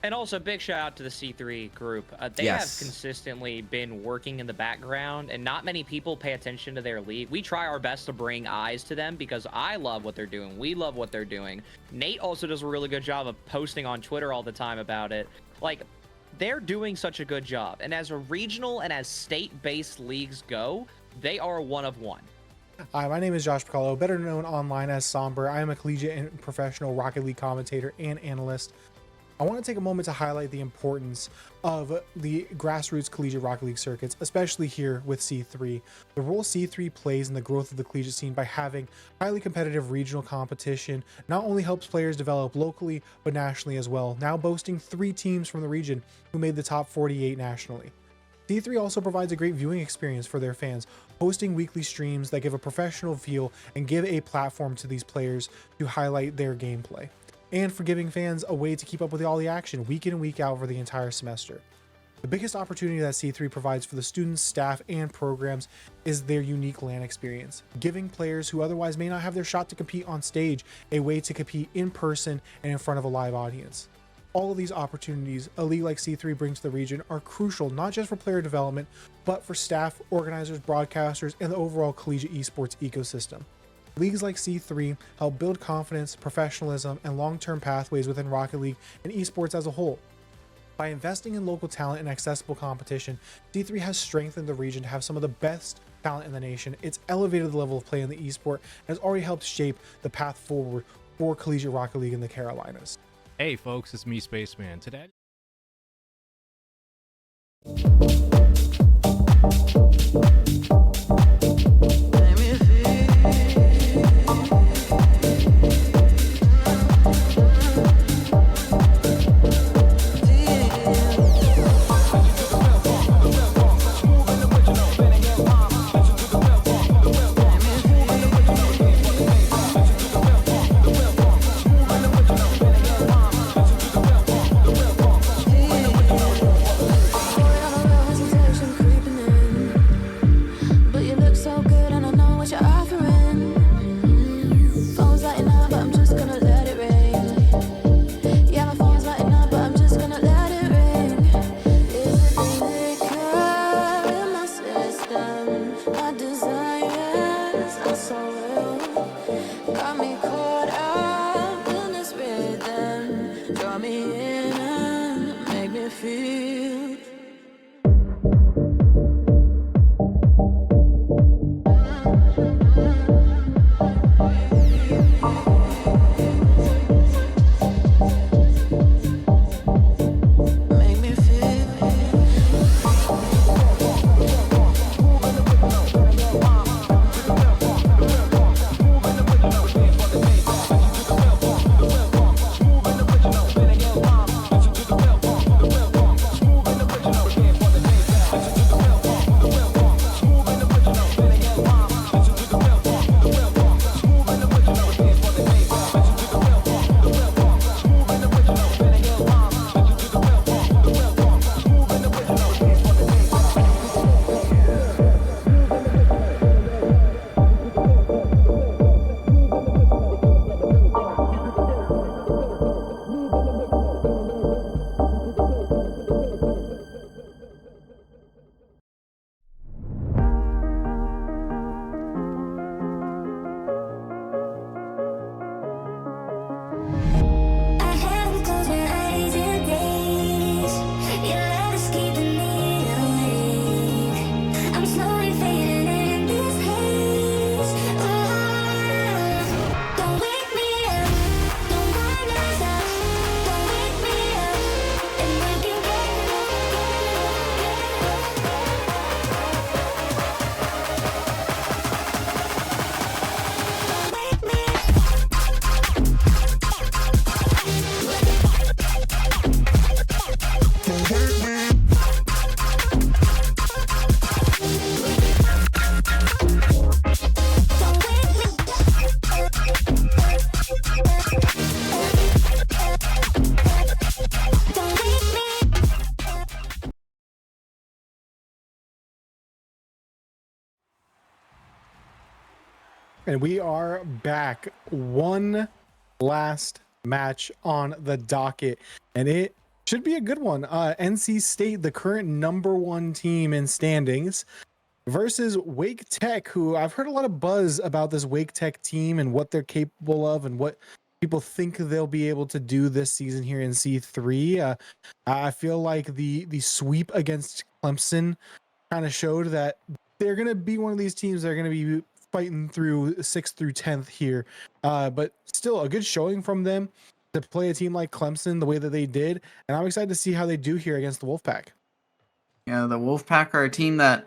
And also, big shout out to the C3 group. They have consistently been working in the background, and not many people pay attention to their league. We try our best to bring eyes to them because I love what they're doing. We love what they're doing. Nate also does a really good job of posting on Twitter all the time about it. Like, they're doing such a good job. And as a regional and as state-based leagues go, they are one of one. Hi, my name is Josh Piccolo, better known online as Somber. I am a collegiate and professional Rocket League commentator and analyst. I want to take a moment to highlight the importance of the grassroots collegiate Rocket League circuits, especially here with C3. The role C3 plays in the growth of the collegiate scene by having highly competitive regional competition not only helps players develop locally, but nationally as well, now boasting 3 teams from the region who made the top 48 nationally. C3 also provides a great viewing experience for their fans, hosting weekly streams that give a professional feel and give a platform to these players to highlight their gameplay, and for giving fans a way to keep up with all the action week in and week out for the entire semester. The biggest opportunity that C3 provides for the students, staff, and programs is their unique LAN experience, giving players who otherwise may not have their shot to compete on stage a way to compete in person and in front of a live audience. All of these opportunities a league like C3 brings to the region are crucial not just for player development, but for staff, organizers, broadcasters, and the overall collegiate esports ecosystem. Leagues like C3 help build confidence, professionalism, and long-term pathways within Rocket League and esports as a whole. By investing in local talent and accessible competition, C3 has strengthened the region to have some of the best talent in the nation. It's elevated the level of play in the esport and has already helped shape the path forward for collegiate Rocket League in the Carolinas. Hey folks, it's me, Spaceman. Today Make me feel And we are back. One last match on the docket, and it should be a good one. NC State, the current #1 team in standings, versus Wake Tech, who I've heard a lot of buzz about this Wake Tech team and what they're capable of and what people think they'll be able to do this season here in C3. I feel like the sweep against Clemson kind of showed that they're going to be one of these teams that are going to be fighting through 6th through 10th here. But still a good showing from them to play a team like Clemson the way that they did. And I'm excited to see how they do here against the Wolfpack. Yeah, the Wolfpack are a team that,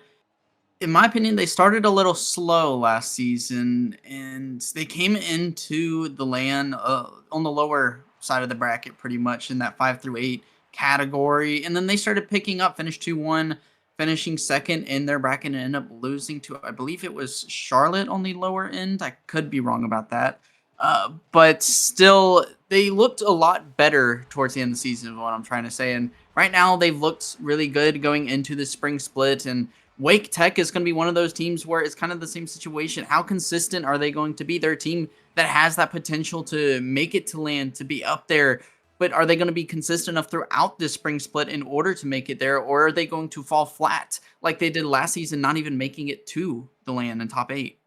in my opinion, they started a little slow last season, and they came into the LAN on the lower side of the bracket pretty much in that 5 through 8 category. And then they started picking up, finished 2-1, finishing second in their bracket and ended up losing to, I believe it was Charlotte on the lower end. I could be wrong about that. But still, they looked a lot better towards the end of the season is what I'm trying to say. And right now they've looked really good going into the spring split. And Wake Tech is going to be one of those teams where it's kind of the same situation. How consistent are they going to be? They're a team that has that potential to make it to LAN, to be up there. But are they going to be consistent enough throughout this spring split in order to make it there? Or are they going to fall flat like they did last season, not even making it to the LAN in top 8?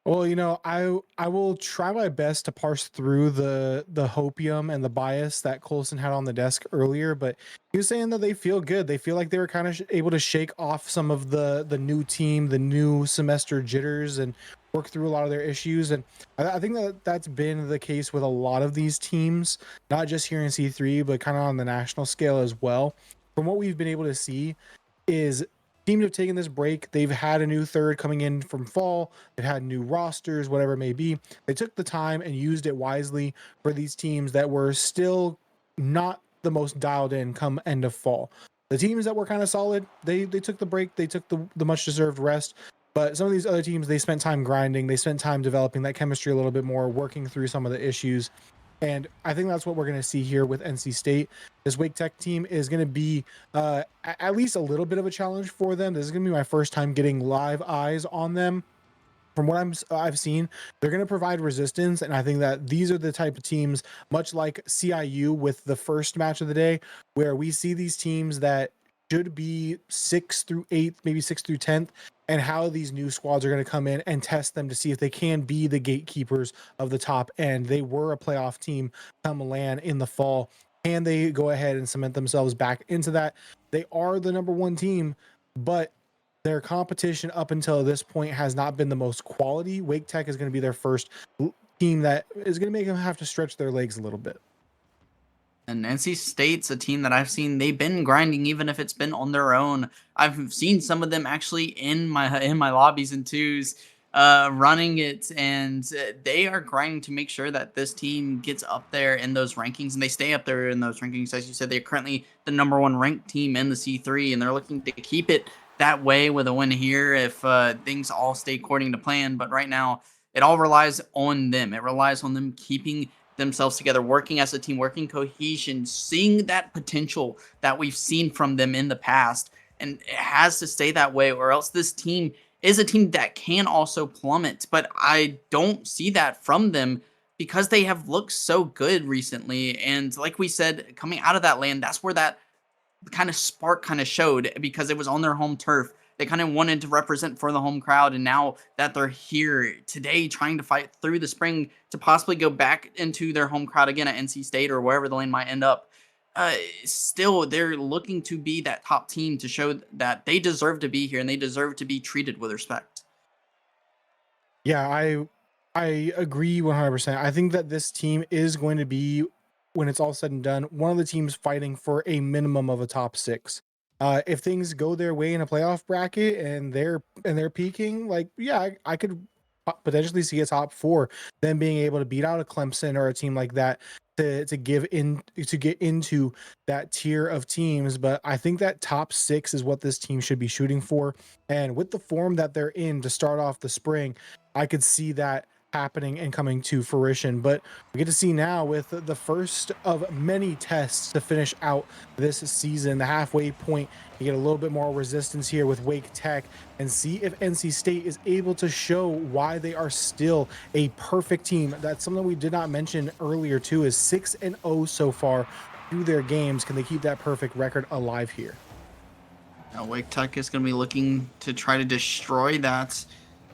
Well, you know, I will try my best to parse through the hopium and the bias that Colson had on the desk earlier, but he was saying that they feel good. They feel like they were kind of able to shake off some of the new team, the new semester jitters, and work through a lot of their issues. And I think that that's been the case with a lot of these teams, not just here in C3, but kind of on the national scale as well. From what we've been able to see is teams have taken this break. They've had a new third coming in from fall. They've had new rosters, whatever it may be. They took the time and used it wisely for these teams that were still not the most dialed in come end of fall. The teams that were kind of solid, they took the break. They took the much deserved rest. But some of these other teams, they spent time grinding. They spent time developing that chemistry a little bit more, working through some of the issues. And I think that's what we're going to see here with NC State. This Wake Tech team is going to be at least a little bit of a challenge for them. This is going to be my first time getting live eyes on them. From what I've seen, they're going to provide resistance. And I think that these are the type of teams, much like CIU with the first match of the day, where we see these teams that should be 6th through 8th, maybe 6th through 10th, and how these new squads are going to come in and test them to see if they can be the gatekeepers of the top end. They were a playoff team come LAN in the fall. Can they go ahead and cement themselves back into that? They are the #1 team, but their competition up until this point has not been the most quality. Wake Tech is going to be their first team that is going to make them have to stretch their legs a little bit. And NC State's a team that I've seen, they've been grinding even if it's been on their own. I've seen some of them actually in my lobbies and twos running it, and they are grinding to make sure that this team gets up there in those rankings, and they stay up there in those rankings. As you said, they're currently the #1 ranked team in the C3, and they're looking to keep it that way with a win here if things all stay according to plan. But right now, it all relies on them. It relies on them keeping themselves together, working as a team, working cohesion, seeing that potential that we've seen from them in the past. And it has to stay that way, or else this team is a team that can also plummet. But I don't see that from them because they have looked so good recently. And like we said, coming out of that LAN, that's where that kind of spark kind of showed, because it was on their home turf. They kind of wanted to represent for the home crowd, and now that they're here today trying to fight through the spring to possibly go back into their home crowd again at NC State or wherever the lane might end up, still they're looking to be that top team to show that they deserve to be here and they deserve to be treated with respect. Yeah, I agree 100%. I think that this team is going to be, when it's all said and done, one of the teams fighting for a minimum of a top 6. If things go their way in a playoff bracket and they're peaking, like, yeah, I could potentially see a top 4, them being able to beat out a Clemson or a team like that to get into that tier of teams. But I think that top 6 is what this team should be shooting for. And with the form that they're in to start off the spring, I could see that happening and coming to fruition. But we get to see now with the first of many tests to finish out this season, the halfway point, you get a little bit more resistance here with Wake Tech, and see if NC State is able to show why they are still a perfect team. That's something we did not mention earlier too, is 6-0 so far through their games. Can they keep that perfect record alive here? Now, Wake Tech is going to be looking to try to destroy that.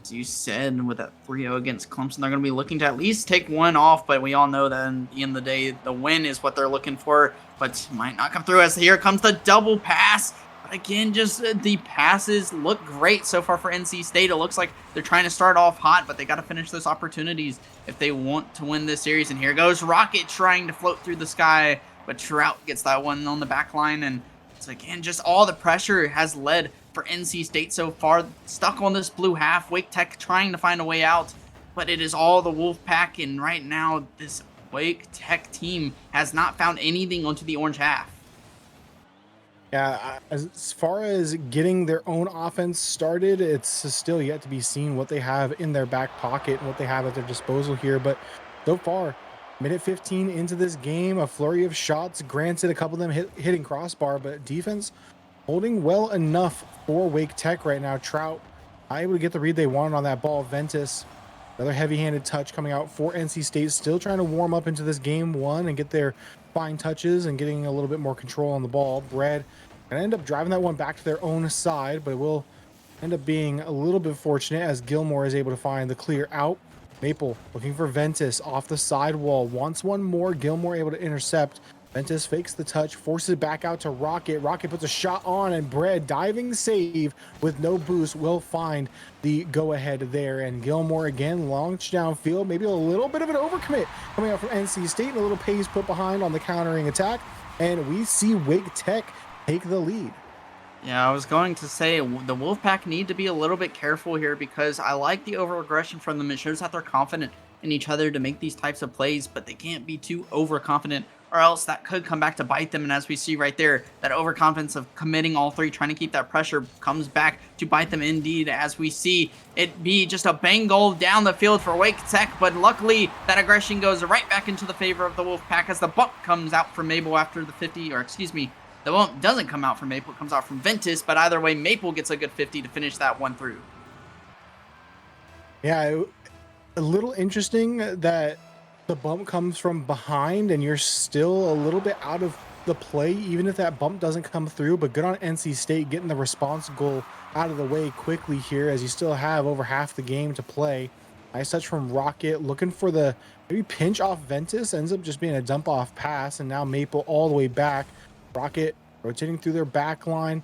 As you said, with that 3-0 against Clemson, they're going to be looking to at least take one off, but we all know that in the end of the day, the win is what they're looking for, but might not come through as here comes the double pass. But again, just the passes look great so far for NC State. It looks like they're trying to start off hot, but they got to finish those opportunities if they want to win this series. And here goes Rocket trying to float through the sky, but Trout gets that one on the back line. And it's again, just all the pressure has led for NC State so far, stuck on this blue half. Wake Tech trying to find a way out, but it is all the Wolfpack, and right now this Wake Tech team has not found anything onto the orange half. Yeah, as far as getting their own offense started, it's still yet to be seen what they have in their back pocket and what they have at their disposal here. But so far, minute 15 into this game, a flurry of shots, granted a couple of them hitting crossbar, but defense holding well enough for Wake Tech right now. Trout able to get the read they wanted on that ball. Ventus, another heavy-handed touch coming out for NC State, still trying to warm up into this game one and get their fine touches and getting a little bit more control on the ball. Bread and end up driving that one back to their own side, but it will end up being a little bit fortunate as Gilmore is able to find the clear out. Maple looking for Ventus off the sidewall, wants one more. Gilmore able to intercept. Ventus fakes the touch, forces it back out to Rocket. Rocket puts a shot on, and Bread diving save with no boost will find the go-ahead there. And Gilmore again launched downfield, maybe a little bit of an overcommit coming out from NC State, and a little pace put behind on the countering attack. And we see Wake Tech take the lead. Yeah, I was going to say the Wolfpack need to be a little bit careful here, because I like the over-aggression from them. It shows that they're confident in each other to make these types of plays, but they can't be too overconfident, or else that could come back to bite them. And as we see right there, that overconfidence of committing all three, trying to keep that pressure, comes back to bite them indeed, as we see it be just a bang goal down the field for Wake Tech. But luckily, that aggression goes right back into the favor of the Wolfpack as the bump comes out from Maple after the 50, or excuse me, the bump doesn't come out from Maple, it comes out from Ventus, but either way, Maple gets a good 50 to finish that one through. Yeah, a little interesting that the bump comes from behind and you're still a little bit out of the play, even if that bump doesn't come through. But good on NC State getting the response goal out of the way quickly here, as you still have over half the game to play. Nice touch from Rocket, looking for the maybe pinch off Ventus, ends up just being a dump off pass, and now Maple all the way back. Rocket rotating through their back line,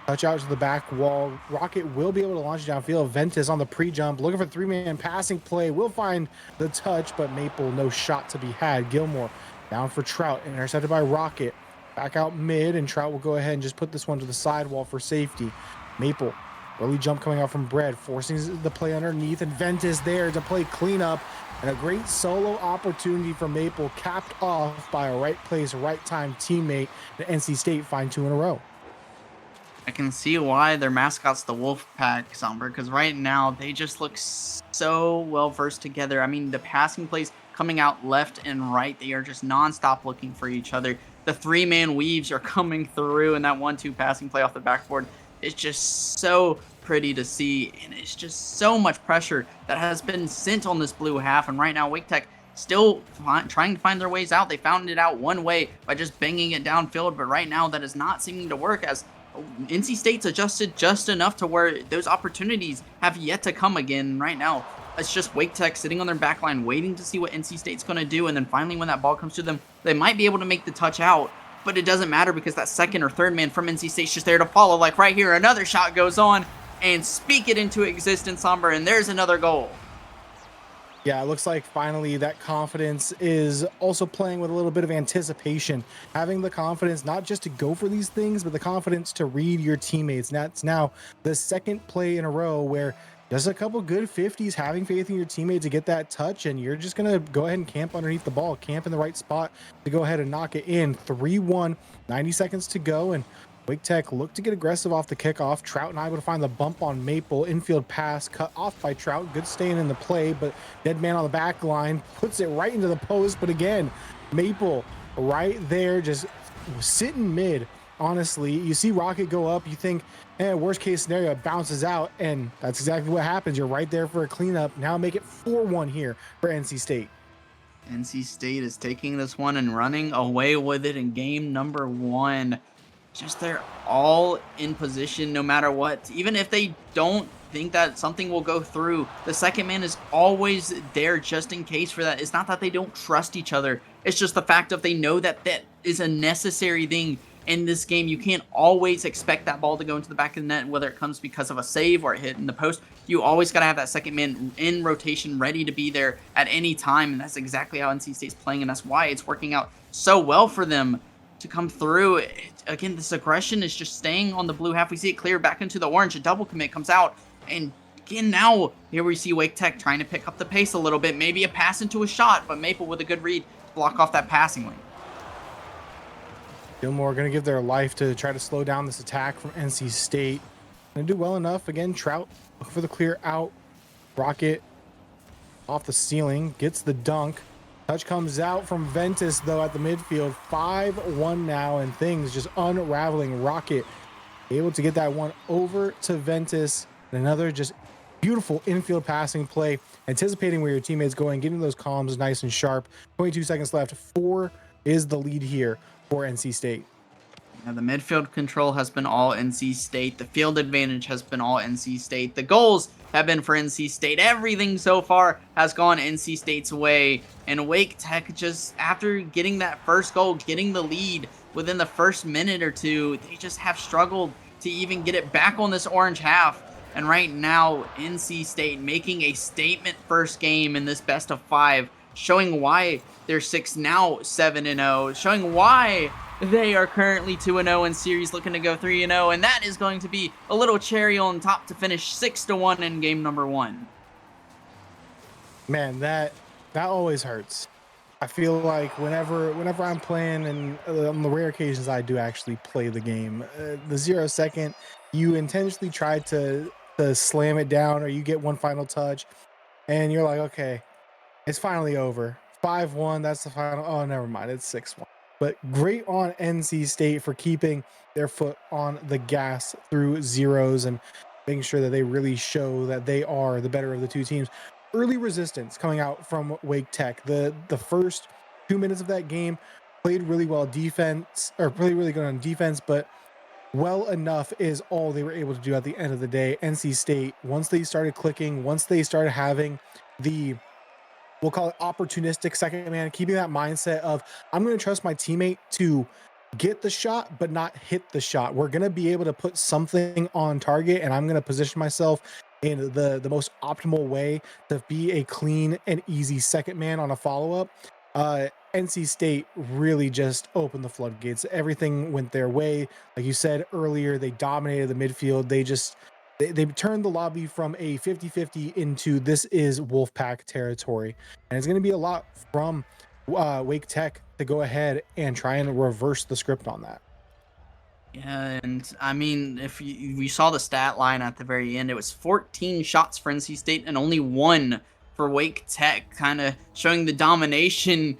touch out to the back wall. Rocket will be able to launch downfield. Ventus on the pre-jump, looking for three-man passing play, will find the touch, but Maple no shot to be had. Gilmore down for Trout, intercepted by Rocket. Back out mid, and Trout will go ahead and just put this one to the sidewall for safety. Maple, early jump coming out from Bread, forcing the play underneath, and Ventus there to play cleanup. And a great solo opportunity for Maple, capped off by a right place, right time teammate. The NC State find 2 in a row. I can see why their mascot's the Wolfpack, Somber, because right now they just look so well versed together. I mean, the passing plays coming out left and right, they are just nonstop looking for each other. The three-man weaves are coming through, and that 1-2 passing play off the backboard is just so pretty to see, and it's just so much pressure that has been sent on this blue half. And right now, Wake Tech still trying to find their ways out. They found it out one way by just banging it downfield, but right now that is not seeming to work, as NC State's adjusted just enough to where those opportunities have yet to come again. Right now, it's just Wake Tech sitting on their back line, waiting to see what NC State's going to do, and then finally when that ball comes to them, they might be able to make the touch out, but it doesn't matter because that second or third man from NC State's just there to follow. Like right here, another shot goes on and speak it into existence, Somber, and there's another goal. Yeah, it looks like finally that confidence is also playing with a little bit of anticipation. Having the confidence not just to go for these things, but the confidence to read your teammates. And that's now the second play in a row where just a couple good 50s, having faith in your teammate to get that touch, and you're just going to go ahead and camp underneath the ball, camp in the right spot to go ahead and knock it in. 3-1, 90 seconds to go, and Wake Tech looked to get aggressive off the kickoff. Trout not able to find the bump on Maple. Infield pass cut off by Trout. Good staying in the play, but dead man on the back line puts it right into the post. But again, Maple right there, just sitting mid. Honestly, you see Rocket go up, you think, worst case scenario, it bounces out, and that's exactly what happens. You're right there for a cleanup. Now make it 4-1 here for NC State. NC State is taking this one and running away with it in game number 1. Just they're all in position no matter what. Even if they don't think that something will go through, the second man is always there just in case for that. It's not that they don't trust each other. It's just the fact of they know that that is a necessary thing in this game. You can't always expect that ball to go into the back of the net, whether it comes because of a save or a hit in the post. You always got to have that second man in rotation, ready to be there at any time, and that's exactly how NC State's playing, and that's why it's working out so well for them to come through. Again, this aggression is just staying on the blue half. We see it clear back into the orange. A double commit comes out, and again, now here we see Wake Tech trying to pick up the pace a little bit. Maybe a pass into a shot, but Maple with a good read to block off that passing lane. Gilmore going to give their life to try to slow down this attack from NC State. Going to do well enough. Again, Trout looking for the clear out. Rocket off the ceiling, gets the dunk. Touch comes out from Ventus, though, at the midfield. 5-1 now, and things just unraveling. Rocket able to get that one over to Ventus. And another just beautiful infield passing play, anticipating where your teammate's going, getting those columns nice and sharp. 22 seconds left. 4 is the lead here for NC State. Now, the midfield control has been all NC State. The field advantage has been all NC State. The goals have been for NC State. Everything so far has gone NC State's way. And Wake Tech, just after getting that first goal, getting the lead within the first minute or two, they just have struggled to even get it back on this orange half. And right now, NC State making a statement first game in this best of 5, showing why they're 6, now 7-0, showing why they are currently 2-0 in series, looking to go 3-0, and that is going to be a little cherry on top to finish 6-1 in game number 1. Man, that always hurts. I feel like whenever I'm playing, and on the rare occasions I do actually play the game, the 0 second, you intentionally try to slam it down, or you get one final touch, and you're like, okay, it's finally over. 5-1, that's the final. Oh, never mind, it's 6-1. But great on NC State for keeping their foot on the gas through zeros and making sure that they really show that they are the better of the two teams. Early resistance coming out from Wake Tech. The first 2 minutes of that game played really well defense, or played really good on defense, but well enough is all they were able to do at the end of the day. NC State, once they started clicking, once they started having the, we'll call it opportunistic second man, keeping that mindset of, I'm going to trust my teammate to get the shot, but not hit the shot. We're going to be able to put something on target, and I'm going to position myself in the most optimal way to be a clean and easy second man on a follow-up. NC State really just opened the floodgates. Everything went their way. Like you said earlier, they dominated the midfield. They turned the lobby from a 50-50 into this is Wolfpack territory. And it's going to be a lot from Wake Tech to go ahead and try and reverse the script on that. Yeah, and I mean, if we saw the stat line at the very end, it was 14 shots for NC State and only 1 for Wake Tech, kind of showing the domination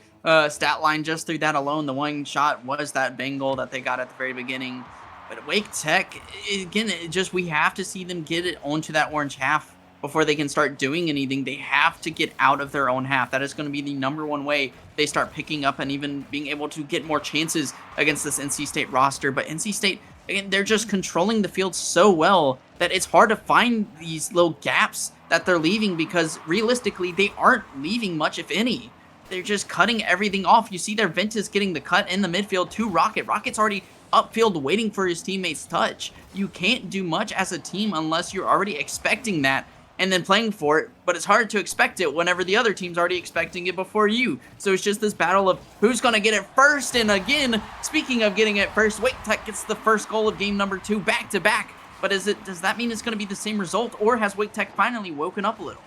stat line just through that alone. The one shot was that Bengal that they got at the very beginning. But Wake Tech, again, we have to see them get it onto that orange half before they can start doing anything. They have to get out of their own half. That is going to be the #1 way they start picking up and even being able to get more chances against this NC State roster. But NC State, again, they're just controlling the field so well that it's hard to find these little gaps that they're leaving, because realistically, they aren't leaving much, if any. They're just cutting everything off. You see their Ventus getting the cut in the midfield to Rocket. Rocket's already upfield waiting for his teammates' touch. You can't do much as a team unless you're already expecting that and then playing for it, but it's hard to expect it whenever the other team's already expecting it before you. So it's just this battle of who's going to get it first. And again, speaking of getting it first, Wake Tech gets the first goal of game number 2 back-to-back. But does that mean it's going to be the same result, or has Wake Tech finally woken up a little?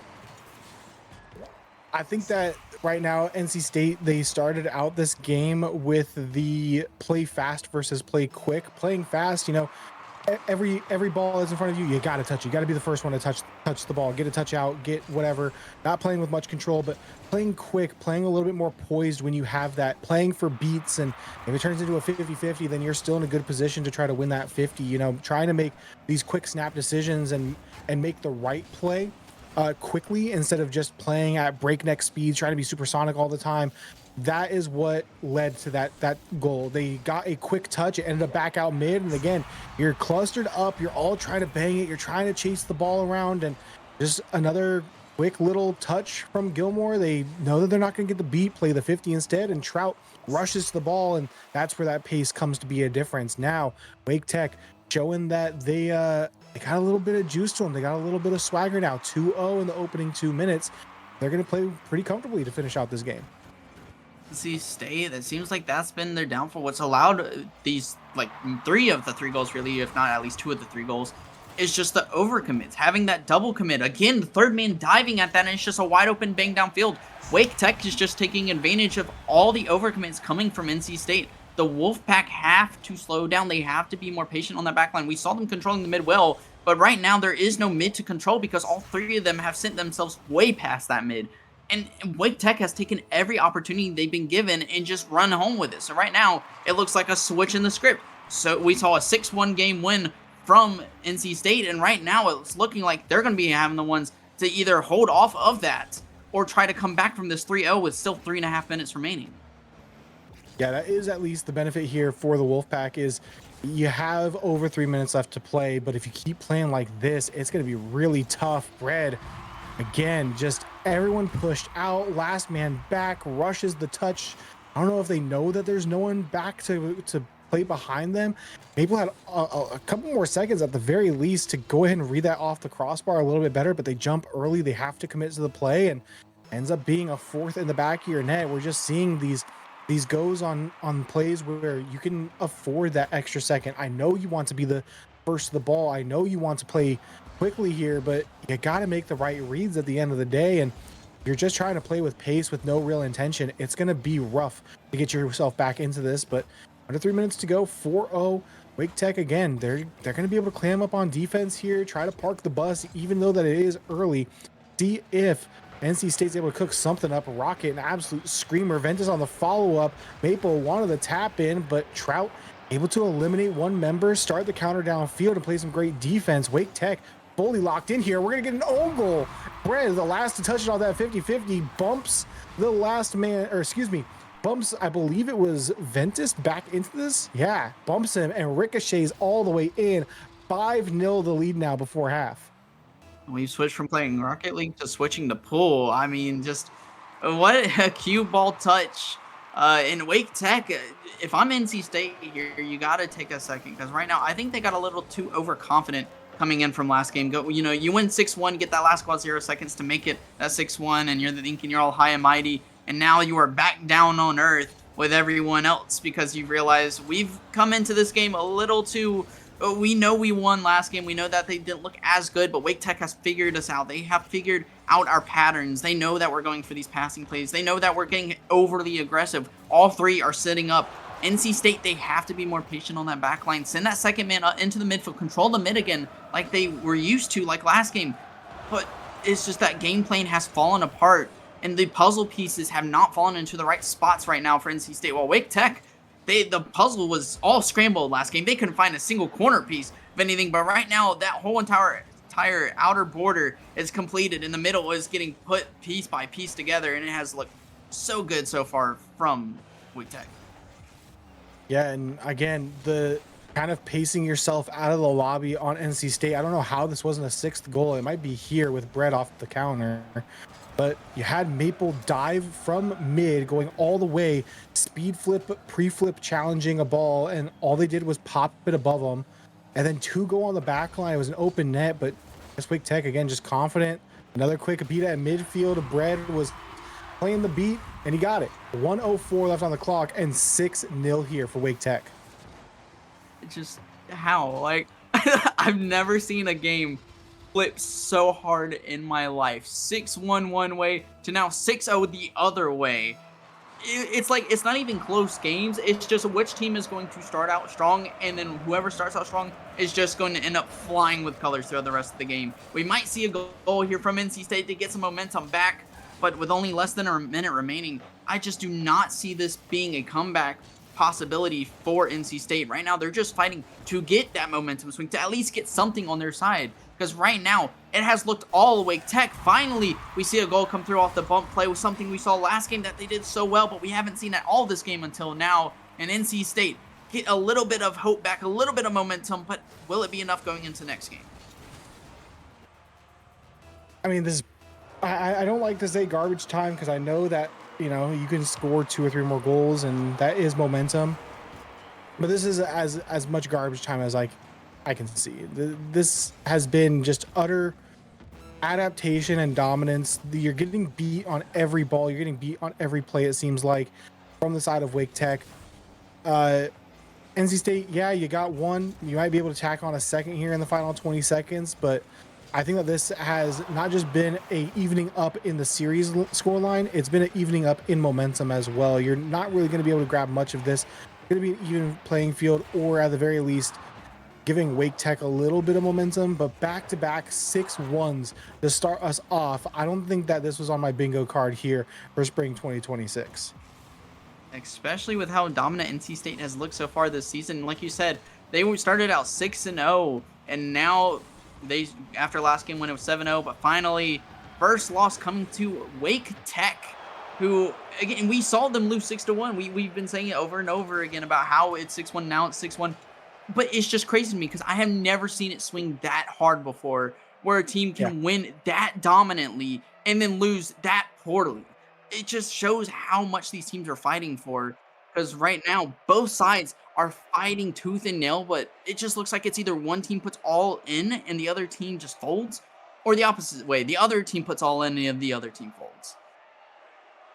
I think that right now NC State, they started out this game with the play fast versus play quick. Playing fast, you know, every ball is in front of you, you got to touch it. You got to be the first one to touch the ball, get a touch out, get whatever. Not playing with much control, but playing quick, playing a little bit more poised when you have that, playing for beats. And if it turns into a 50-50, then you're still in a good position to try to win that 50. You know, trying to make these quick snap decisions and make the right play quickly instead of just playing at breakneck speeds, trying to be supersonic all the time. That is what led to that goal. They got a quick touch, it ended up back out mid, and again, you're clustered up, you're all trying to bang it, you're trying to chase the ball around, and just another quick little touch from Gilmore. They know that they're not going to get the beat, play the 50 instead, and Trout rushes to the ball, and that's where that pace comes to be a difference. Now, Wake Tech showing that they got a little bit of juice to them. They got a little bit of swagger now. 2-0 in the opening 2 minutes. They're going to play pretty comfortably to finish out this game. NC State, it seems like that's been their downfall. What's allowed these, like, 3 of the 3 goals, really, if not at least 2 of the 3 goals, is just the overcommits. Having that double commit. Again, the third man diving at that, and it's just a wide open bang downfield. Wake Tech is just taking advantage of all the overcommits coming from NC State. The Wolfpack have to slow down. They have to be more patient on that back line. We saw them controlling the mid well, but right now there is no mid to control because all 3 of them have sent themselves way past that mid. And Wake Tech has taken every opportunity they've been given and just run home with it. So right now, it looks like a switch in the script. So we saw a 6-1 game win from NC State, and right now it's looking like they're going to be having the ones to either hold off of that or try to come back from this 3-0 with still 3.5 minutes remaining. Yeah, that is at least the benefit here for the Wolfpack is you have over 3 minutes left to play, but if you keep playing like this, it's going to be really tough. Bread, again, just everyone pushed out, last man back, rushes the touch. I don't know if they know that there's no one back to play behind them. Maple had a couple more seconds at the very least to go ahead and read that off the crossbar a little bit better, but they jump early. They have to commit to the play, and ends up being a 4th in the back of your net. We're just seeing these goes on plays where you can afford that extra second. I know you want to be the first to the ball. I know you want to play quickly here, but you got to make the right reads at the end of the day. And you're just trying to play with pace with no real intention. It's going to be rough to get yourself back into this, but under 3 minutes to go, 4-0. Wake Tech, again, they're going to be able to clam up on defense here, try to park the bus, even though that it is early. See if NC State's able to cook something up. Rocket, an absolute screamer. Ventus on the follow-up. Maple wanted the tap in, but Trout able to eliminate one member, start the counter downfield, and play some great defense. Wake Tech fully locked in here. We're going to get an own goal. Brad, the last to touch it on that 50-50, bumps the last man, or excuse me, bumps, I believe it was Ventus back into this. Yeah, bumps him and ricochets all the way in. 5-0 the lead now before half. We've switched from playing Rocket League to switching to pool. I mean, just what a cue ball touch. In Wake Tech, if I'm NC State here, you got to take a second because right now I think they got a little too overconfident coming in from last game. You know, you win 6-1, get that last squad 0 seconds to make it that 6-1, and you're thinking you're all high and mighty, and now you are back down on earth with everyone else because you realize we've come into this game a little too. We know we won last game. We know that they didn't look as good, but Wake Tech has figured us out. They have figured out our patterns. They know that we're going for these passing plays. They know that we're getting overly aggressive. All 3 are sitting up. NC State, they have to be more patient on that back line. Send that second man into the midfield. Control the mid again like they were used to like last game. But it's just that game plan has fallen apart, and the puzzle pieces have not fallen into the right spots right now for NC State. Well, Wake Tech, the puzzle was all scrambled last game. They couldn't find a single corner piece of anything, but right now that whole entire outer border is completed, and the middle is getting put piece by piece together, and it has looked so good so far from Wake Tech. Yeah, and again, the kind of pacing yourself out of the lobby on NC State. I don't know how this wasn't a 6th goal. It might be here with Brett off the counter. But you had Maple dive from mid, going all the way, speed flip, pre-flip, challenging a ball, and all they did was pop it above them. And then 2 go on the back line. It was an open net, but this Wake Tech, again, just confident. Another quick beat at midfield. Brett was playing the beat, and he got it. 1:04 left on the clock, and 6-0 here for Wake Tech. It's just how? Like, I've never seen a game flipped so hard in my life. 6-1 one way to now 6-0 the other way. It's like, it's not even close games. It's just which team is going to start out strong, and then whoever starts out strong is just going to end up flying with colors throughout the rest of the game. We might see a goal here from NC State to get some momentum back, but with only less than a minute remaining, I just do not see this being a comeback possibility for NC State. Right now, they're just fighting to get that momentum swing, to at least get something on their side. Because right now, it has looked all Wake Tech. Finally, we see a goal come through off the bump play with something we saw last game that they did so well, but we haven't seen at all this game until now. And NC State get a little bit of hope back, a little bit of momentum, but will it be enough going into next game? I mean, I don't like to say garbage time because I know that, you know, you can score 2 or 3 more goals and that is momentum. But this is as much garbage time as I can see. This has been just utter adaptation and dominance. You're getting beat on every ball. You're getting beat on every play, it seems like, from the side of Wake Tech. NC State, yeah, you got one. You might be able to tack on a second here in the final 20 seconds, but I think that this has not just been a evening up in the series scoreline, it's been an evening up in momentum as well. You're not really going to be able to grab much of this. It's going to be an even playing field, or at the very least, giving Wake Tech a little bit of momentum, but back-to-back 6-1s to start us off. I don't think that this was on my bingo card here for spring 2026. Especially with how dominant NC State has looked so far this season. Like you said, they started out 6-0, and now they, after last game when it was 7-0, but finally, first loss coming to Wake Tech, who, again, we saw them lose 6-1. We've been saying it over and over again about how it's 6-1, now it's 6-1. But it's just crazy to me because I have never seen it swing that hard before, where a team can win that dominantly and then lose that poorly. It just shows how much these teams are fighting for, because right now both sides are fighting tooth and nail, but it just looks like it's either one team puts all in and the other team just folds, or the opposite way. The other team puts all in and the other team folds.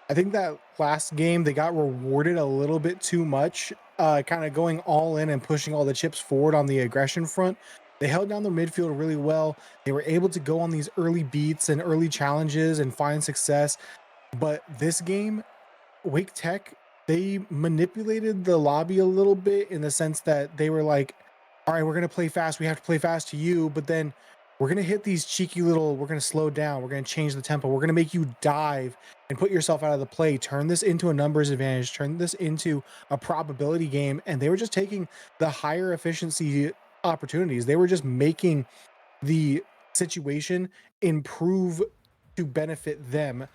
I think that last game they got rewarded a little bit too much, kind of going all in and pushing all the chips forward on the aggression front. They held down their midfield really well. They were able to go on these early beats and early challenges and find success. But this game, Wake Tech, they manipulated the lobby a little bit in the sense that they were like, all right, we're going to play fast. We have to play fast to you. But then we're going to hit these cheeky little, we're going to slow down. We're going to change the tempo. We're going to make you dive and put yourself out of the play. Turn this into a numbers advantage. Turn this into a probability game. And they were just taking the higher efficiency opportunities. They were just making the situation improve to benefit them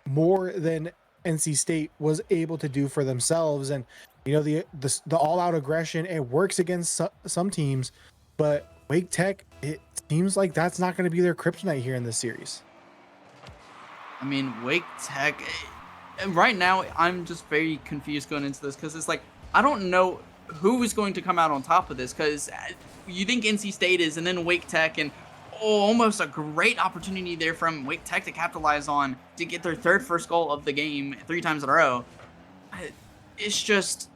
more than NC State was able to do for themselves. And, you know, the all-out aggression, it works against some teams, but Wake Tech, it seems like that's not going to be their kryptonite here in this series. I mean, Wake Tech, right now, I'm just very confused going into this because it's like, I don't know who is going to come out on top of this, because you think NC State is, and then Wake Tech, and almost a great opportunity there from Wake Tech to capitalize on to get their first goal of the game 3 times in a row. It's just,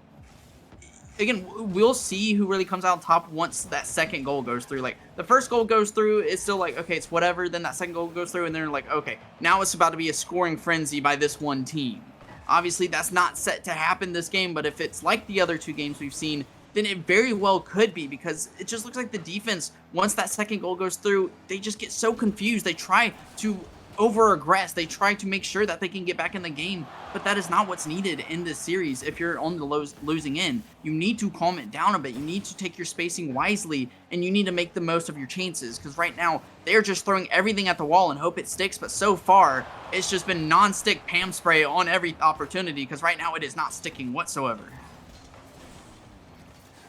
again, we'll see who really comes out on top once that second goal goes through. Like, the first goal goes through, it's still like, okay, it's whatever. Then that second goal goes through, and they're like, okay, now it's about to be a scoring frenzy by this one team. Obviously, that's not set to happen this game, but if it's like the other 2 games we've seen, then it very well could be, because it just looks like the defense, once that second goal goes through, they just get so confused. They try to over-aggress. They try to make sure that they can get back in the game, but that is not what's needed in this series. If you're on the losing end, you need to calm it down a bit. You need to take your spacing wisely, and you need to make the most of your chances, because right now, they're just throwing everything at the wall and hope it sticks, but so far, it's just been non-stick Pam spray on every opportunity, because right now, it is not sticking whatsoever.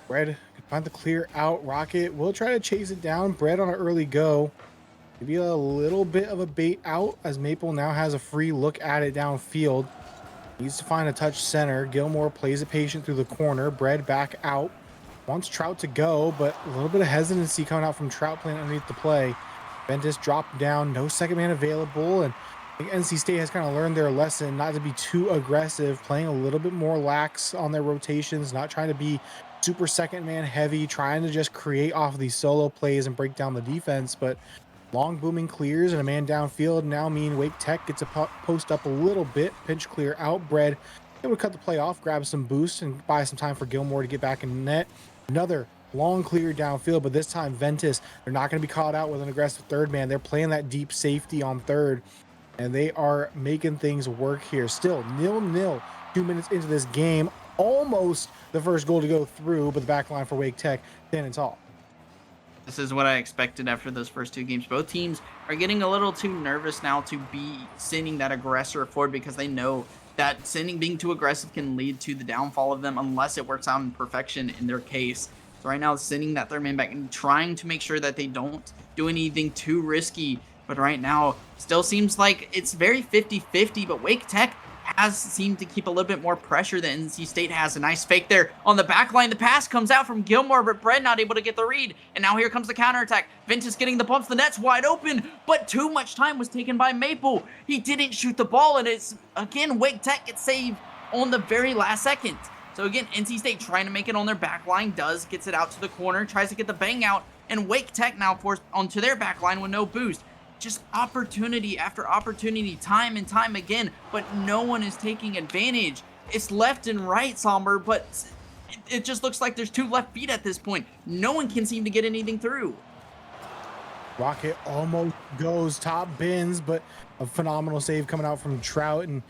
Bread can find the clear out. Rocket will try to chase it down. Bread on an early go. Maybe a little bit of a bait out, as Maple now has a free look at it downfield. Needs to find a touch center. Gilmore plays it patient through the corner. Bread back out. Wants Trout to go, but a little bit of hesitancy coming out from Trout playing underneath the play. Ventus dropped down. No second man available. And I think NC State has kind of learned their lesson not to be too aggressive, playing a little bit more lax on their rotations, not trying to be super second man heavy, trying to just create off of these solo plays and break down the defense. But Long booming clears and a man downfield. Now Wake Tech gets a post up a little bit. Pinch clear out. Bread able to cut the play off, grab some boost, and buy some time for Gilmore to get back in net. Another long clear downfield, but this time Ventus, they're not going to be caught out with an aggressive third man. They're playing that deep safety on third, and they are making things work here. Still 0-0, 2 minutes into this game. Almost the first goal to go through, but the back line for Wake Tech, standing tall. This is what I expected after those first 2 games. Both teams are getting a little too nervous now to be sending that aggressor forward because they know that being too aggressive can lead to the downfall of them unless it works out in perfection in their case. So right now, sending that third man back and trying to make sure that they don't do anything too risky. But right now, still seems like it's very 50-50, but Wake Tech has seemed to keep a little bit more pressure than NC State has. A nice fake there on the back line. The pass comes out from Gilmore, but Bread not able to get the read. And now here comes the counterattack. Ventus getting the bumps. The net's wide open, but too much time was taken by Maple. He didn't shoot the ball, and it's, again, Wake Tech gets saved on the very last second. So again, NC State trying to make it on their back line, gets it out to the corner, tries to get the bang out, and Wake Tech now forced onto their back line with no boost. Just opportunity after opportunity, time and time again, but no one is taking advantage. It's left and right, Somber, but it just looks like there's 2 left feet at this point. No one can seem to get anything through. Rocket almost goes top bins, but a phenomenal save coming out from Trout. And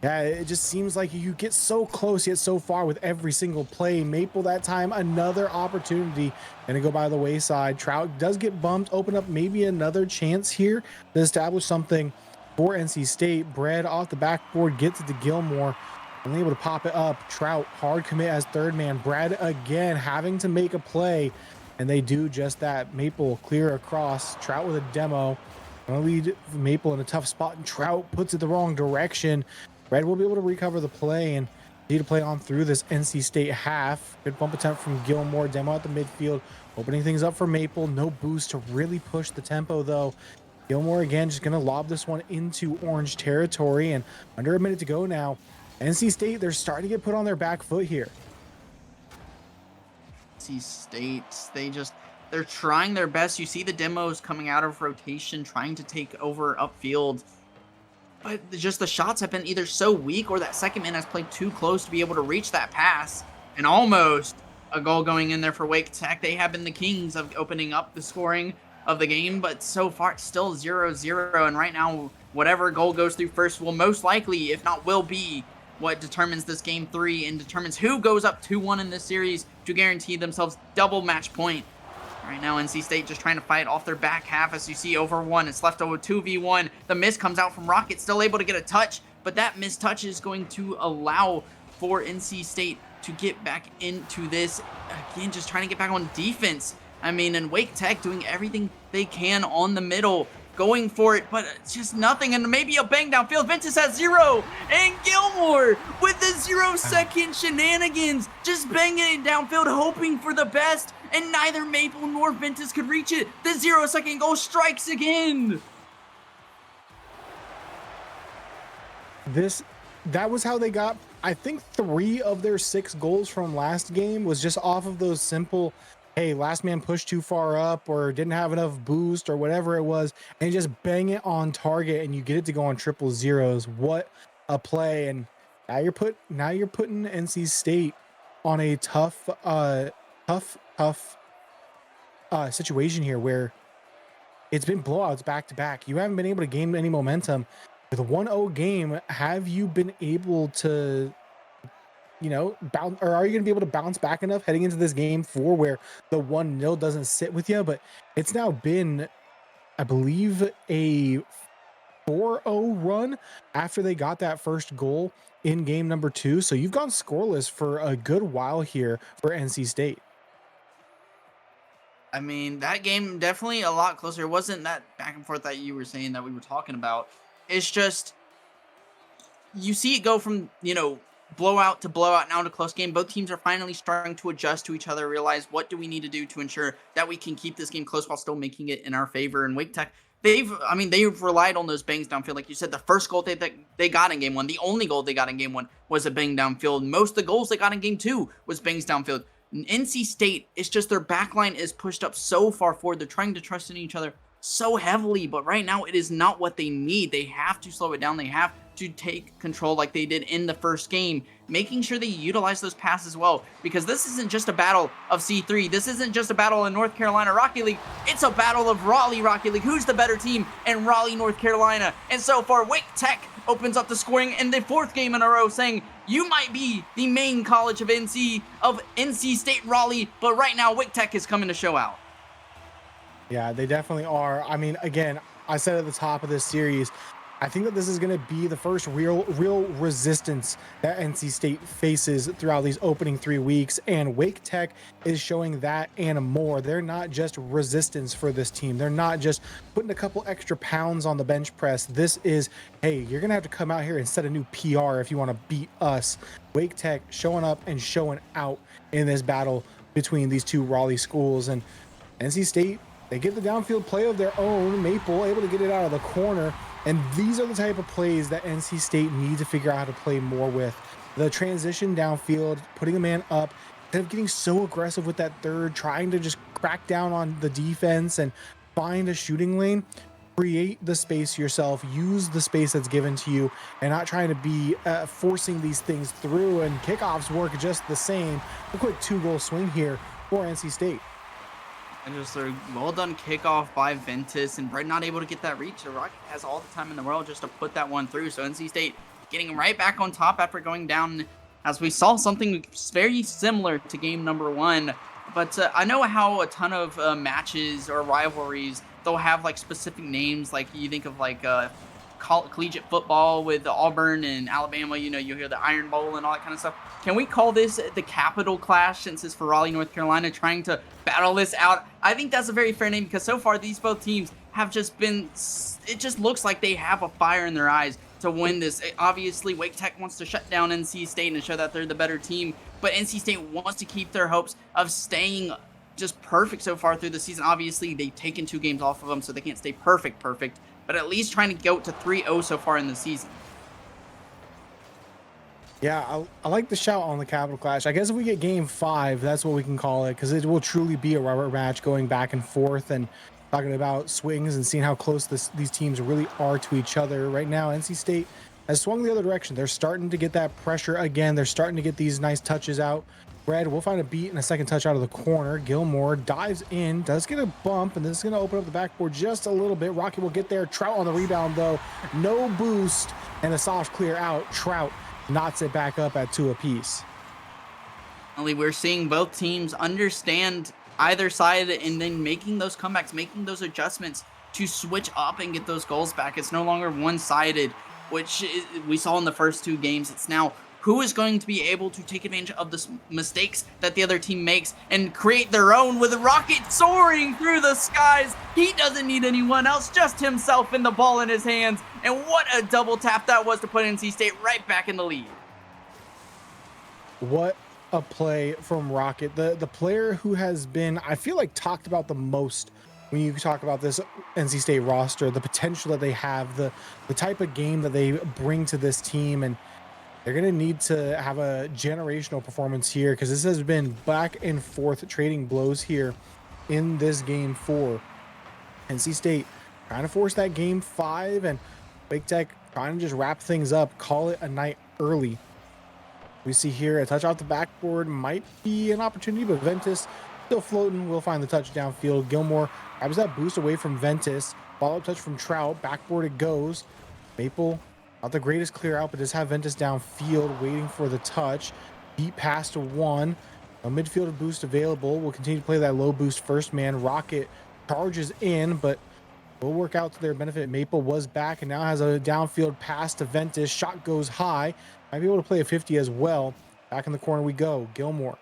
yeah, it just seems like you get so close yet so far with every single play. Maple that time, another opportunity, gonna go by the wayside. Trout does get bumped, open up maybe another chance here to establish something for NC State. Bread off the backboard, gets it to Gilmore, only able to pop it up. Trout hard commit as third man. Bread again having to make a play, and they do just that. Maple clear across. Trout with a demo, gonna lead Maple in a tough spot, and Trout puts it the wrong direction. Red will be able to recover the play and need to play on through this NC State half. Good bump attempt from Gilmore. Demo at the midfield, opening things up for Maple. No boost to really push the tempo, though. Gilmore again just going to lob this one into orange territory, and under a minute to go now. NC State, they're starting to get put on their back foot here. NC State, they're trying their best. You see the demos coming out of rotation, trying to take over upfield. But just the shots have been either so weak or that second man has played too close to be able to reach that pass. And almost a goal going in there for Wake Tech. They have been the kings of opening up the scoring of the game, but so far it's still 0-0. And right now, whatever goal goes through first will most likely, if not will be, what determines this game 3 and determines who goes up 2-1 in this series to guarantee themselves double match point. Right now, NC State just trying to fight off their back half. As you see, over 1. It's left over 2v1. The miss comes out from Rocket, still able to get a touch, but that missed touch is going to allow for NC State to get back into this. Again, just trying to get back on defense. I mean, and Wake Tech doing everything they can on the middle, going for it, but it's just nothing. And maybe a bang downfield. Ventus has 0, and Gilmore with the 0-second shenanigans, just banging it downfield, hoping for the best. And neither Maple nor Ventus could reach it. The 0-second goal strikes again. That was how they got, I think, 3 of their 6 goals from last game was just off of those simple, hey, last man pushed too far up or didn't have enough boost or whatever it was, and just bang it on target and you get it to go on 000s. What a play. And now you're putting NC State on a tough situation here where it's been blowouts back to back. You haven't been able to gain any momentum. With a 1-0 game, have you been able to, bounce, or are you going to be able to bounce back enough heading into this game 4 where the 1-0 doesn't sit with you? But it's now been, I believe, a 4-0 run after they got that first goal in game number 2. So you've gone scoreless for a good while here for NC State. I mean, that game definitely a lot closer. It wasn't that back and forth that you were saying that we were talking about. It's just, you see it go from, blowout to blowout, now to close game. Both teams are finally starting to adjust to each other, realize what do we need to do to ensure that we can keep this game close while still making it in our favor. And Wake Tech, they've relied on those bangs downfield. Like you said, the first goal they got in game 1, the only goal they got in game 1 was a bang downfield. Most of the goals they got in game 2 was bangs downfield. NC State, it's just their backline is pushed up so far forward. They're trying to trust in each other so heavily, but right now it is not what they need. They have to slow it down. They have to take control like they did in the first game, making sure they utilize those passes well, because this isn't just a battle of C3. This isn't just a battle in North Carolina Rocket League. It's a battle of Raleigh Rocket League. Who's the better team in Raleigh, North Carolina? And so far, Wake Tech opens up the scoring in the 4th game in a row, saying you might be the main college of NC State Raleigh, but right now Wake Tech is coming to show out. Yeah, they definitely are. I mean, again, I said at the top of this series, I think that this is going to be the first real resistance that NC State faces throughout these opening 3 weeks, and Wake Tech is showing that and more. They're not just resistance for this team. They're not just putting a couple extra pounds on the bench press. This is, hey, you're going to have to come out here and set a new PR if you want to beat us. Wake Tech showing up and showing out in this battle between these two Raleigh schools, and NC State, they get the downfield play of their own. Maple able to get it out of the corner. And these are the type of plays that NC State needs to figure out how to play more with. The transition downfield, putting a man up, instead of getting so aggressive with that third, trying to just crack down on the defense and find a shooting lane, create the space yourself, use the space that's given to you, and not trying to be forcing these things through. And kickoffs work just the same. A quick 2-goal swing here for NC State. And just a well-done kickoff by Ventus, and Brett not able to get that reach. The Rocket has all the time in the world just to put that one through. So NC State getting right back on top after going down, as we saw something very similar to game number 1. But I know how a ton of matches or rivalries, they'll have like specific names. Like you think of like collegiate football with Auburn and Alabama, you hear the Iron Bowl and all that kind of stuff. Can we call this the Capital Clash, since it's for Raleigh, North Carolina, trying to battle this out? I think that's a very fair name, because so far these both teams have just been, it just looks like they have a fire in their eyes to win this. Obviously, Wake Tech wants to shut down NC State and show that they're the better team, but NC State wants to keep their hopes of staying just perfect so far through the season. Obviously, they've taken 2 games off of them, so they can't stay perfect, but at least trying to go to 3-0 so far in the season. Yeah, I like the shout on the Capital Clash. I guess if we get game 5, that's what we can call it, because it will truly be a rubber match going back and forth and talking about swings and seeing how close these teams really are to each other. Right now, NC State has swung the other direction. They're starting to get that pressure again. They're starting to get these nice touches out. Brad will find a beat and a second touch out of the corner. Gilmore dives in, does get a bump, and this is going to open up the backboard just a little bit. Rocky will get there. Trout on the rebound, though. No boost and a soft clear out. Trout knots it back up at 2 apiece. We're seeing both teams understand either side and then making those comebacks, making those adjustments to switch up and get those goals back. It's no longer one-sided, which we saw in the first 2 games. It's now who is going to be able to take advantage of the mistakes that the other team makes and create their own, with a Rocket soaring through the skies. He doesn't need anyone else, just himself and the ball in his hands. And what a double tap that was to put NC State right back in the lead. What a play from Rocket. The player who has been, I feel like, talked about the most when you talk about this NC State roster, the potential that they have, the type of game that they bring to this team. And they're going to need to have a generational performance here, because this has been back and forth trading blows here in this game 4. NC State trying to force that game 5, and Wake Tech trying to just wrap things up, call it a night early. We see here a touch off the backboard might be an opportunity, but Ventus still floating. We'll find the touch downfield. Gilmore grabs that boost away from Ventus. Follow-up touch from Trout. Backboard it goes. Maple, not the greatest clear out, but does have Ventus downfield waiting for the touch. Deep pass to 1. A midfield boost available. We'll continue to play that low boost first man. Rocket charges in, but will work out to their benefit. Maple was back and now has a downfield pass to Ventus. Shot goes high. Might be able to play a 50 as well. Back in the corner we go. Gilmore.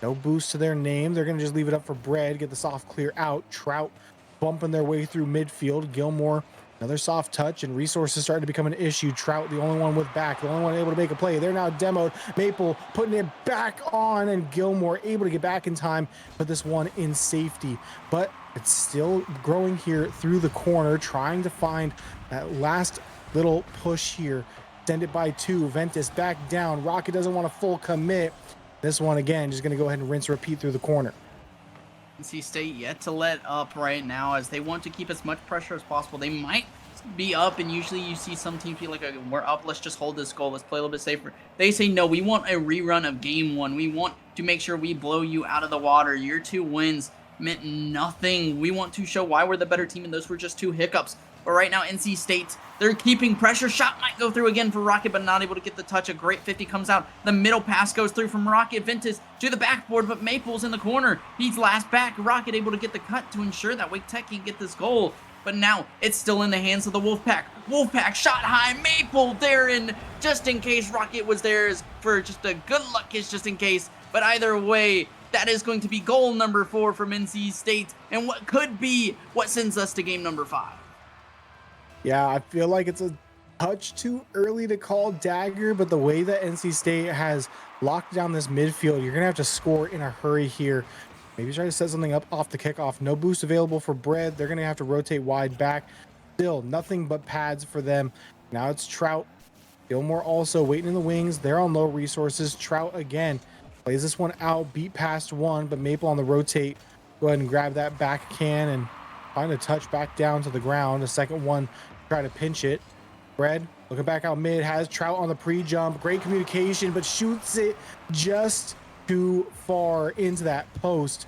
No boost to their name. They're going to just leave it up for Bread. Get the soft clear out. Trout bumping their way through midfield. Gilmore, another soft touch, and resources starting to become an issue. Trout, the only one with back, the only one able to make a play. They're now demoed. Maple putting it back on, and Gilmore able to get back in time, put this one in safety. But it's still growing here through the corner, trying to find that last little push here. Send it by 2. Ventus back down. Rocket doesn't want a full commit. This one, again, just going to go ahead and rinse and repeat through the corner. NC State yet to let up right now as they want to keep as much pressure as possible. They might be up, and usually you see some teams be like, we're up, let's just hold this goal, let's play a little bit safer. They say, no, we want a rerun of game 1. We want to make sure we blow you out of the water. Your 2 wins meant nothing. We want to show why we're the better team, and those were just 2 hiccups. But right now, NC State, they're keeping pressure. Shot might go through again for Rocket, but not able to get the touch. A great 50 comes out. The middle pass goes through from Rocket. Ventus to the backboard, but Maple's in the corner. He's last back. Rocket able to get the cut to ensure that Wake Tech can get this goal. But now it's still in the hands of the Wolfpack. Wolfpack shot high. Maple there, and just in case Rocket was there for just a good luck is just in case. But either way, that is going to be goal number 4 from NC State, and what could be what sends us to game number 5. Yeah, I feel like it's a touch too early to call dagger, but the way that NC State has locked down this midfield, you're going to have to score in a hurry here. Maybe try to set something up off the kickoff. No boost available for Bread. They're going to have to rotate wide back. Still, nothing but pads for them. Now it's Trout. Gilmore also waiting in the wings. They're on low resources. Trout again plays this one out, beat past one, but Maple on the rotate. Go ahead and grab that back can and find a touch back down to the ground. The second one, try to pinch it. Bread looking back out mid, has Trout on the pre-jump. Great communication, but shoots it just too far into that post.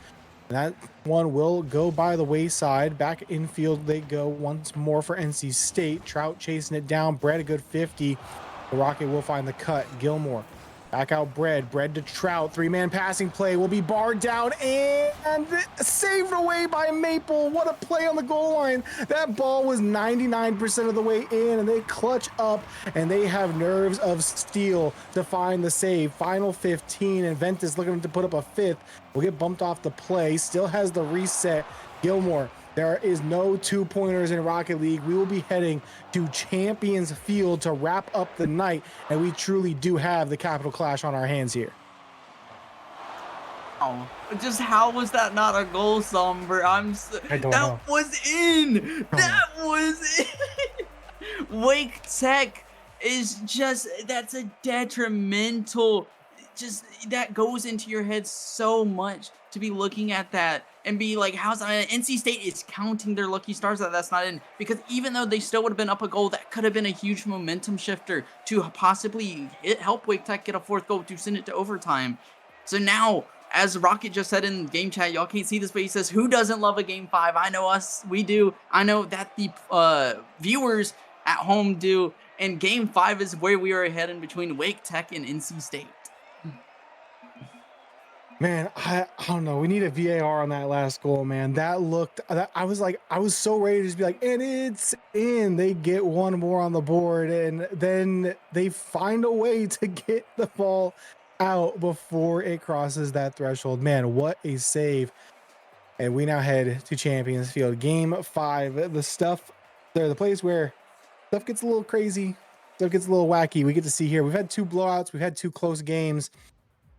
And that one will go by the wayside. Back infield they go once more for NC State. Trout chasing it down. Bread a good 50. The Rocket will find the cut. Gilmore back out Bread. Bread to Trout. 3-man passing play will be barred down and saved away by Maple. What a play on the goal line. That ball was 99% of the way in, and they clutch up, and they have nerves of steel to find the save. Final 15, and Ventus looking to put up a 5th. Will get bumped off the play. Still has the reset. Gilmore. There is no 2-pointers in Rocket League. We will be heading to Champions Field to wrap up the night, and we truly do have the Capital Clash on our hands here. Oh, just how was that not a goal, Somber? I don't know. Was in. That was in. Wake Tech is just, that's a detrimental, just that goes into your head so much to be looking at that and be like, how's that? NC State is counting their lucky stars that that's not in, because even though they still would have been up a goal, that could have been a huge momentum shifter to possibly help Wake Tech get a 4th goal to send it to overtime. So now, as Rocket just said in game chat, y'all can't see this, but he says, who doesn't love a game 5? I know us, we do. I know that the viewers at home do. And game 5 is where we are heading between Wake Tech and NC State. Man, I don't know. We need a VAR on that last goal, man. That looked, I was so ready to just be like, and it's in. They get one more on the board, and then they find a way to get the ball out before it crosses that threshold. Man, what a save. And we now head to Champions Field. Game 5, the stuff there, the place where stuff gets a little crazy, stuff gets a little wacky. We get to see here. We've had 2 blowouts. We've had 2 close games.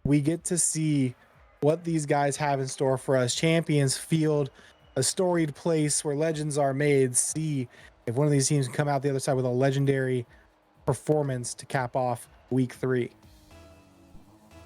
We get to see what these guys have in store for us. Champions Field, a storied place where legends are made. See if one of these teams can come out the other side with a legendary performance to cap off week 3.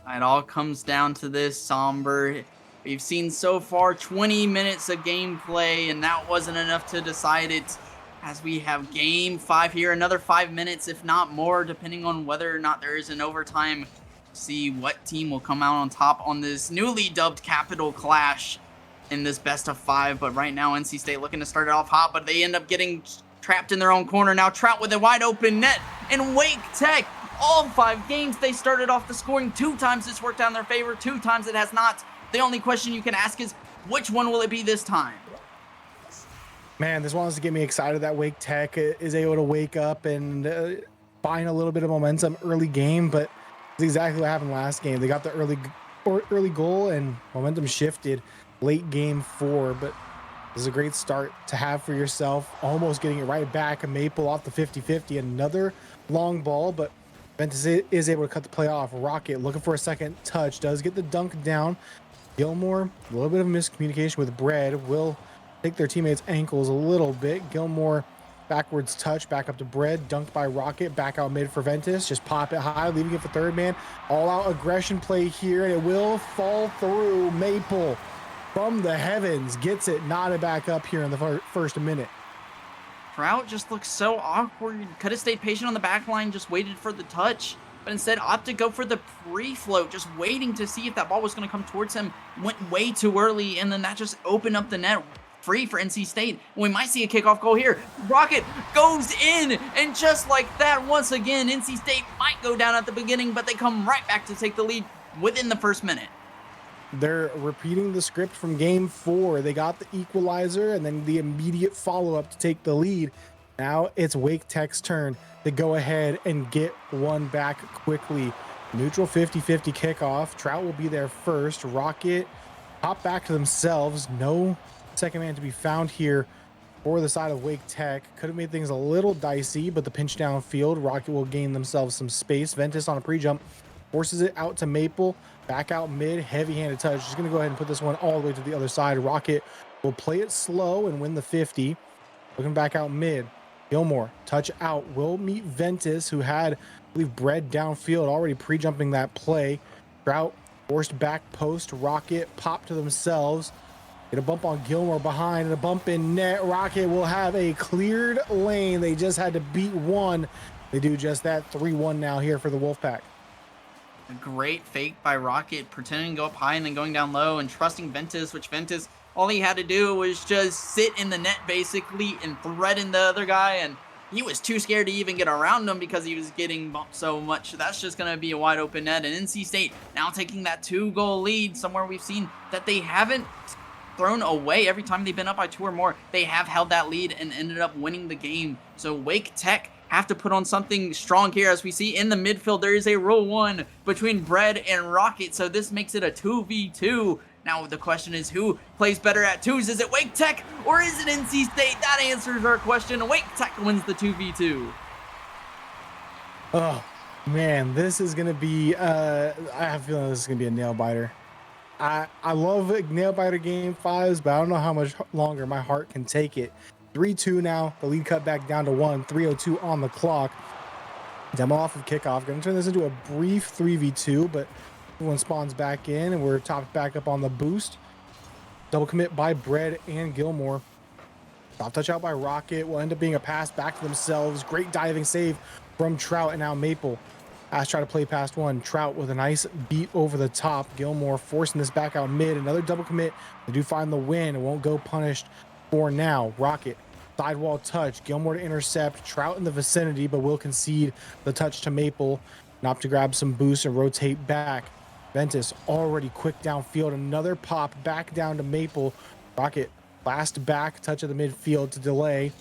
It all comes down to this, Somber. We've seen so far 20 minutes of gameplay, and that wasn't enough to decide it. As we have game 5 here, another 5 minutes, if not more, depending on whether or not there is an overtime. See what team will come out on top on this newly dubbed Capital Clash in this best of 5. But right now, NC State looking to start it off hot, but they end up getting trapped in their own corner. Now Trout with a wide open net, and Wake Tech, all 5 games, they started off the scoring 2 times. It's worked out in their favor, 2 times it has not. The only question you can ask is, which one will it be this time? Man, this wants to get me excited that Wake Tech is able to wake up and find a little bit of momentum early game, but it's exactly what happened last game. They got the early goal and momentum shifted late game 4, but this is a great start to have for yourself. Almost getting it right back. A Maple off the 50-50. Another long ball, but Ventus is able to cut the play off. Rocket looking for a second touch. Does get the dunk down. Gilmore, a little bit of miscommunication with Bread. Will take their teammates' ankles a little bit. Gilmore backwards touch, back up to Bread, dunked by Rocket, back out mid for Ventus, just pop it high, leaving it for 3rd man. All out aggression play here, and it will fall through. Maple from the heavens gets it knotted back up here in the first minute. Trout just looks so awkward. Could have stayed patient on the back line, just waited for the touch, but instead opted to go for the pre-float, just waiting to see if that ball was going to come towards him. Went way too early, and then that just opened up the net free for NC State. We might see a kickoff goal here. Rocket goes in, and just like that, once again, NC State might go down at the beginning, but they come right back to take the lead within the first minute. They're repeating the script from game 4. They got the equalizer and then the immediate follow-up to take the lead. Now it's Wake Tech's turn to go ahead and get one back quickly. Neutral 50-50 kickoff. Trout will be there first. Rocket hop back to themselves. No second man to be found here for the side of Wake Tech. Could have made things a little dicey, but the pinch downfield, Rocket will gain themselves some space. Ventus on a pre-jump forces it out to Maple. Back out mid, heavy-handed touch. Just going to go ahead and put this one all the way to the other side. Rocket will play it slow and win the 50. Looking back out mid. Gilmore, touch out, will meet Ventus, who had, I believe, Bread downfield, already pre-jumping that play. Trout forced back post. Rocket pop to themselves. Get a bump on Gilmore behind and a bump in net. Rocket will have a cleared lane. They just had to beat one. They do just that. 3-1 now here for the Wolfpack. A great fake by Rocket, pretending to go up high and then going down low and trusting Ventus, which Ventus, all he had to do was just sit in the net basically and threaten the other guy, and he was too scared to even get around him because he was getting bumped so much. That's just going to be a wide open net, and NC State now taking that 2-goal lead, somewhere we've seen that they haven't thrown away every time they've been up by 2 or more. They have held that lead and ended up winning the game. So Wake Tech have to put on something strong here. As we see in the midfield, there is a roll 1 between Bread and Rocket, so this makes it a 2v2. Now the question is, who plays better at 2s? Is it Wake Tech or is it NC State? That answers our question. Wake Tech wins the 2v2. Oh man, this is gonna be I have a feeling this is gonna be a nail biter. I love nail biter game 5s, but I don't know how much longer my heart can take it. 3-2 now. The lead cut back down to 1. 3:02 on the clock. Demo off of kickoff. Going to turn this into a brief 3v2, but everyone spawns back in, and we're topped back up on the boost. Double commit by Bread and Gilmore. Top touch out by Rocket. Will end up being a pass back to themselves. Great diving save from Trout, and now Maple. As try to play past one. Trout with a nice beat over the top. Gilmore forcing this back out mid. Another double commit. They do find the win. It won't go punished for now. Rocket. Sidewall touch. Gilmore to intercept. Trout in the vicinity, but will concede the touch to Maple. Not to grab some boost and rotate back. Ventus already quick downfield. Another pop back down to Maple. Rocket last back touch of the midfield to delay.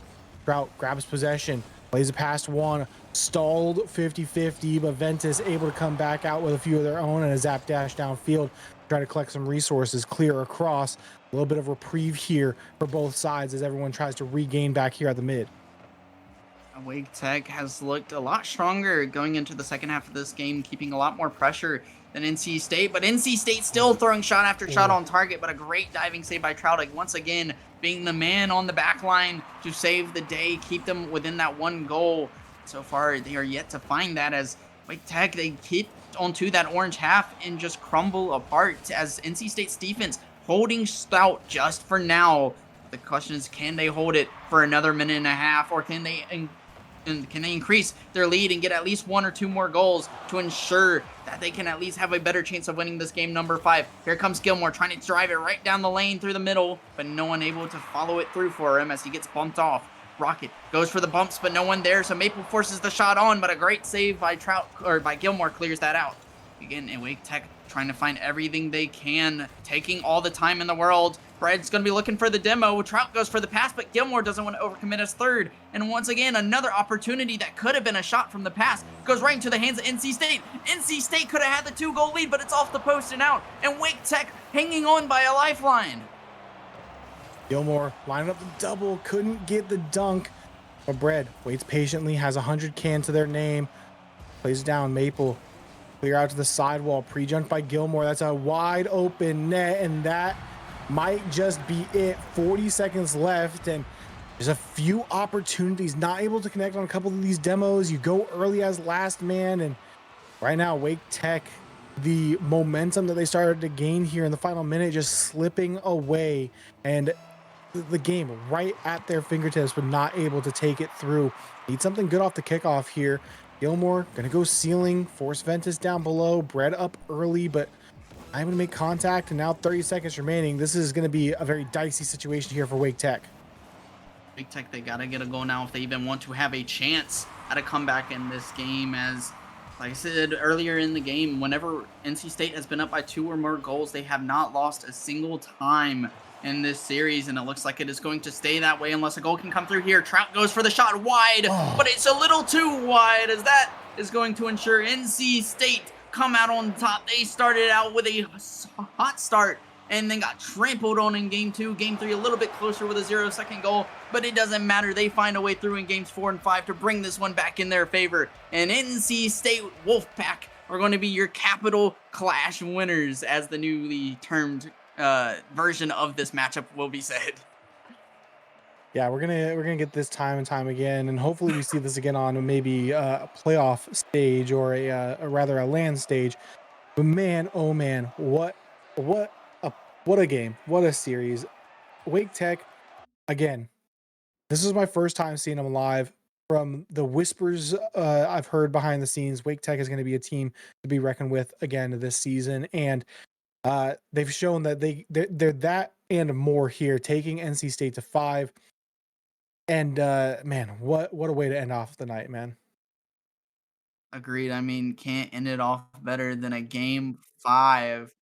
Trout grabs possession. Plays it past one. Stalled 50-50, but Ventus able to come back out with a few of their own and a zap dash downfield. Try to collect some resources, clear across. A little bit of reprieve here for both sides as everyone tries to regain back here at the mid. Wake Tech has looked a lot stronger going into the second half of this game, keeping a lot more pressure than NC State, but NC State still throwing shot after shot on target, but a great diving save by Trout, once again being the man on the back line to save the day, keep them within that 1 goal. So far, they are yet to find that, as Wake Tech, they hit onto that orange half and just crumble apart, as NC State's defense holding stout just for now. The question is, can they hold it for another minute and a half, or can they increase their lead and get at least 1 or 2 more goals to ensure that they can at least have a better chance of winning this game? Number 5. Here comes Gilmore trying to drive it right down the lane through the middle, but no one able to follow it through for him as he gets bumped off. Rocket goes for the bumps, but no one there, so Maple forces the shot on, but a great save by Gilmore clears that out. Again, and Wake Tech trying to find everything they can, taking all the time in the world. Bread's going to be looking for the demo. Trout goes for the pass, but Gilmore doesn't want to overcommit as third. And once again, another opportunity that could have been a shot from the pass goes right into the hands of NC State. NC State could have had the 2-goal lead, but it's off the post and out. And Wake Tech hanging on by a lifeline. Gilmore lining up the double, couldn't get the dunk. But Bread waits patiently, has 100 can to their name. Plays down Maple. Clear out to the sidewall. Pre-jumped by Gilmore. That's a wide open net, and that might just be it. 40 seconds left, and there's a few opportunities. Not able to connect on a couple of these demos. You go early as last man, and right now Wake Tech the momentum that they started to gain here in the final minute just slipping away, and the game right at their fingertips, but not able to take it through. Need something good off the kickoff here. Gilmore gonna go ceiling, force Ventus down below, Bread up early, but I'm gonna make contact, and now 30 seconds remaining. This is gonna be a very dicey situation here for Wake Tech. Wake Tech, they gotta get a goal now if they even want to have a chance at a comeback in this game. As, like I said earlier in the game, whenever NC State has been up by 2 or more goals, they have not lost a single time in this series, and it looks like it is going to stay that way unless a goal can come through here. Trout goes for the shot wide, but it's a little too wide, as that is going to ensure NC State come out on top. They started out with a hot start and then got trampled on in game 2. Game 3 a little bit closer with a 0-second goal, but it doesn't matter. They find a way through in games 4 and 5 to bring this one back in their favor. And NC State Wolfpack are going to be your Capital Clash winners, as the newly termed version of this matchup will be said. Yeah, we're gonna get this time and time again, and hopefully we see this again on maybe a playoff stage or a rather a land stage. But man, oh man, what a game, what a series. Wake Tech, again, this is my first time seeing them live. From the whispers I've heard behind the scenes, Wake Tech is going to be a team to be reckoned with again this season, and they've shown that they're that and more here, taking NC State to 5. And man, what a way to end off the night, man. Agreed. I mean, can't end it off better than a game 5.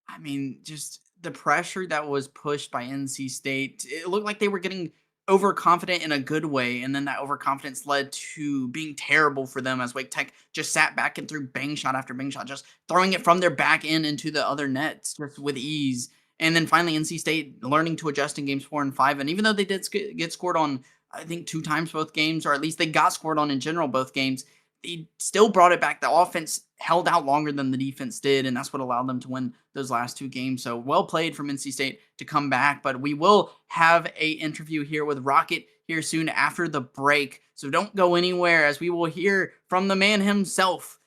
I mean, just the pressure that was pushed by NC State, it looked like they were getting overconfident in a good way, and then that overconfidence led to being terrible for them, as Wake Tech just sat back and threw bang shot after bang shot, just throwing it from their back end into the other nets just with ease. And then finally, NC State learning to adjust in games 4 and 5. And even though they did get scored on, I think 2 times both games, or at least they got scored on in general both games, they still brought it back. The offense held out longer than the defense did, and that's what allowed them to win those last 2 games. So well played from NC State to come back. But we will have a interview here with Rocket here soon after the break. So don't go anywhere, as we will hear from the man himself.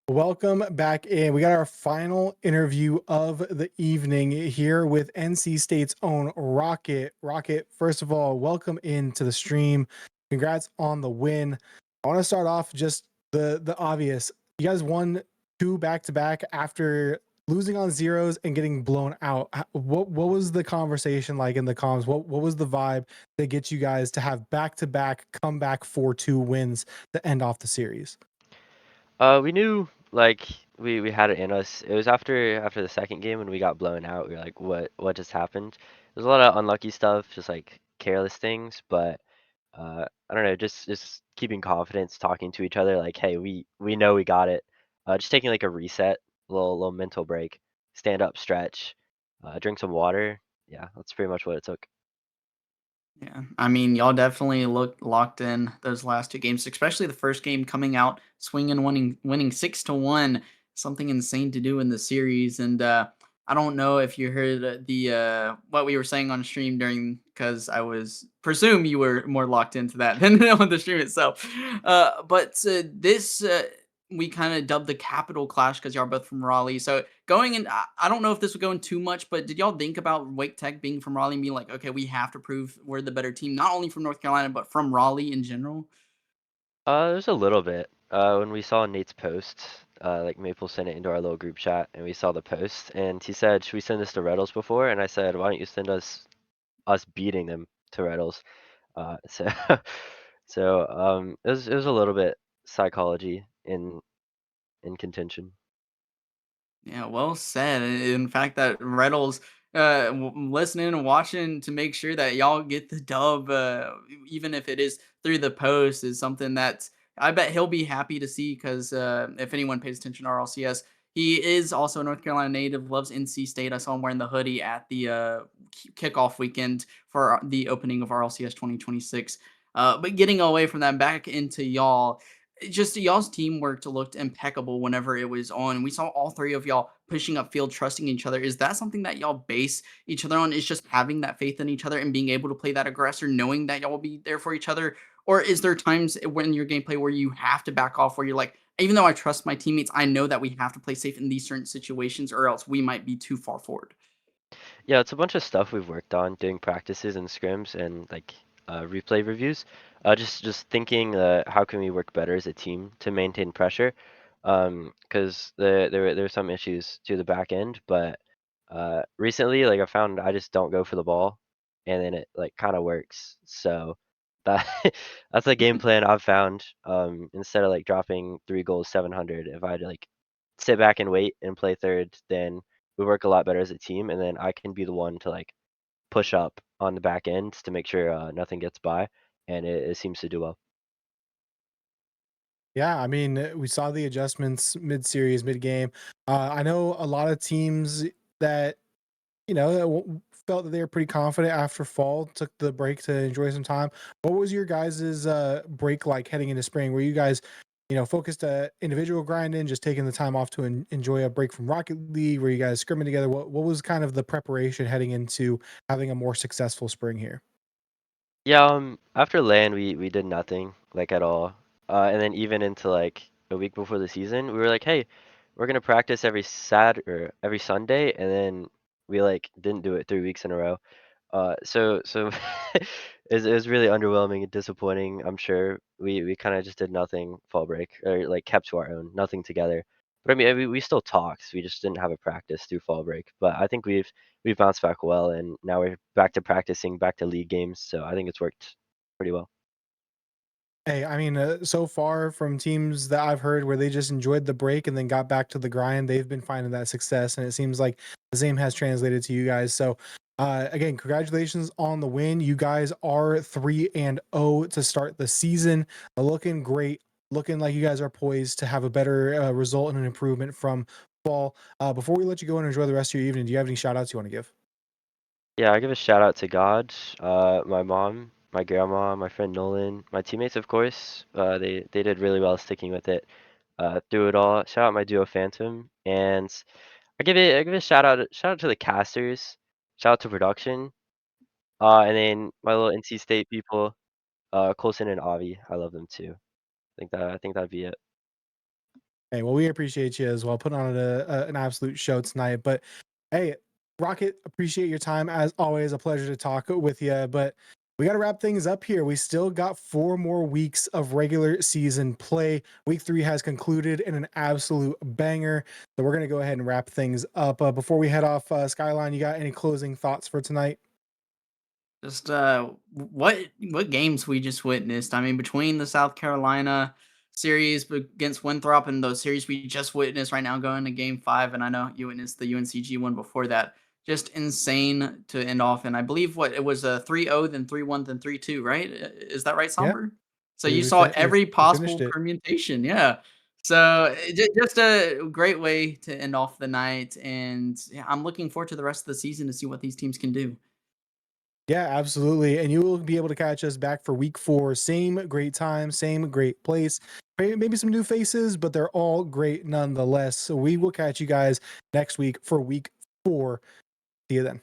Welcome back in. We got our final interview of the evening here with NC State's own Rocket. Rocket, first of all, welcome into the stream. Congrats on the win. I want to start off just the obvious. You guys won 2 back-to-back after losing on zeros and getting blown out. What was the conversation like in the comms? What was the vibe that gets you guys to have back-to-back comeback 4-2 wins to end off the series? We knew like we had it in us. It was after the second game when we got blown out. We were like, what just happened? There's a lot of unlucky stuff, just like careless things, but I don't know, just keeping confidence, talking to each other, like, hey, we know we got it. Just taking like a reset, little mental break, stand up, stretch, drink some water. Yeah, that's pretty much what it took. Yeah, I mean, y'all definitely looked locked in those last two games, especially the first game coming out swinging, winning 6-1, something insane to do in the series. And I don't know if you heard the what we were saying on stream during, because I was presume you were more locked into that than on the stream itself. But this we kind of dubbed the Capital Clash because y'all are both from Raleigh. So going in, I don't know if this would go in too much, but did y'all think about Wake Tech being from Raleigh and being like, okay, we have to prove we're the better team, not only from North Carolina, but from Raleigh in general? There's a little bit. When we saw Nate's post, like Maple sent it into our little group chat, and we saw the post, and he said, "Should we send this to Reddles before?" And I said, "Why don't you send us beating them to Reddles?" So it was a little bit psychology in contention. Yeah, well said. In fact, that Reynolds listening and watching to make sure that y'all get the dub, even if it is through the post, is something that I bet he'll be happy to see. Because if anyone pays attention to RLCS, he is also a North Carolina native, loves NC State. I saw him wearing the hoodie at the kickoff weekend for the opening of RLCS 2026. But getting away from that, back into y'all, just y'all's teamwork looked impeccable whenever it was on. We saw all three of y'all pushing up field, trusting each other. Is that something that y'all base each other on? Is just having that faith in each other and being able to play that aggressor, knowing that y'all will be there for each other? Or is there times when your gameplay where you have to back off, where you're like, even though I trust my teammates, I know that we have to play safe in these certain situations, or else we might be too far forward? Yeah, it's a bunch of stuff we've worked on doing practices and scrims and like replay reviews. Just thinking how can we work better as a team to maintain pressure? Because there were some issues to the back end, but recently like I found I just don't go for the ball, and then it like kind of works. So that that's a game plan I've found. Instead of like dropping 3 goals 700, if I like sit back and wait and play third, then we work a lot better as a team, and then I can be the one to like push up on the back end to make sure nothing gets by, and it seems to do well. Yeah, I mean, we saw the adjustments mid-series, mid-game. I know a lot of teams that felt that they were pretty confident after fall, took the break to enjoy some time. What was your guys' break like heading into spring? Were you guys, focused individual grinding, just taking the time off to enjoy a break from Rocket League? Were you guys scrimming together? What was kind of the preparation heading into having a more successful spring here? Yeah, after LAN we did nothing like at all. And then even into like a week before the season, we were like, hey, we're gonna practice every every Sunday, and then we like didn't do it 3 weeks in a row. So it was really underwhelming and disappointing. I'm sure we kind of just did nothing fall break, or like kept to our own, nothing together. But I mean, we still talked. We just didn't have a practice through fall break. But I think we've bounced back well, and now we're back to practicing, back to league games. So I think it's worked pretty well. Hey, I mean, so far from teams that I've heard where they just enjoyed the break and then got back to the grind, they've been finding that success, and it seems like the same has translated to you guys. So, again, congratulations on the win. You guys are 3-0 to start the season, looking great, looking like you guys are poised to have a better result and an improvement from fall. Before we let you go and enjoy the rest of your evening, do you have any shout outs you want to give? Yeah, I give a shout out to God, my mom, my grandma, my friend Nolan, my teammates, of course. They did really well sticking with it through it all. Shout out my duo Phantom, and I give it a shout out to the casters, shout out to production, and then my little NC State people, Colson and Avi. I love them too. I think that'd be it. Hey, well, we appreciate you as well, putting on an absolute show tonight. But hey, Rocket, appreciate your time as always. A pleasure to talk with you. But we got to wrap things up here. We still got 4 more weeks of regular season play. Week 3 has concluded in an absolute banger. So we're going to go ahead and wrap things up. Before we head off, Skyline, you got any closing thoughts for tonight? Just what games we just witnessed. I mean, between the South Carolina series against Winthrop and those series we just witnessed right now going to game 5, and I know you witnessed the UNCG one before that. Just insane to end off. And I believe it was a 3-0, then 3-1, then 3-2, right? Is that right, Somber? So you saw every possible permutation. Yeah. So just a great way to end off the night. And yeah, I'm looking forward to the rest of the season to see what these teams can do. Yeah, absolutely. And you will be able to catch us back for week 4. Same great time, same great place. Maybe some new faces, but they're all great nonetheless. So we will catch you guys next week for week 4. See you then.